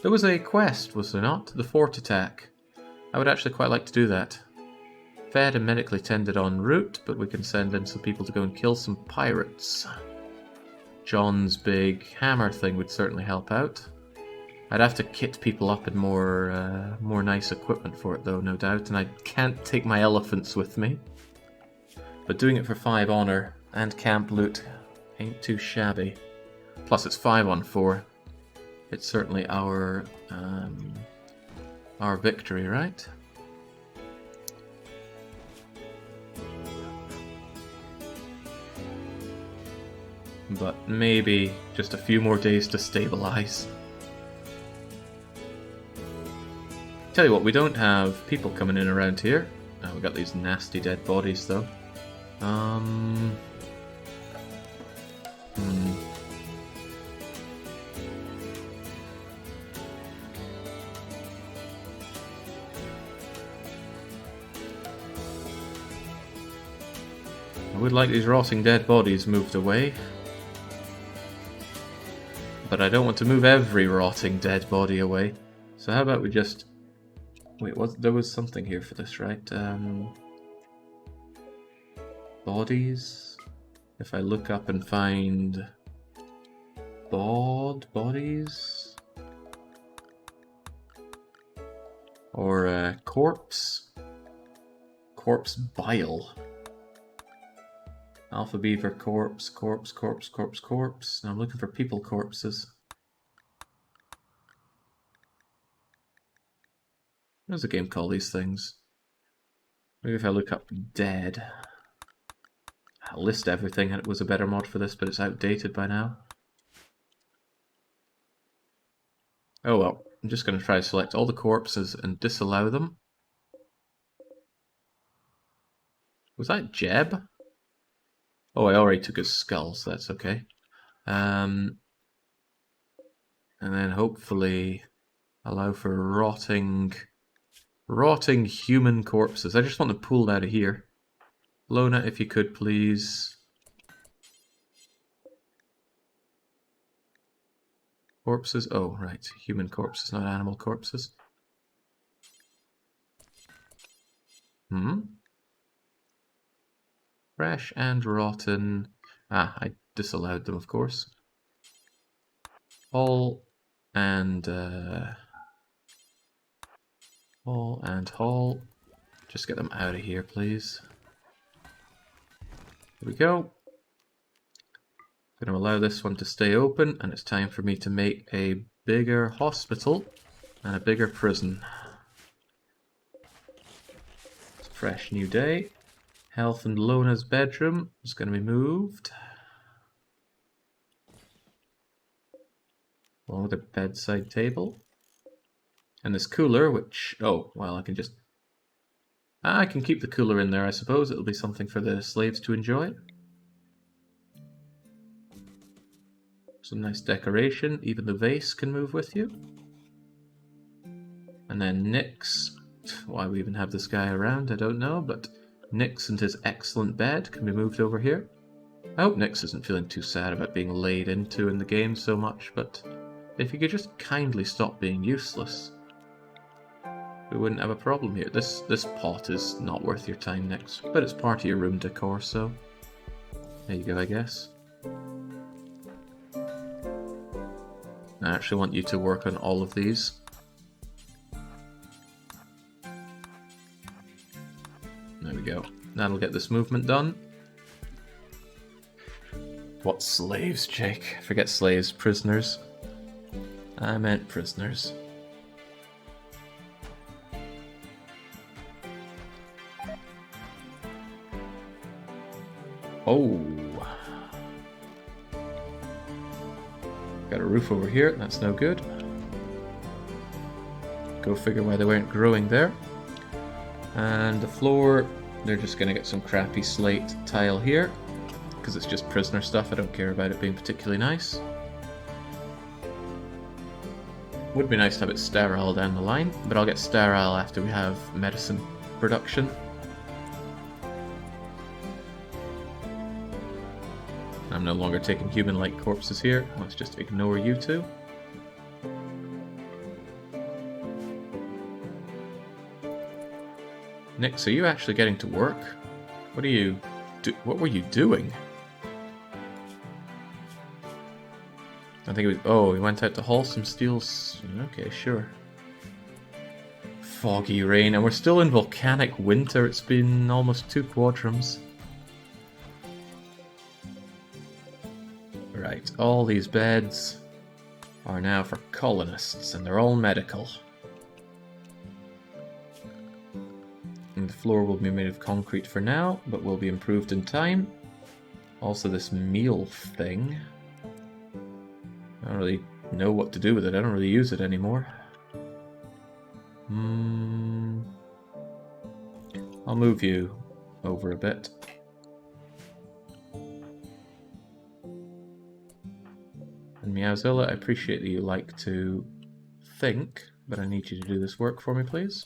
A: There was a quest, was there not? The fort attack. I would actually quite like to do that. Fed and medically tended en route, but we can send in some people to go and kill some pirates. John's big hammer thing would certainly help out. I'd have to kit people up in more nice equipment for it though, no doubt, and I can't take my elephants with me. But doing it for 5 honor and camp loot ain't too shabby. Plus it's 5 on 4. It's certainly our victory, right? But maybe just a few more days to stabilize. Tell you what, we don't have people coming in around here. Oh, we got these nasty dead bodies though. I would like these rotting dead bodies moved away. But I don't want to move every rotting dead body away. So how about we just... Wait, there was something here for this, right? Bodies? If I look up and find... bodies? Or corpse? Corpse bile. Alpha beaver corpse. Now I'm looking for people corpses. What does the game call these things? Maybe if I look up dead. list everything and it was a better mod for this, but it's outdated by now. Oh well, I'm just going to try to select all the corpses and disallow them. Was that Jeb? Oh, I already took his skull, so that's okay. And then hopefully allow for rotting human corpses. I just want them pulled out of here. Lona, if you could please. Corpses? Oh, right. Human corpses, not animal corpses. Fresh and rotten. Ah, I disallowed them, of course. Haul and haul. Just get them out of here, please. Here we go. Going to allow this one to stay open, and it's time for me to make a bigger hospital and a bigger prison. It's a fresh new day. Health and Lona's bedroom is going to be moved. Along with a bedside table. And this cooler, which... oh, well, I can just... I can keep the cooler in there, I suppose. It'll be something for the slaves to enjoy. Some nice decoration. Even the vase can move with you. And then Nyx. Why we even have this guy around, I don't know, but Nyx and his excellent bed can be moved over here. I hope Nyx isn't feeling too sad about being laid into in the game so much, but if you could just kindly stop being useless, we wouldn't have a problem here. This pot is not worth your time, Nyx, but it's part of your room decor, so there you go, I guess. I actually want you to work on all of these. There we go. That'll get this movement done. What slaves, Jake? Forget slaves, prisoners. I meant prisoners. Oh. Got a roof over here, that's no good. Go figure why they weren't growing there. And the floor, they're just going to get some crappy slate tile here, because it's just prisoner stuff. I don't care about it being particularly nice. Would be nice to have it sterile down the line, but I'll get sterile after we have medicine production. I'm no longer taking human-like corpses here. Let's just ignore you two. Nyx, are you actually getting to work? What are you... what were you doing? I think it was... oh, he went out to haul some steels. Okay, sure. Foggy rain, and we're still in volcanic winter. It's been almost 2 quadrums. Right, all these beds are now for colonists, and they're all medical. And the floor will be made of concrete for now, but will be improved in time. Also this meal thing. I don't really know what to do with it. I don't really use it anymore. I'll move you over a bit. And Meowzilla, I appreciate that you like to think, but I need you to do this work for me, please.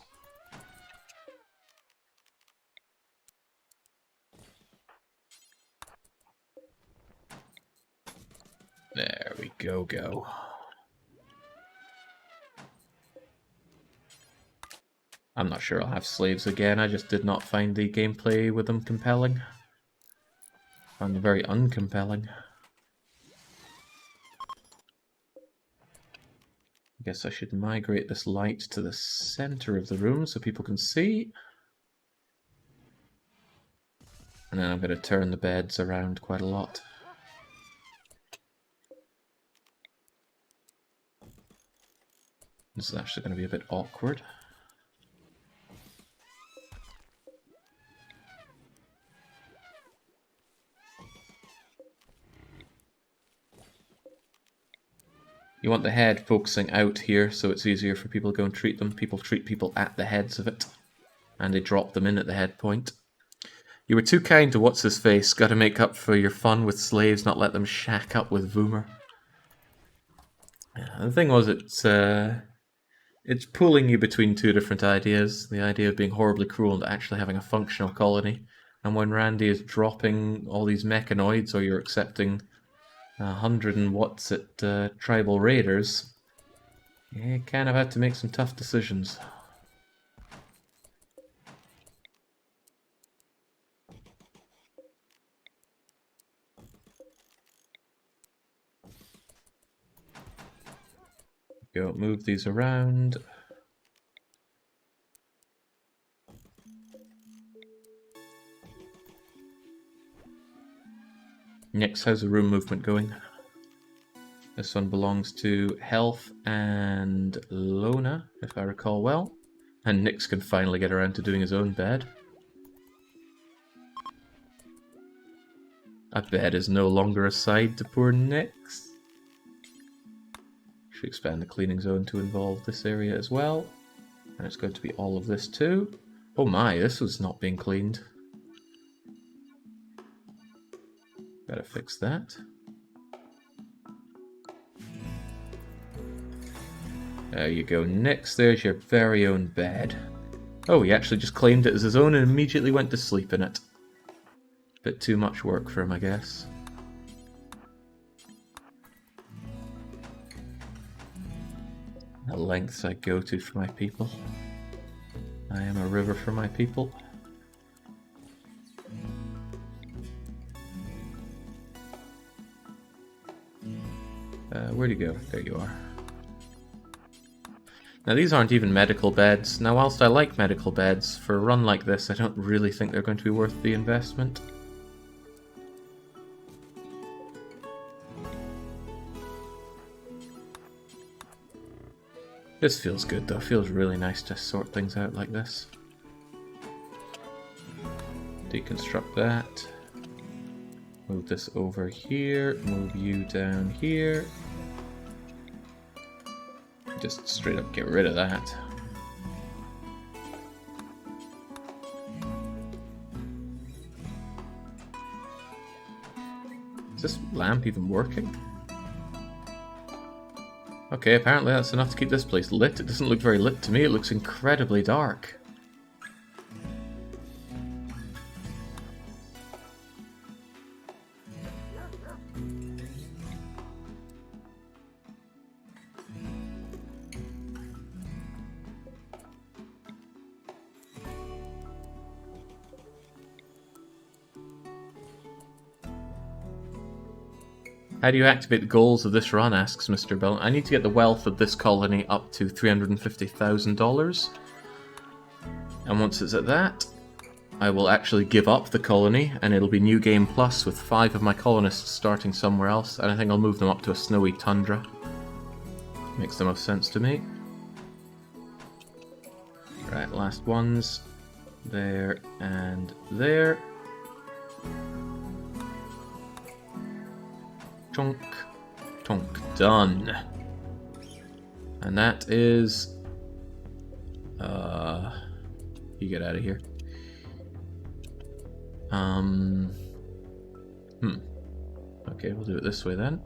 A: There we go. I'm not sure I'll have slaves again. I just did not find the gameplay with them compelling. I found them very uncompelling. I guess I should migrate this light to the center of the room so people can see. And then I'm going to turn the beds around quite a lot. This is actually going to be a bit awkward. You want the head focusing out here so it's easier for people to go and treat them. People treat people at the heads of it, and they drop them in at the head point. You were too kind to What's-His-Face. Gotta make up for your fun with slaves, not let them shack up with Voomer. Yeah, the thing was, it's pulling you between two different ideas. The idea of being horribly cruel and actually having a functional colony. And when Randy is dropping all these mechanoids, or you're accepting 100 and what's it, tribal raiders, you kind of had to make some tough decisions. Go move these around. Next, how's the room movement going? This one belongs to Health and Lona, if I recall well. And Nyx can finally get around to doing his own bed. A bed is no longer assigned to poor Nyx. Should expand the cleaning zone to involve this area as well. And it's going to be all of this too. Oh my, this was not being cleaned. Gotta fix that. There you go, Nyx, there's your very own bed. Oh, he actually just claimed it as his own and immediately went to sleep in it. Bit too much work for him, I guess. The lengths I go to for my people. I am a river for my people. Where'd you go? There you are. Now these aren't even medical beds. Now whilst I like medical beds, for a run like this I don't really think they're going to be worth the investment. This feels good though, feels really nice to sort things out like this. Deconstruct that. Move this over here, move you down here. Just straight up get rid of that. Is this lamp even working? Okay, apparently that's enough to keep this place lit. It doesn't look very lit to me, it looks incredibly dark. How do you activate the goals of this run, asks Mr. Bell. I need to get the wealth of this colony up to $350,000. And once it's at that, I will actually give up the colony, and it'll be New Game Plus with 5 of my colonists starting somewhere else, and I think I'll move them up to a snowy tundra. Makes the most sense to me. Right, last ones. There and there. Chonk, tonk, done. And that is... you get out of here. Okay, we'll do it this way then.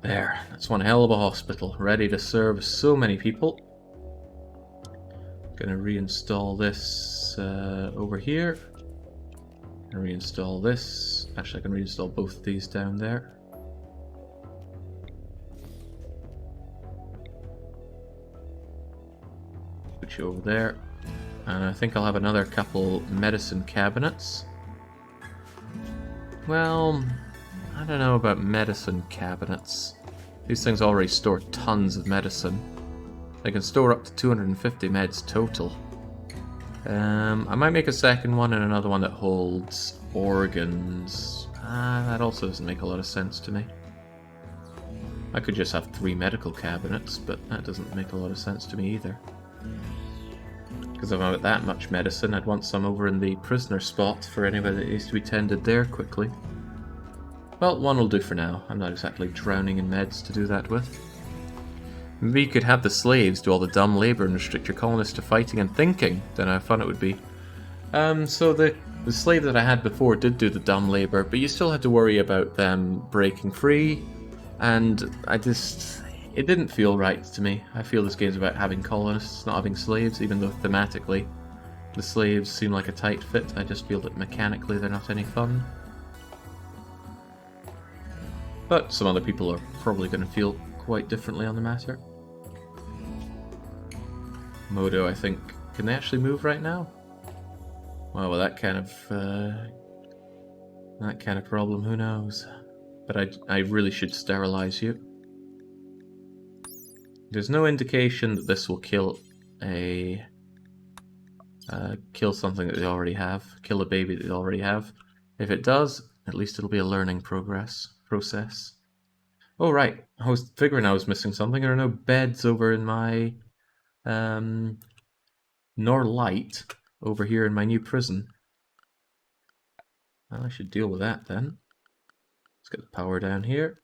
A: There, that's one hell of a hospital, ready to serve so many people. Gonna reinstall this over here. And reinstall this. Actually, I can reinstall both of these down there. Put you over there. And I think I'll have another couple medicine cabinets. Well, I don't know about medicine cabinets. These things already store tons of medicine. They can store up to 250 meds total. I might make a second one and another one that holds organs. That also doesn't make a lot of sense to me. I could just have 3 medical cabinets, but that doesn't make a lot of sense to me either. Because if I'm at that much medicine, I'd want some over in the prisoner spot for anybody that needs to be tended there quickly. Well, one will do for now. I'm not exactly drowning in meds to do that with. Maybe you could have the slaves do all the dumb labor and restrict your colonists to fighting and thinking. Then how fun it would be. So the slave that I had before did do the dumb labor, but you still had to worry about them breaking free, and it didn't feel right to me. I feel this game's about having colonists, not having slaves, even though thematically the slaves seem like a tight fit. I just feel that mechanically they're not any fun. But some other people are probably going to feel quite differently on the matter. Modo, I think, can they actually move right now? Well, that kind of problem, who knows? But I really should sterilize you. There's no indication that this will kill something that they already have, kill a baby that they already have. If it does, at least it'll be a learning process. Oh right, I was figuring I was missing something. There are no beds over in my nor light over here in my new prison. Well, I should deal with that then. Let's get the power down here.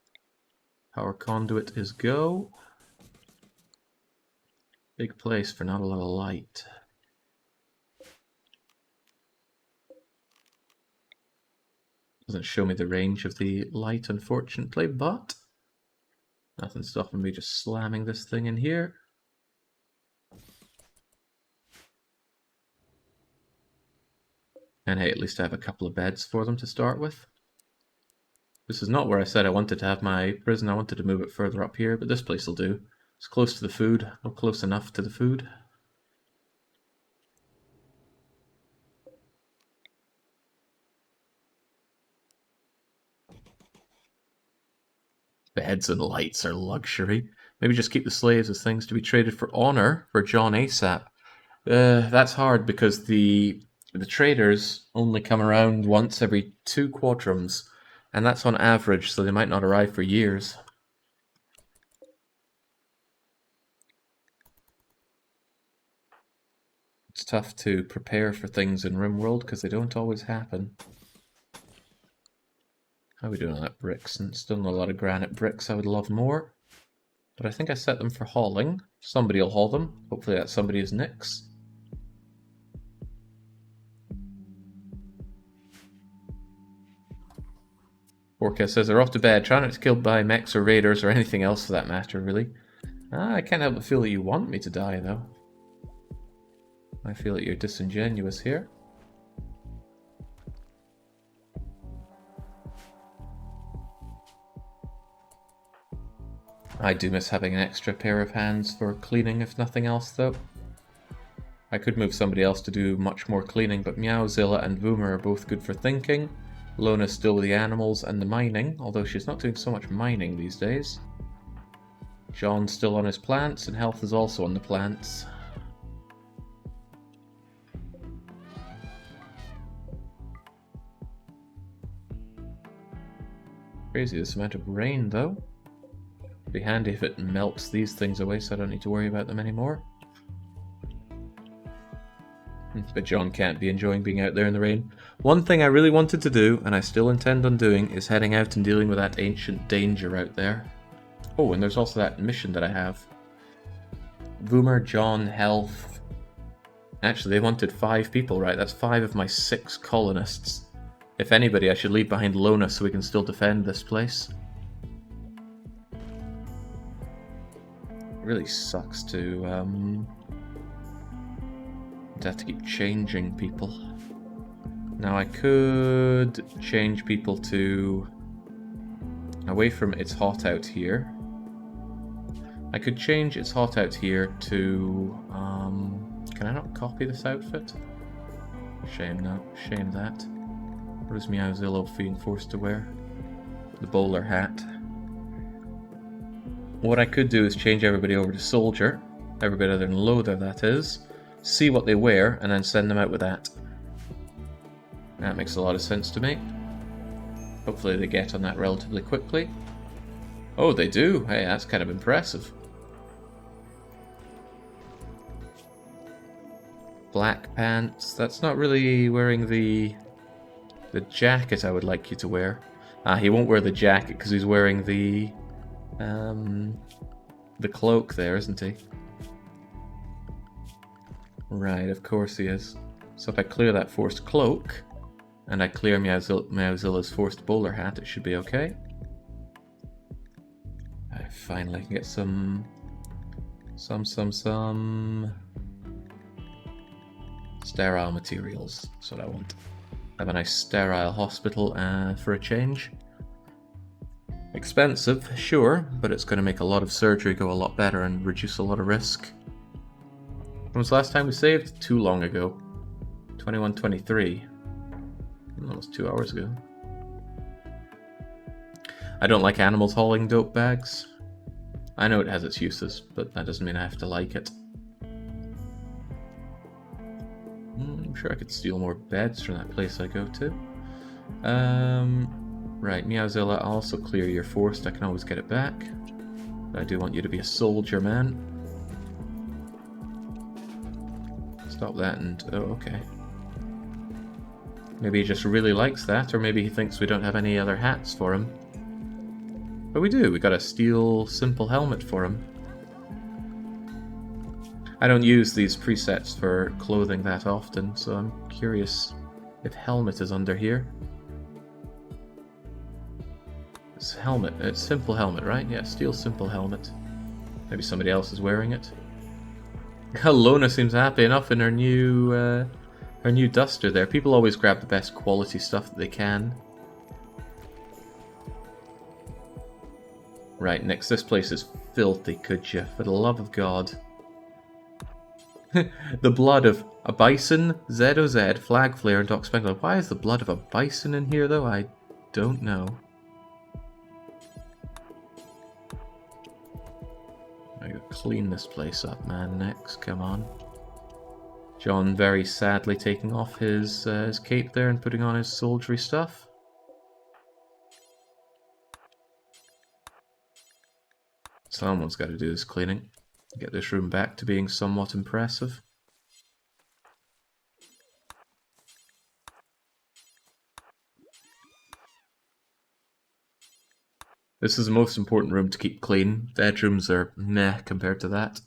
A: Power conduit is go. Big place for not a lot of light. Doesn't show me the range of the light, unfortunately, but nothing stopping me just slamming this thing in here. And hey, at least I have a couple of beds for them to start with. This is not where I said I wanted to have my prison. I wanted to move it further up here, but this place will do. It's close to the food, or close enough to the food. Beds and lights are luxury. Maybe just keep the slaves as things to be traded for honor for John ASAP. That's hard because the traders only come around once every 2 quadrums, and that's on average, so they might not arrive for years. It's tough to prepare for things in RimWorld because they don't always happen. How are we doing on that bricks? And still not a lot of granite bricks. I would love more. But I think I set them for hauling. Somebody will haul them. Hopefully that somebody is Nyx. Orca says they're off to bed. Try not to get killed by mechs or raiders or anything else for that matter, really. I can't help but feel that you want me to die, though. I feel that you're disingenuous here. I do miss having an extra pair of hands for cleaning, if nothing else, though. I could move somebody else to do much more cleaning, but Meowzilla and Boomer are both good for thinking. Lona's still with the animals and the mining, although she's not doing so much mining these days. John's still on his plants, and Health is also on the plants. Crazy this amount of rain, though. It'd be handy if it melts these things away so I don't need to worry about them anymore. But John can't be enjoying being out there in the rain. One thing I really wanted to do, and I still intend on doing, is heading out and dealing with that ancient danger out there. Oh, and there's also that mission that I have. Boomer, John, Health. Actually, they wanted 5 people, right? That's 5 of my 6 colonists. If anybody, I should leave behind Lona so we can still defend this place. It really sucks to have to keep changing people. Now I could change people to away from it's hot out here. I could change it's hot out here to can I not copy this outfit? Shame no, shame that. What is Meowzilla being forced to wear? The bowler hat. What I could do is change everybody over to soldier, everybody other than Loader that is, see what they wear, and then send them out with that. That makes a lot of sense to me. Hopefully they get on that relatively quickly. Oh, they do! Hey, that's kind of impressive. Black pants. That's not really wearing the jacket I would like you to wear. He won't wear the jacket because he's wearing the cloak there, isn't he? Right, of course he is. So if I clear that forced cloak, and I clear Meowzilla's forced bowler hat, it should be okay. I finally can get some sterile materials. That's what I want. Have a nice sterile hospital for a change. Expensive, sure, but it's going to make a lot of surgery go a lot better and reduce a lot of risk. When was the last time we saved? Too long ago. 21:23. Almost 2 hours ago. I don't like animals hauling dope bags. I know it has its uses, but that doesn't mean I have to like it. I'm sure I could steal more beds from that place I go to. Right, Meowzilla, I'll also clear your forced. I can always get it back. But I do want you to be a soldier, man. Stop that and... oh, okay. Maybe he just really likes that, or maybe he thinks we don't have any other hats for him. But we do. We got a steel simple helmet for him. I don't use these presets for clothing that often, so I'm curious if helmet is under here. It's helmet. It's simple helmet, right? Yeah, steel simple helmet. Maybe somebody else is wearing it. Lona seems happy enough in her new duster there. People always grab the best quality stuff that they can. Right, next, this place is filthy, could you? For the love of God. The blood of a bison, ZOZ, flag flare, and Doc Spengler. Why is the blood of a bison in here, though? I don't know. I gotta clean this place up, man. Next, come on. John very sadly taking off his cape there and putting on his soldiery stuff. Someone's got to do this cleaning. Get this room back to being somewhat impressive. This is the most important room to keep clean. Bedrooms are meh compared to that.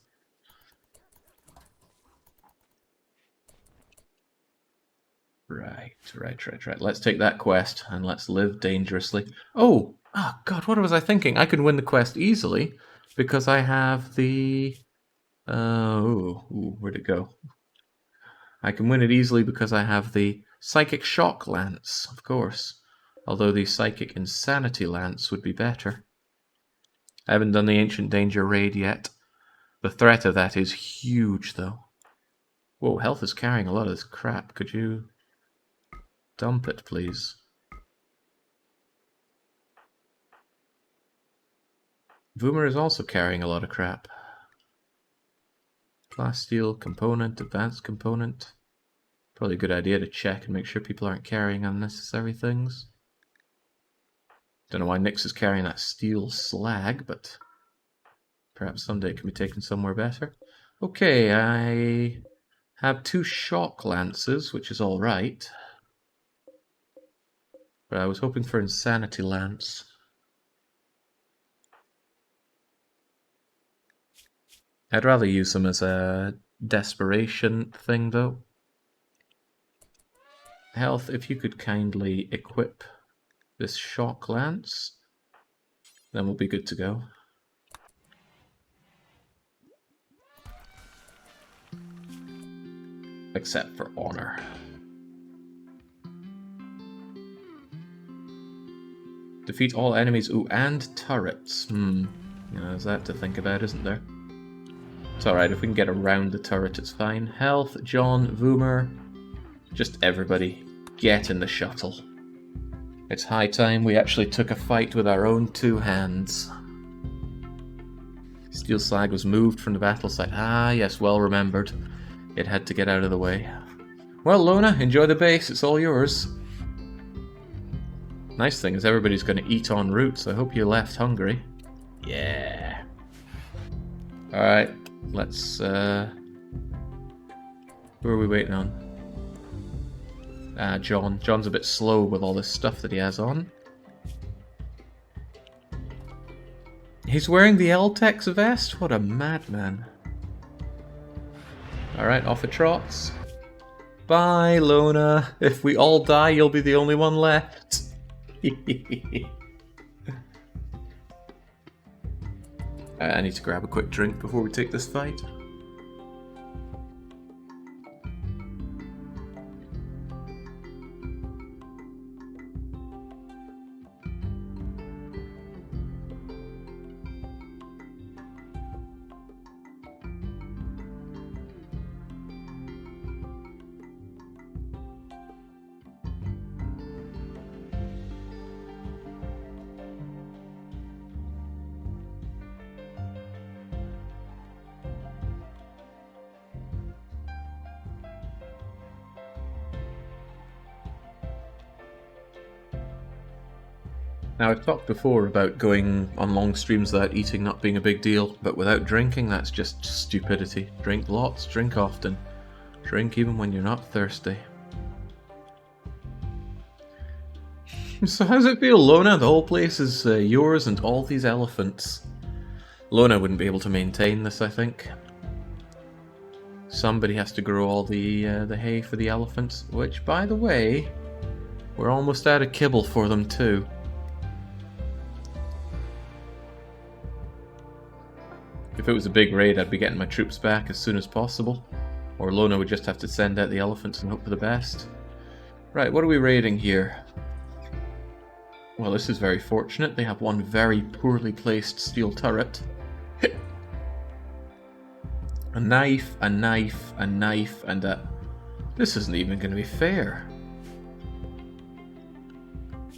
A: Right. Let's take that quest and let's live dangerously. Oh God, what was I thinking? I can win the quest easily because I have the... where'd it go? I can win it easily because I have the Psychic Shock Lance, of course. Although the Psychic Insanity Lance would be better. I haven't done the Ancient Danger raid yet. The threat of that is huge, though. Whoa, health is carrying a lot of this crap. Could you dump it, please? Voomer is also carrying a lot of crap. Plasteel component, advanced component. Probably a good idea to check and make sure people aren't carrying unnecessary things. Don't know why Nyx is carrying that steel slag, but perhaps someday it can be taken somewhere better. Okay, I have 2 shock lances, which is alright. But I was hoping for Insanity Lance. I'd rather use them as a desperation thing, though. Health, if you could kindly equip this shock lance, then we'll be good to go. Except for honor. Defeat all enemies. Ooh, and turrets. There's that to think about, isn't there? It's alright, if we can get around the turret, it's fine. Health, John, Voomer, just everybody, get in the shuttle. It's high time we actually took a fight with our own 2 hands. Steel slag was moved from the battle site. Ah, yes, well remembered. It had to get out of the way. Well, Lona, enjoy the base, it's all yours. Nice thing is everybody's going to eat en route, so I hope you left hungry. Yeah. Alright, let's... who are we waiting on? John. John's a bit slow with all this stuff that he has on. He's wearing the L-Tex vest? What a madman. Alright, off it trots. Bye, Lona. If we all die, you'll be the only one left. I need to grab a quick drink before we take this fight. Now, I've talked before about going on long streams without eating not being a big deal, but without drinking, that's just stupidity. Drink lots, drink often. Drink even when you're not thirsty. So how's it feel, Lona? The whole place is yours and all these elephants. Lona wouldn't be able to maintain this, I think. Somebody has to grow all the hay for the elephants, which, by the way, we're almost out of kibble for them too. If it was a big raid, I'd be getting my troops back as soon as possible. Or Lona would just have to send out the elephants and hope for the best. Right, what are we raiding here? Well, this is very fortunate. They have one very poorly placed steel turret. A knife, a knife, a knife, and a... This isn't even going to be fair.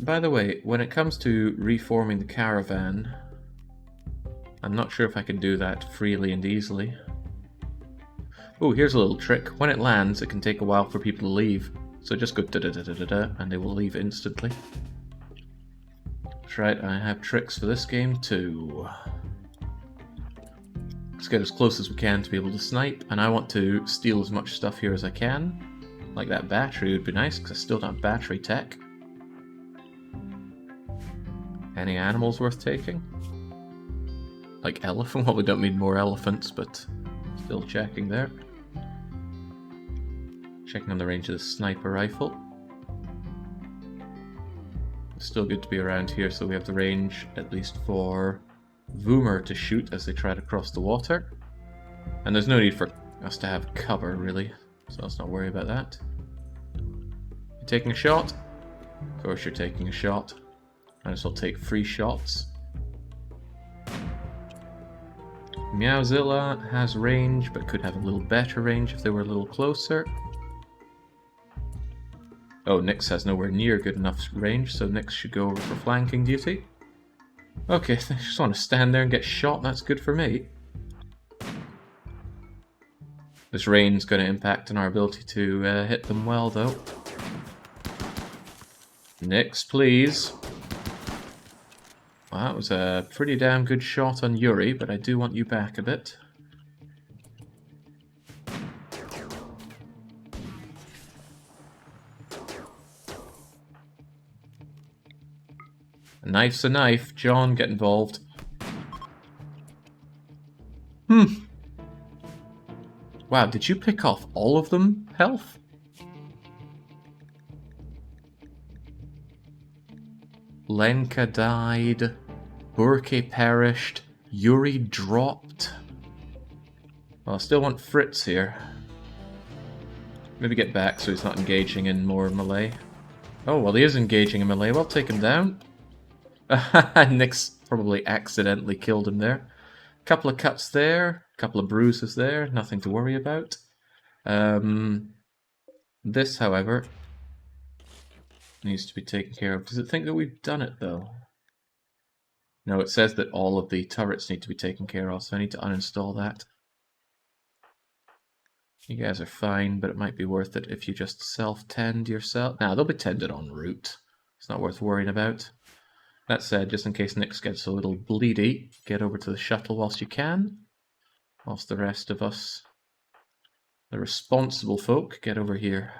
A: By the way, when it comes to reforming the caravan, I'm not sure if I can do that freely and easily. Oh, here's a little trick. When it lands, it can take a while for people to leave. So just go da-da-da-da-da-da, and they will leave instantly. That's right, I have tricks for this game too. Let's get as close as we can to be able to snipe, and I want to steal as much stuff here as I can. Like that battery would be nice, because I still don't have battery tech. Any animals worth taking? Like elephant? Well, we don't need more elephants, but still checking there. Checking on the range of the sniper rifle. It's still good to be around here, so we have the range at least for Voomer to shoot as they try to cross the water. And there's no need for us to have cover, really, so let's not worry about that. You taking a shot? Of course you're taking a shot. Might as well take 3 shots. Meowzilla has range, but could have a little better range if they were a little closer. Oh, Nyx has nowhere near good enough range, so Nyx should go over for flanking duty. Okay, I just want to stand there and get shot, that's good for me. This rain's going to impact on our ability to hit them well, though. Nyx, please. Well, that was a pretty damn good shot on Yuri, but I do want you back a bit. A knife's a knife. John, get involved. Wow, did you pick off all of them health? Lenka died. Burke perished. Yuri dropped. Well, I still want Fritz here. Maybe get back so he's not engaging in more melee. Oh, well, he is engaging in melee. Well, take him down. Nyx probably accidentally killed him there. Couple of cuts there. Couple of bruises there. Nothing to worry about. This, however, needs to be taken care of. Does it think that we've done it, though? No, it says that all of the turrets need to be taken care of, so I need to uninstall that. You guys are fine, but it might be worth it if you just self-tend yourself. Nah, they'll be tended en route. It's not worth worrying about. That said, just in case Nyx gets a little bleedy, get over to the shuttle whilst you can. Whilst the rest of us, the responsible folk, get over here.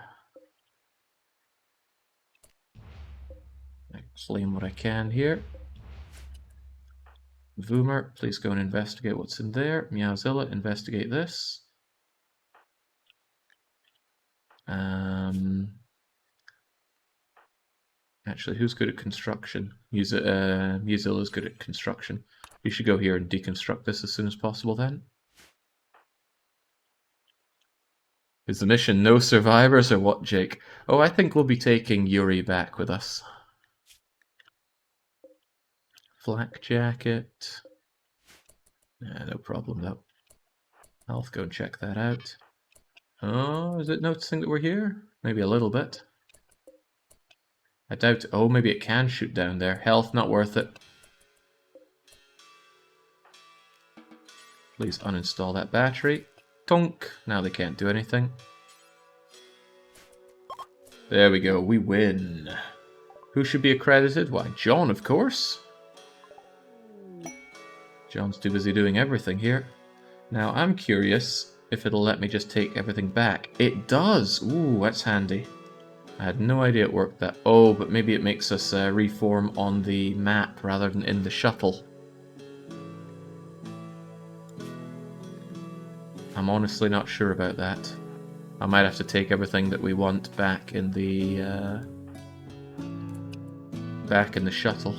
A: I claim what I can here. Voomer, please go and investigate what's in there. Meowzilla, investigate this. Actually, who's good at construction? Meowzilla's good at construction. You should go here and deconstruct this as soon as possible then. Is the mission no survivors or what, Jake? Oh, I think we'll be taking Yuri back with us. Flak jacket. No problem though. I'll go and check that out. Oh, is it noticing that we're here? Maybe a little bit. I doubt. Oh, maybe it can shoot down there. Health, not worth it. Please uninstall that battery. Tonk! Now they can't do anything. There we go, we win. Who should be accredited? Why, John, of course. John's too busy doing everything here. Now, I'm curious if it'll let me just take everything back. It does! Ooh, that's handy. I had no idea it worked that... Oh, but maybe it makes us reform on the map rather than in the shuttle. I'm honestly not sure about that. I might have to take everything that we want back in the shuttle,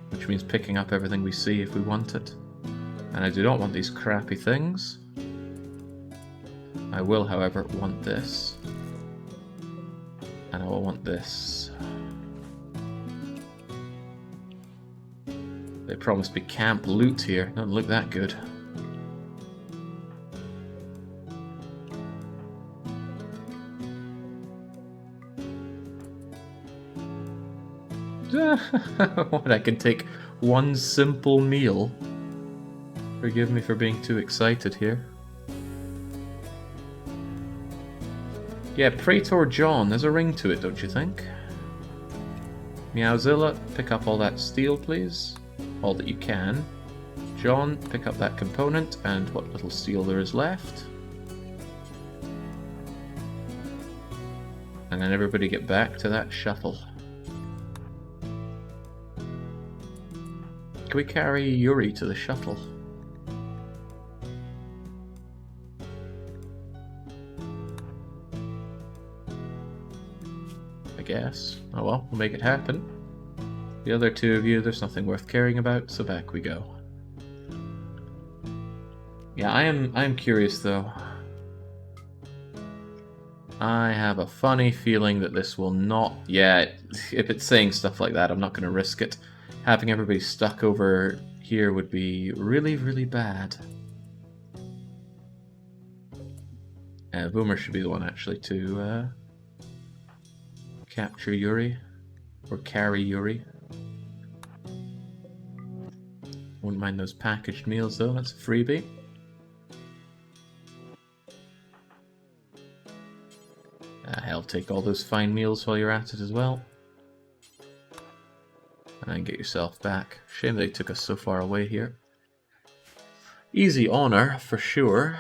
A: which means picking up everything we see if we want it. And I do not want these crappy things. I will, however, want this, and I will want this. They promised me camp loot here. Doesn't look that good. What, I can take one simple meal? Forgive me for being too excited here. Yeah, Praetor John, there's a ring to it, don't you think? Meowzilla, pick up all that steel, please. All that you can. John, pick up that component and what little steel there is left. And then everybody get back to that shuttle. Can we carry Yuri to the shuttle? I guess. Oh well, we'll make it happen. The other two of you, there's nothing worth caring about, so back we go. Yeah, I am curious though. I have a funny feeling that this will not... Yeah, if it's saying stuff like that, I'm not going to risk it. Having everybody stuck over here would be really, really bad. Boomer should be the one actually to capture Yuri, or carry Yuri. Wouldn't mind those packaged meals though, that's a freebie. Hell, take all those fine meals while you're at it as well. And get yourself back. Shame they took us so far away here. Easy honor, for sure.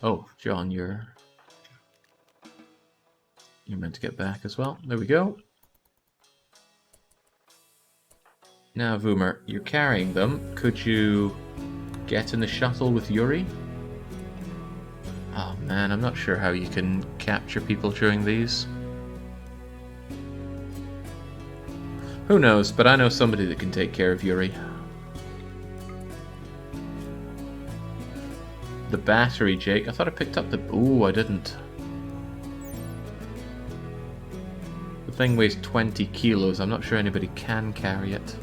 A: Oh, John, you're meant to get back as well. There we go. Now, Voomer, you're carrying them. Could you get in the shuttle with Yuri? Oh man, I'm not sure how you can capture people during these. Who knows, but I know somebody that can take care of Yuri. The battery, Jake. I thought I picked up the... Ooh, I didn't. The thing weighs 20 kilos. I'm not sure anybody can carry it.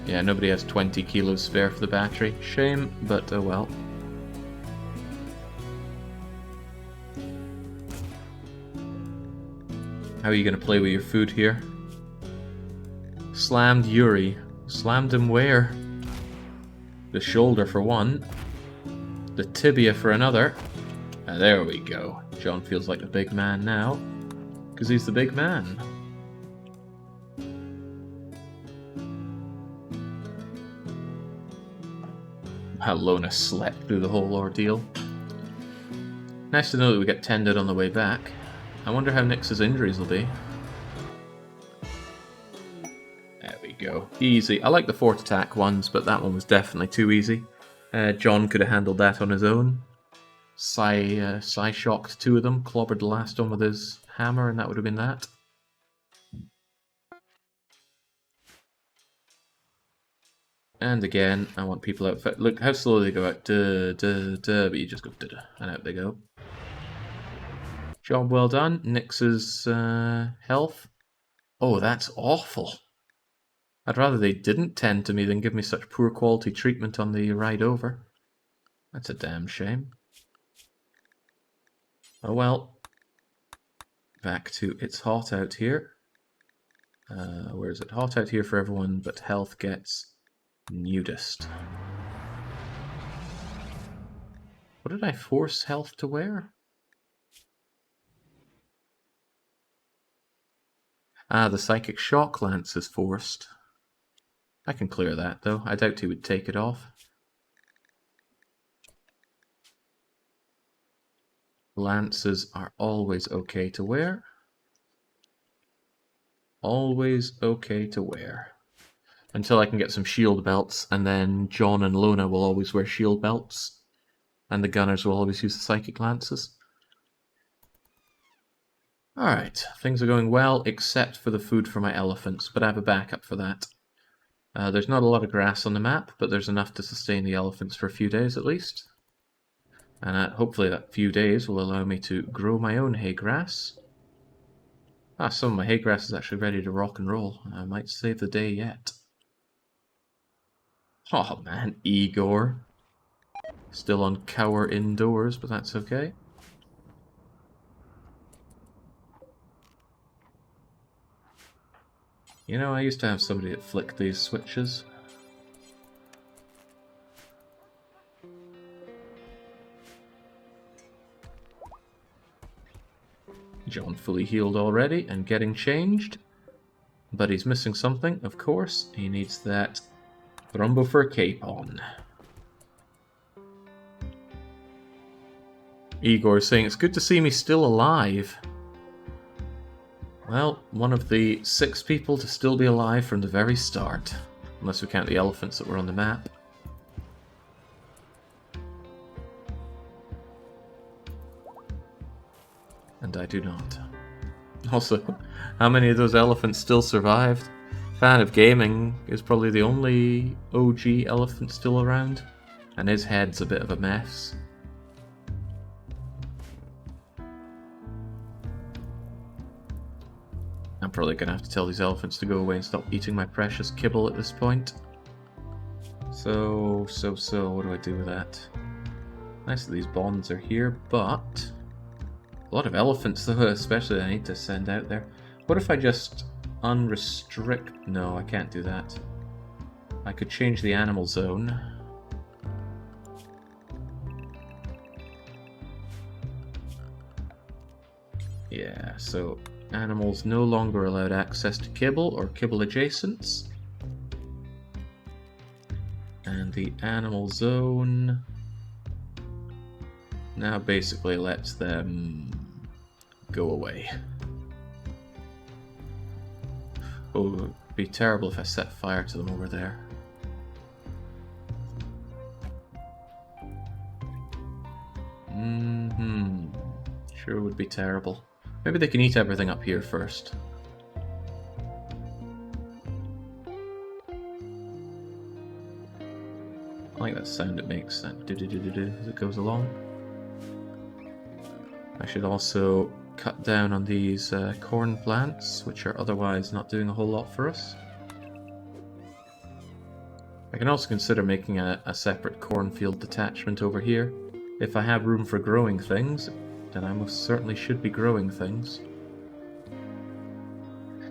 A: Yeah, nobody has 20 kilos spare for the battery. Shame, but oh well. How are you going to play with your food here? Slammed Yuri. Slammed him where? The shoulder for one. The tibia for another. And there we go. John feels like the big man now. Because he's the big man. How Lona slept through the whole ordeal. Nice to know that we get tended on the way back. I wonder how Nyx's injuries will be. go. Easy. I like the fort attack ones, but that one was definitely too easy. John could have handled that on his own. Psy shocked two of them, clobbered the last one with his hammer, and that would have been that. And again, I want people out. Look how slow they go out. Duh, duh, duh, but you just go duh, duh, and out they go. Job well done. Nix's health. Oh, that's awful. I'd rather they didn't tend to me than give me such poor quality treatment on the ride over. That's a damn shame. Oh well. Back to it's hot out here. Where is it? Hot out here for everyone, but health gets nudist. What did I force health to wear? Ah, the psychic shock lance is forced. I can clear that though. I doubt he would take it off. Lances are always okay to wear. Always okay to wear. Until I can get some shield belts, and then John and Lona will always wear shield belts. And the gunners will always use the psychic lances. Alright, things are going well, except for the food for my elephants, but I have a backup for that. There's not a lot of grass on the map, but there's enough to sustain the elephants for a few days at least. And hopefully that few days will allow me to grow my own hay grass. Ah, some of my hay grass is actually ready to rock and roll. I might save the day yet. Oh man, Igor. Still on cower indoors, but that's okay. You know, I used to have somebody that flicked these switches. John fully healed already and getting changed. But he's missing something, of course. He needs that Thrumbo Fur cape on. Igor saying, it's good to see me still alive. Well, one of the 6 people to still be alive from the very start. Unless we count the elephants that were on the map. And I do not. Also, how many of those elephants still survived? Fan of Gaming is probably the only OG elephant still around. And his head's a bit of a mess. I'm probably going to have to tell these elephants to go away and stop eating my precious kibble at this point. So, what do I do with that? Nice that these bonds are here, but... a lot of elephants though, especially I need to send out there. What if I just unrestrict... no, I can't do that. I could change the animal zone. Yeah, so... animals no longer allowed access to kibble or kibble adjacents. And the animal zone now basically lets them go away. Oh, it would be terrible if I set fire to them over there. Sure would be terrible. Maybe they can eat everything up here first. I like that sound it makes, that do-do-do-do-do as it goes along. I should also cut down on these corn plants, which are otherwise not doing a whole lot for us. I can also consider making a separate cornfield detachment over here. If I have room for growing things, then I most certainly should be growing things.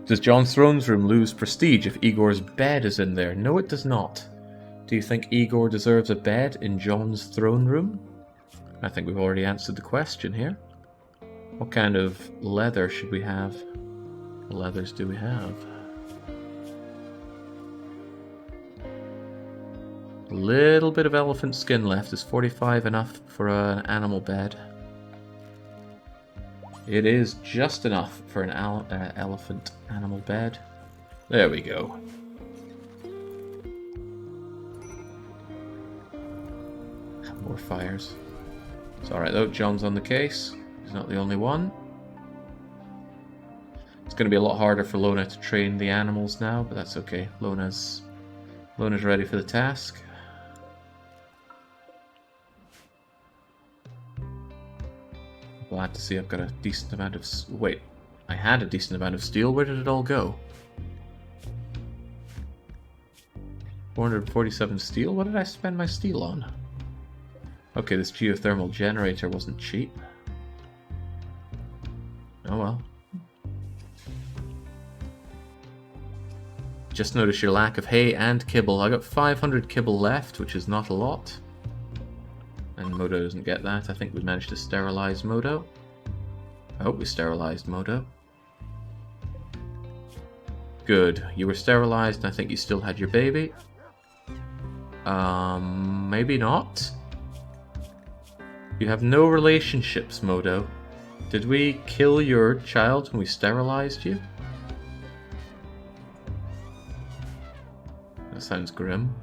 A: Does John's Throne's Room lose prestige if Igor's bed is in there? No, it does not. Do you think Igor deserves a bed in John's throne room? I think we've already answered the question here. What kind of leather should we have? What leathers do we have? A little bit of elephant skin left. Is 45 enough for an animal bed? It is just enough for an elephant animal bed. There we go. Or fires. It's alright though, John's on the case. He's not the only one. It's going to be a lot harder for Lona to train the animals now, but that's okay. Lona's ready for the task. Glad to see I've got a decent amount of... Wait, I had a decent amount of steel. Where did it all go? 447 steel? What did I spend my steel on? Okay, this geothermal generator wasn't cheap. Oh well. Just noticed your lack of hay and kibble. I got 500 kibble left, which is not a lot. And Modo doesn't get that. I think we managed to sterilize Modo. I hope we sterilized Modo. Good. You were sterilized, and I think you still had your baby. Maybe not. You have no relationships, Modo. Did we kill your child when we sterilized you? That sounds grim.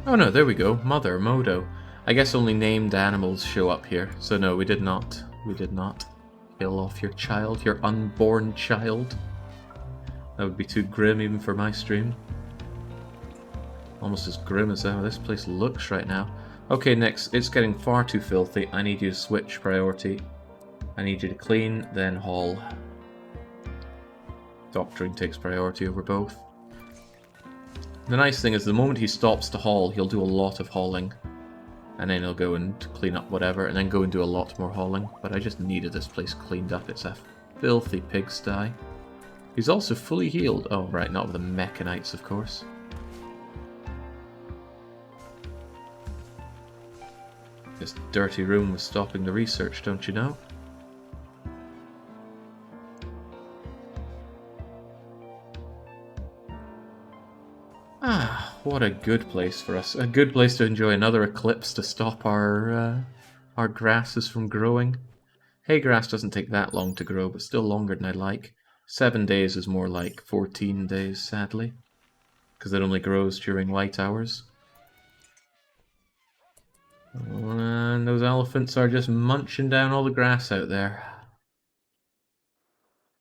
A: Oh no, there we go. Mother, Modo. I guess only named animals show up here. So no, we did not. We did not kill off your child, your unborn child. That would be too grim even for my stream. Almost as grim as how this place looks right now. Okay, next. It's getting far too filthy. I need you to switch priority. I need you to clean, then haul. Doctoring takes priority over both. The nice thing is the moment he stops to haul, he'll do a lot of hauling. And then he'll go and clean up whatever, and then go and do a lot more hauling. But I just needed this place cleaned up. It's a filthy pigsty. He's also fully healed. Oh, right, not with the Mechanites, of course. This dirty room was stopping the research, don't you know? Ah, what a good place for us. A good place to enjoy another eclipse to stop our grasses from growing. Hay grass doesn't take that long to grow, but still longer than I'd like. 7 days is more like 14 days, sadly. Because it only grows during light hours. And those elephants are just munching down all the grass out there.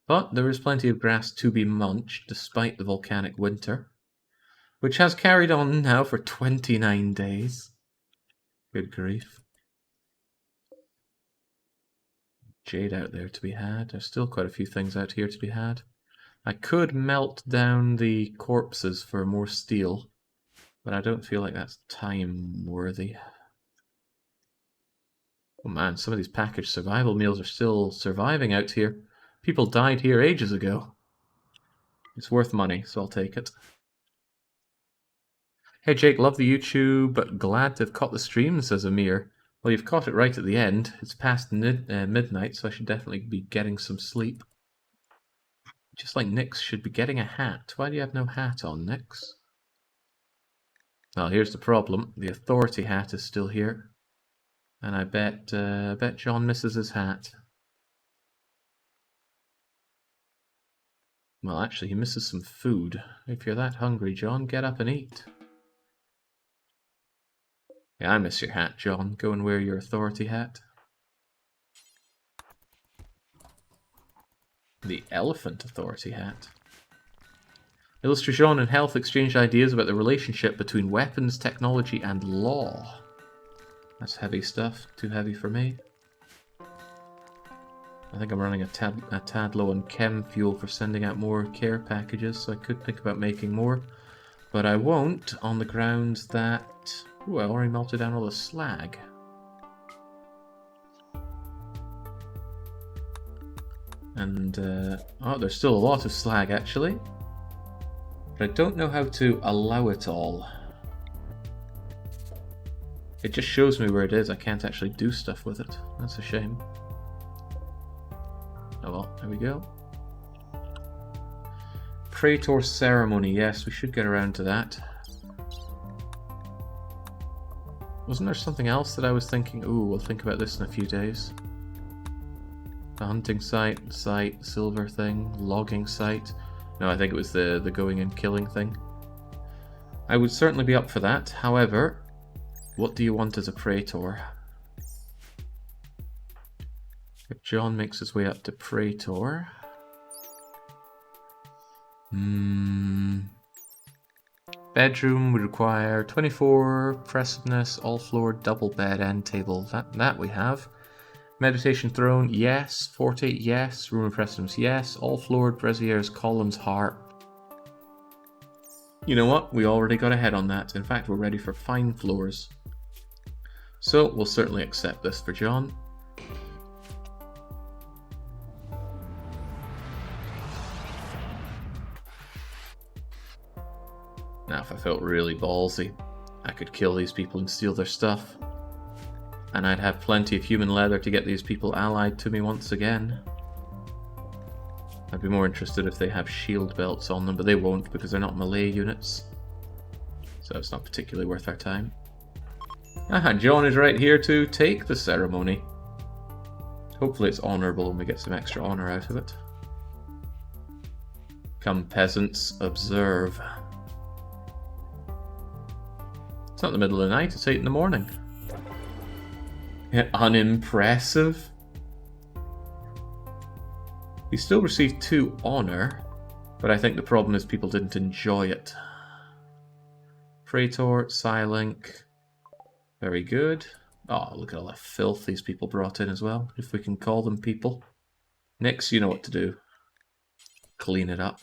A: But there is plenty of grass to be munched, despite the volcanic winter. Which has carried on now for 29 days. Good grief. Jade out there to be had. There's still quite a few things out here to be had. I could melt down the corpses for more steel, but I don't feel like that's time worthy. Oh man, some of these packaged survival meals are still surviving out here. People died here ages ago. It's worth money, so I'll take it. Hey Jake, love the YouTube, but glad to have caught the stream, says Amir. Well, you've caught it right at the end. It's past midnight, so I should definitely be getting some sleep. Just like Nyx should be getting a hat. Why do you have no hat on, Nyx? Well, here's the problem. The authority hat is still here. And I bet John misses his hat. Well, actually, he misses some food. If you're that hungry, John, get up and eat. Yeah, I miss your hat, John. Go and wear your authority hat. The elephant authority hat. Illustration and Health exchanged ideas about the relationship between weapons, technology, and law. That's heavy stuff. Too heavy for me. I think I'm running a tad low on chem fuel for sending out more care packages, so I could think about making more. But I won't, on the grounds that... Ooh, I already melted down all the slag. And, oh, there's still a lot of slag, actually. But I don't know how to allow it all. It just shows me where it is. I can't actually do stuff with it. That's a shame. Oh well, there we go. Praetor ceremony. Yes, we should get around to that. Wasn't there something else that I was thinking? Ooh, we'll think about this in a few days. The hunting site, silver thing, logging site. No, I think it was the going and killing thing. I would certainly be up for that. However, what do you want as a Praetor? If John makes his way up to Praetor... Bedroom would require 24 impressiveness, all floor, double bed, end table. That we have. Meditation throne, yes. Forte, yes. Room impressiveness, yes. All floored, braziers, columns, heart. You know what? We already got ahead on that. In fact, we're ready for fine floors. So we'll certainly accept this for John. Now, if I felt really ballsy, I could kill these people and steal their stuff. And I'd have plenty of human leather to get these people allied to me once again. I'd be more interested if they have shield belts on them, but they won't because they're not melee units. So it's not particularly worth our time. Aha, John is right here to take the ceremony. Hopefully it's honourable and we get some extra honour out of it. Come peasants, observe. It's not the middle of the night, it's 8 in the morning. Yeah, unimpressive. We still received 2 honour, but I think the problem is people didn't enjoy it. Praetor, Silink. Very good. Oh, look at all the filth these people brought in as well, if we can call them people. Nix, you know what to do. Clean it up.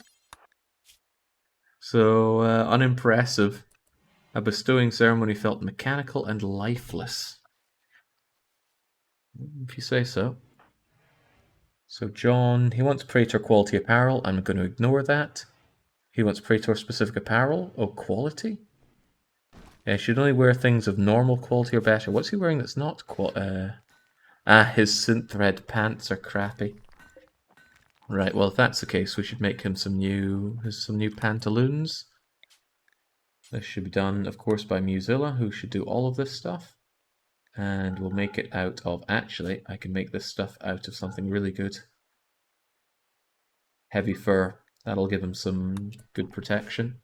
A: So, unimpressive. A bestowing ceremony felt mechanical and lifeless. If you say so. So John, he wants Praetor quality apparel. I'm going to ignore that. He wants Praetor specific apparel. Oh, quality? Yeah, he should only wear things of normal quality or better. What's he wearing that's not his synth thread pants are crappy. Right, well if that's the case, we should make him some new pantaloons. This should be done, of course, by Muzilla, who should do all of this stuff. And we'll make it out of... Actually, I can make this stuff out of something really good. Heavy fur. That'll give him some good protection.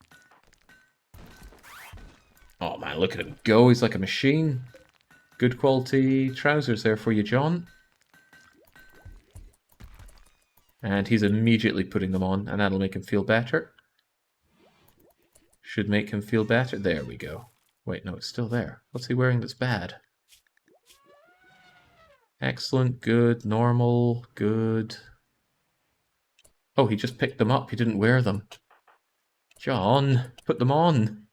A: Oh man, look at him go. He's like a machine. Good quality trousers there for you, John. And he's immediately putting them on, and that'll make him feel better. Should make him feel better. There we go. Wait, no, it's still there. What's he wearing that's bad? Excellent, good, normal, good. Oh, he just picked them up. He didn't wear them. John, put them on.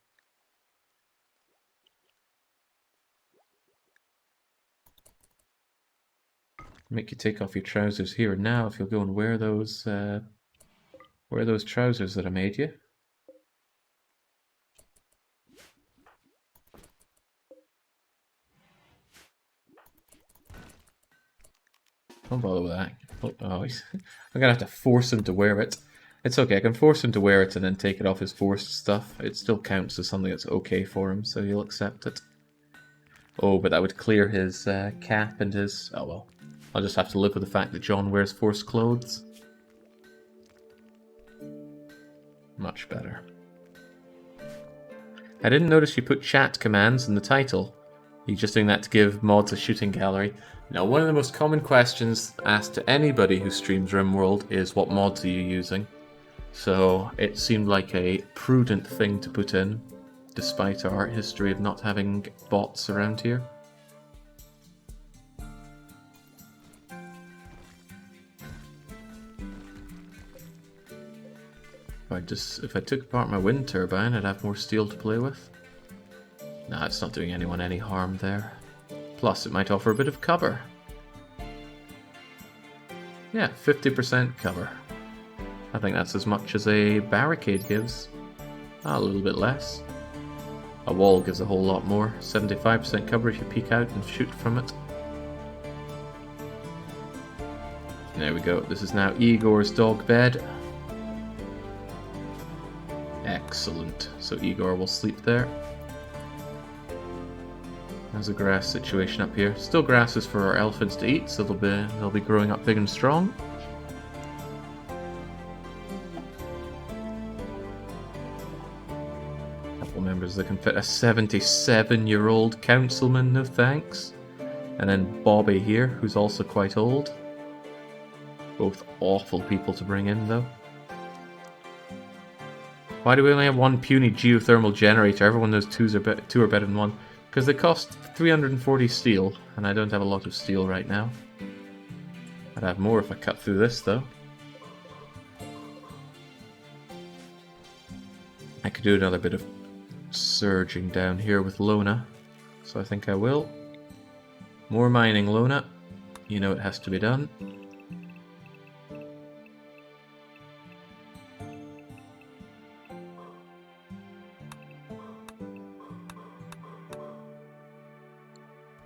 A: Make you take off your trousers here and now if you'll go and wear those trousers that I made you. Don't bother with that. Oh, I'm gonna have to force him to wear it. It's okay, I can force him to wear it and then take it off his forced stuff. It still counts as something that's okay for him, so he'll accept it. Oh, but that would clear his cap and his... Oh well. I'll just have to live with the fact that John wears forced clothes. Much better. I didn't notice you put chat commands in the title. Are you just doing that to give mods a shooting gallery? Now, one of the most common questions asked to anybody who streams RimWorld is what mods are you using? So it seemed like a prudent thing to put in, despite our history of not having bots around here. If I took apart my wind turbine, I'd have more steel to play with. Nah, it's not doing anyone any harm there. Plus, it might offer a bit of cover. Yeah, 50% cover. I think that's as much as a barricade gives. A little bit less. A wall gives a whole lot more. 75% cover if you peek out and shoot from it. There we go. This is now Igor's dog bed. Excellent. So Igor will sleep there. There's a grass situation up here. Still grasses for our elephants to eat, so they'll be growing up big and strong. as they can fit a 77-year-old councilman, no thanks. And then Bobby here, who's also quite old. Both awful people to bring in, though. Why do we only have one puny geothermal generator? Everyone knows two are better than one. Because they cost 340 steel, and I don't have a lot of steel right now. I'd have more if I cut through this, though. I could do another bit of surging down here with Lona, so I think I will. More mining, Lona. You know it has to be done.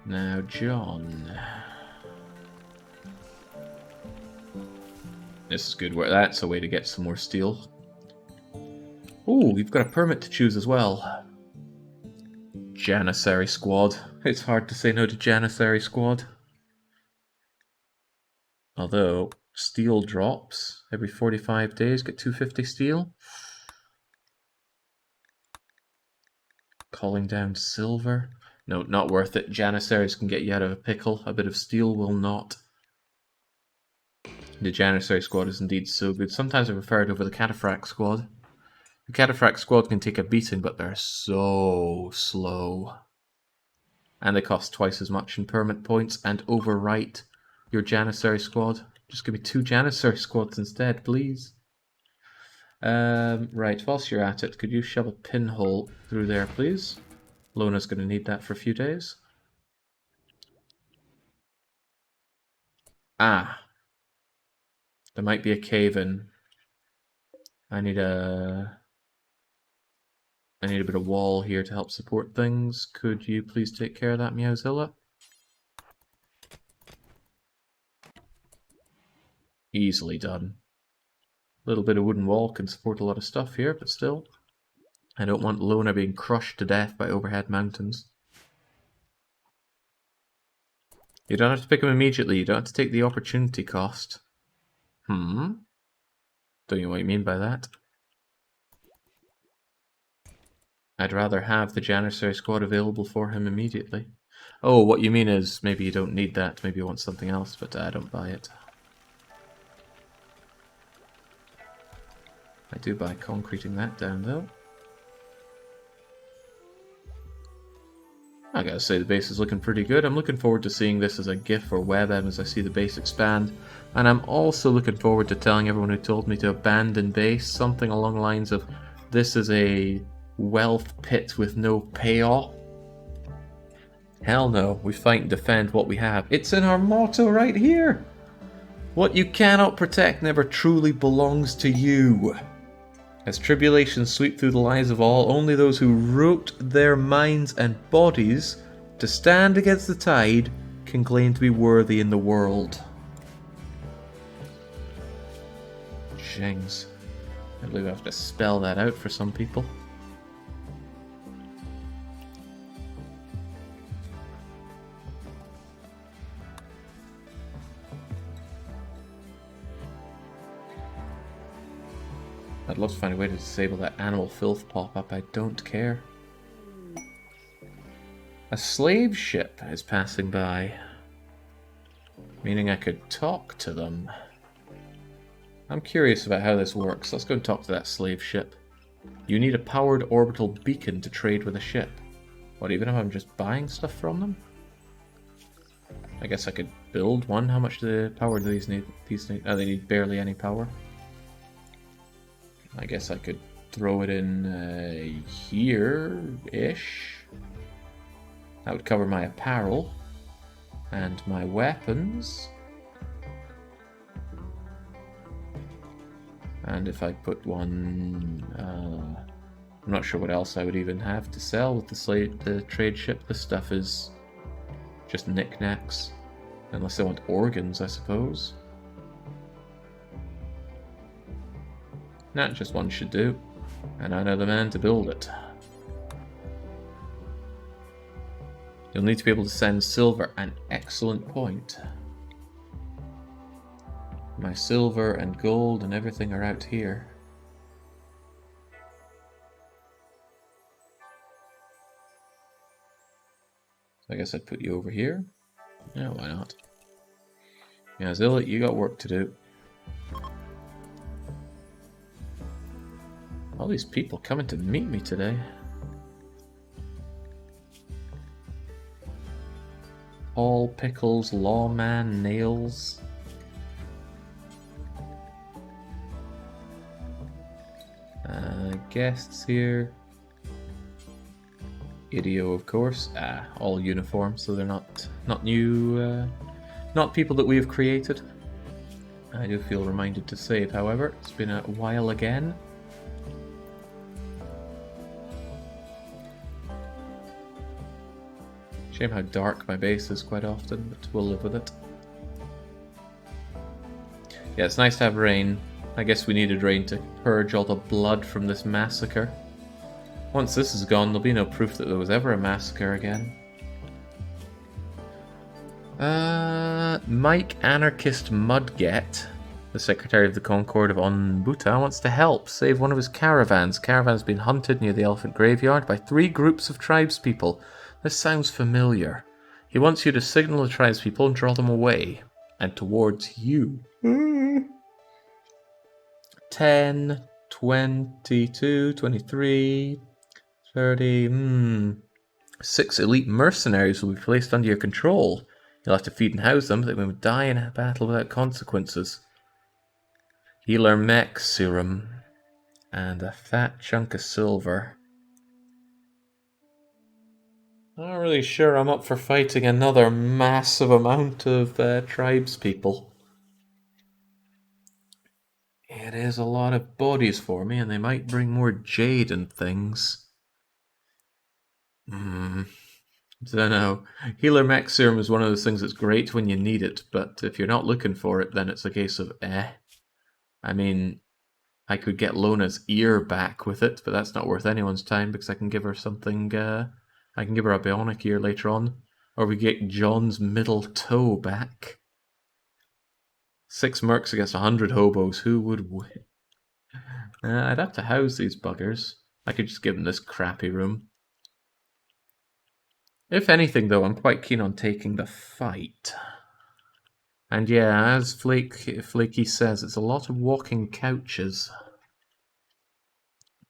A: Now, John. This is good work. That's a way to get some more steel. Ooh, you've got a permit to choose as well. Janissary Squad. It's hard to say no to Janissary Squad. Although, steel drops every 45 days, get 250 steel. Calling down silver. No, not worth it. Janissaries can get you out of a pickle. A bit of steel will not. The Janissary Squad is indeed so good. Sometimes I prefer it over the Cataphract Squad. The Cataphract Squad can take a beating, but they're so slow. And they cost twice as much in permit points and overwrite your Janissary Squad. Just give me 2 Janissary Squads instead, please. Right, whilst you're at it, could you shove a pinhole through there, please? Lona's going to need that for a few days. Ah. There might be a cave-in. I need a bit of wall here to help support things. Could you please take care of that, Meowzilla? Easily done. A little bit of wooden wall can support a lot of stuff here, but still. I don't want Lona being crushed to death by overhead mountains. You don't have to pick them immediately. You don't have to take the opportunity cost. Don't you know what you mean by that? I'd rather have the Janissary Squad available for him immediately. Oh, what you mean is maybe you don't need that. Maybe you want something else, but I don't buy it. I do buy concreting that down, though. I gotta say, the base is looking pretty good. I'm looking forward to seeing this as a GIF or WebM as I see the base expand. And I'm also looking forward to telling everyone who told me to abandon base something along the lines of, this is a wealth pit with no payoff. Hell no, we fight and defend what we have. It's in our motto right here. What you cannot protect never truly belongs to you. As tribulations sweep through the lives of all, only those who wrote their minds and bodies to stand against the tide can claim to be worthy in the world. Jings. I believe I have to spell that out for some people. I'd love to find a way to disable that animal filth pop-up. I don't care. A slave ship is passing by, meaning I could talk to them. I'm curious about how this works. Let's go and talk to that slave ship. You need a powered orbital beacon to trade with a ship. What, even if I'm just buying stuff from them? I guess I could build one. How much power do these need? Oh, they need barely any power. I guess I could throw it in here-ish. That would cover my apparel and my weapons. And if I put one... I'm not sure what else I would even have to sell with the trade ship. This stuff is just knickknacks. Unless I want organs, I suppose. Nah, just one should do. And I know the man to build it. You'll need to be able to send silver. An excellent point. My silver and gold and everything are out here. I guess I'd put you over here. Yeah, why not? Yeah, Zilla, you got work to do. All these people coming to meet me today. All Pickles, Lawman, Nails. Guests here. Idio, of course. All uniform, so they're not new, not people that we have created. I do feel reminded to save, however. It's been a while again. Shame how dark my base is quite often, but we'll live with it. Yeah, it's nice to have rain. I guess we needed rain to purge all the blood from this massacre. Once this is gone, there'll be no proof that there was ever a massacre again. Mike Anarchist Mudget, the Secretary of the Concord of Onbuta, wants to help save one of his caravans. Caravan's been hunted near the Elephant Graveyard by 3 groups of tribespeople. This sounds familiar. He wants you to signal the tribespeople and draw them away. And towards you. 10, 22, 23, 30... 6 elite mercenaries will be placed under your control. You'll have to feed and house them, but they will die in a battle without consequences. Healer mech serum. And a fat chunk of silver. Not really sure I'm up for fighting another massive amount of tribespeople. It is a lot of bodies for me, and they might bring more jade and things. Don't know. Healer mech serum is one of those things that's great when you need it, but if you're not looking for it, then it's a case of I mean, I could get Lona's ear back with it, but that's not worth anyone's time because I can give her something. I can give her a bionic ear later on, or we get John's middle toe back. 6 mercs against 100 hobos. Who would win? I'd have to house these buggers. I could just give them this crappy room. If anything, though, I'm quite keen on taking the fight. And yeah, as Flaky says, it's a lot of walking couches.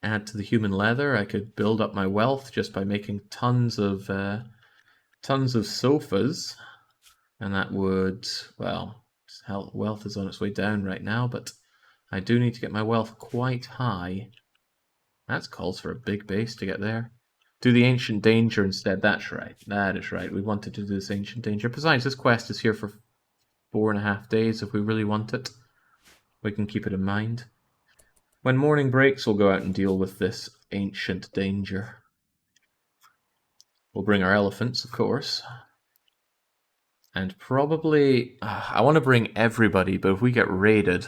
A: Add to the human leather, I could build up my wealth just by making tons of sofas. And that would, well, wealth is on its way down right now, but I do need to get my wealth quite high. That calls for a big base to get there. Do the Ancient Danger instead. That's right. That is right. We wanted to do this Ancient Danger. Besides, this quest is here for 4.5 days if we really want it. We can keep it in mind. When morning breaks, we'll go out and deal with this Ancient Danger. We'll bring our elephants, of course. And probably... I want to bring everybody, but if we get raided...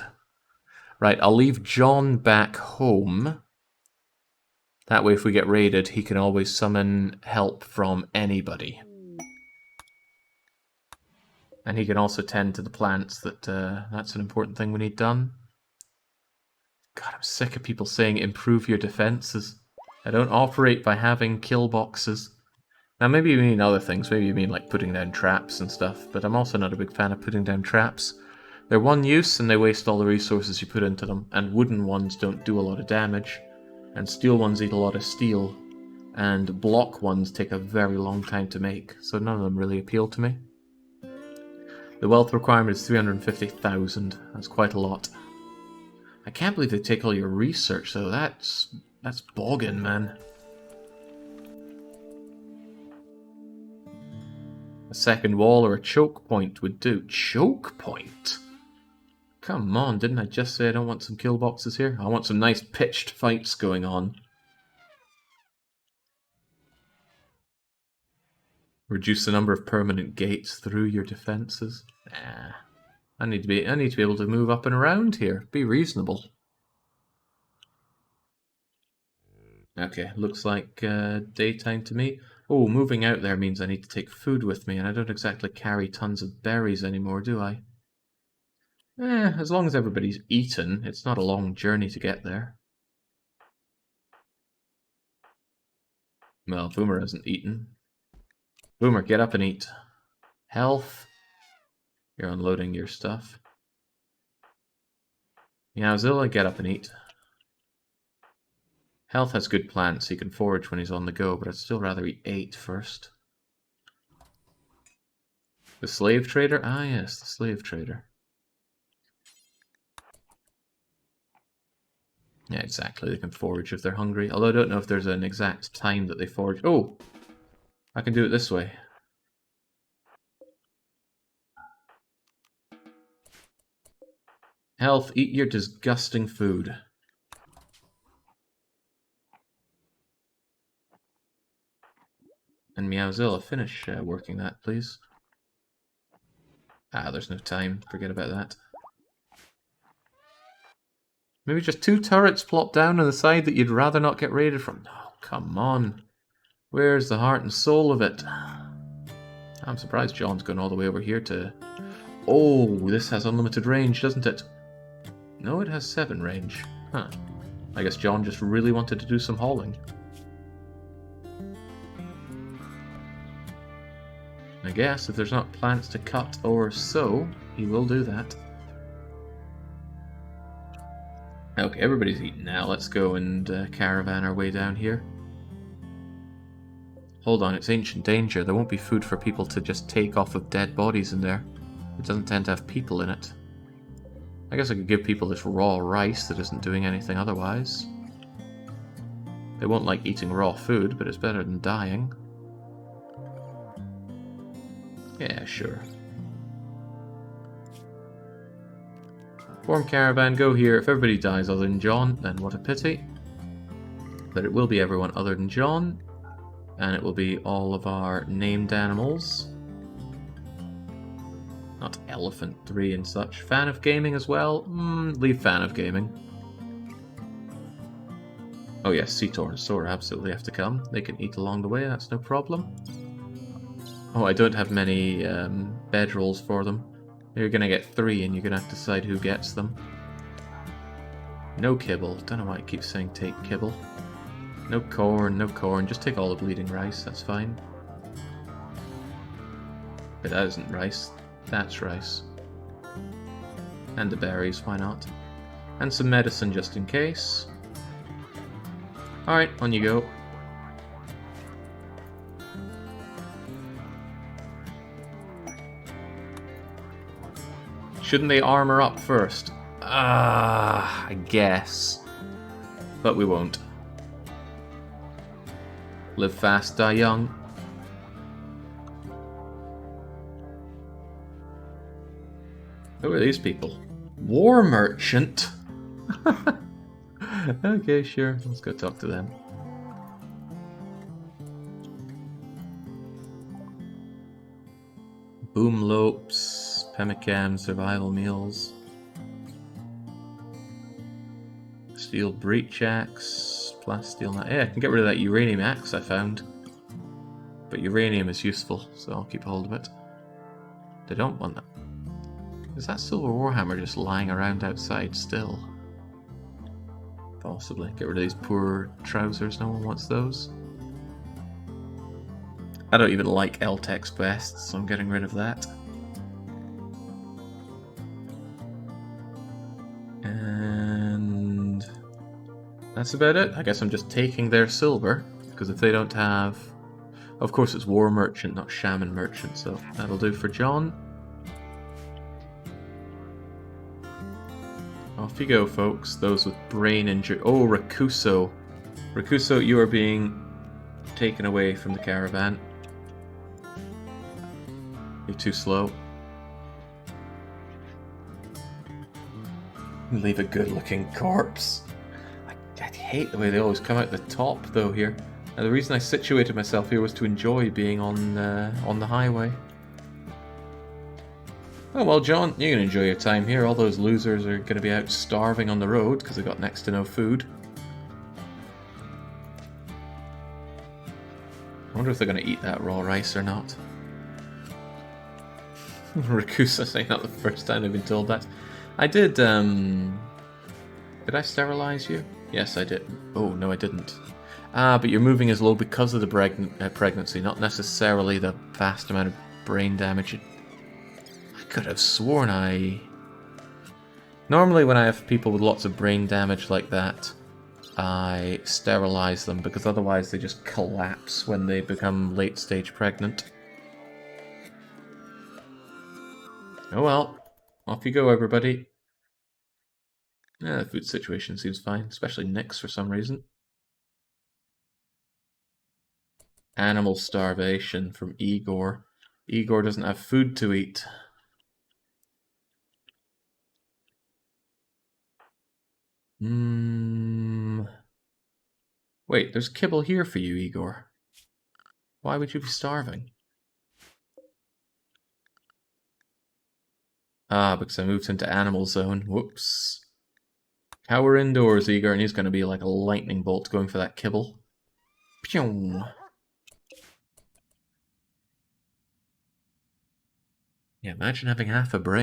A: Right, I'll leave John back home. That way, if we get raided, he can always summon help from anybody. And he can also tend to the plants. That's an important thing we need done. God, I'm sick of people saying improve your defenses. I don't operate by having kill boxes. Now, maybe you mean other things. Maybe you mean like putting down traps and stuff. But I'm also not a big fan of putting down traps. They're one use and they waste all the resources you put into them. And wooden ones don't do a lot of damage. And steel ones eat a lot of steel. And block ones take a very long time to make. So none of them really appeal to me. The wealth requirement is 350,000. That's quite a lot. I can't believe they take all your research, though. That's boggin', man. A second wall or a choke point would do. Choke point? Come on, didn't I just say I don't want some kill boxes here? I want some nice pitched fights going on. Reduce the number of permanent gates through your defenses. Nah. I need to be able to move up and around here. Be reasonable. Okay, looks like daytime to me. Oh, moving out there means I need to take food with me, and I don't exactly carry tons of berries anymore, do I? As long as everybody's eaten, it's not a long journey to get there. Well, Boomer hasn't eaten. Boomer, get up and eat. Health. You're unloading your stuff. Meowzilla, get up and eat. Health has good plants, so he can forage when he's on the go, but I'd still rather eat 8 first. The slave trader? Ah, yes, the slave trader. Yeah, exactly. They can forage if they're hungry. Although I don't know if there's an exact time that they forage. Oh! I can do it this way. Health, eat your disgusting food. And Meowzilla, finish working that, please. Ah, there's no time. Forget about that. Maybe just 2 turrets plop down on the side that you'd rather not get raided from. No, come on. Where's the heart and soul of it? I'm surprised John's gone all the way over here to... Oh, this has unlimited range, doesn't it? No, it has 7 range. Huh. I guess John just really wanted to do some hauling. I guess if there's not plants to cut or sow, he will do that. Okay, everybody's eaten now. Let's go and caravan our way down here. Hold on, it's ancient danger. There won't be food for people to just take off of dead bodies in there. It doesn't tend to have people in it. I guess I could give people this raw rice that isn't doing anything otherwise. They won't like eating raw food, but it's better than dying. Yeah, sure. Form caravan, go here. If everybody dies other than John, then what a pity. But it will be everyone other than John. And it will be all of our named animals. Not Elephant 3 and such. Fan of gaming as well? Leave fan of gaming. Oh yes, Cetor and Sora absolutely have to come. They can eat along the way, that's no problem. Oh, I don't have many bedrolls for them. You're gonna get 3 and you're gonna have to decide who gets them. No kibble. Don't know why it keeps saying take kibble. No corn, no corn. Just take all the bleeding rice, that's fine. But that isn't rice. That's rice. And the berries, why not? And some medicine just in case. Alright, on you go. Shouldn't they armor up first? I guess. But we won't. Live fast, die young. Who are these people? War merchant? Okay, sure. Let's go talk to them. Boom lopes, pemmican, survival meals. Steel breach axe, plasteel knife. Yeah, I can get rid of that uranium axe I found. But uranium is useful, so I'll keep hold of it. They don't want that. Is that silver warhammer just lying around outside still? Possibly. Get rid of these poor trousers, no one wants those. I don't even like Eltex vests, so I'm getting rid of that. And that's about it. I guess I'm just taking their silver, because if they don't have... Of course it's War Merchant, not Shaman Merchant, so that'll do for John. Off you go, folks. Those with brain injury. Oh, Rakuso. Rakuso, you are being taken away from the caravan. You're too slow. Leave a good-looking corpse. I hate the way they always come out the top, though, here. Now, the reason I situated myself here was to enjoy being on the highway. Oh well, John, you can enjoy your time here. All those losers are going to be out starving on the road because they've got next to no food. I wonder if they're going to eat that raw rice or not. Rakusa saying that the first time I've been told that. I did, Did I sterilize you? Yes, I did. Oh, no, I didn't. Ah, but you're moving as low because of the pregnancy, not necessarily the vast amount of brain damage. I could have sworn I... Normally when I have people with lots of brain damage like that, I sterilize them, because otherwise they just collapse when they become late-stage pregnant. Oh well. Off you go, everybody. Yeah, the food situation seems fine, especially Nick's for some reason. Animal starvation from Igor. Igor doesn't have food to eat. Wait, there's kibble here for you, Igor. Why would you be starving? Ah, because I moved into animal zone. Whoops. Power indoors, Igor, and he's going to be like a lightning bolt going for that kibble. Pew! Yeah, imagine having half a brain.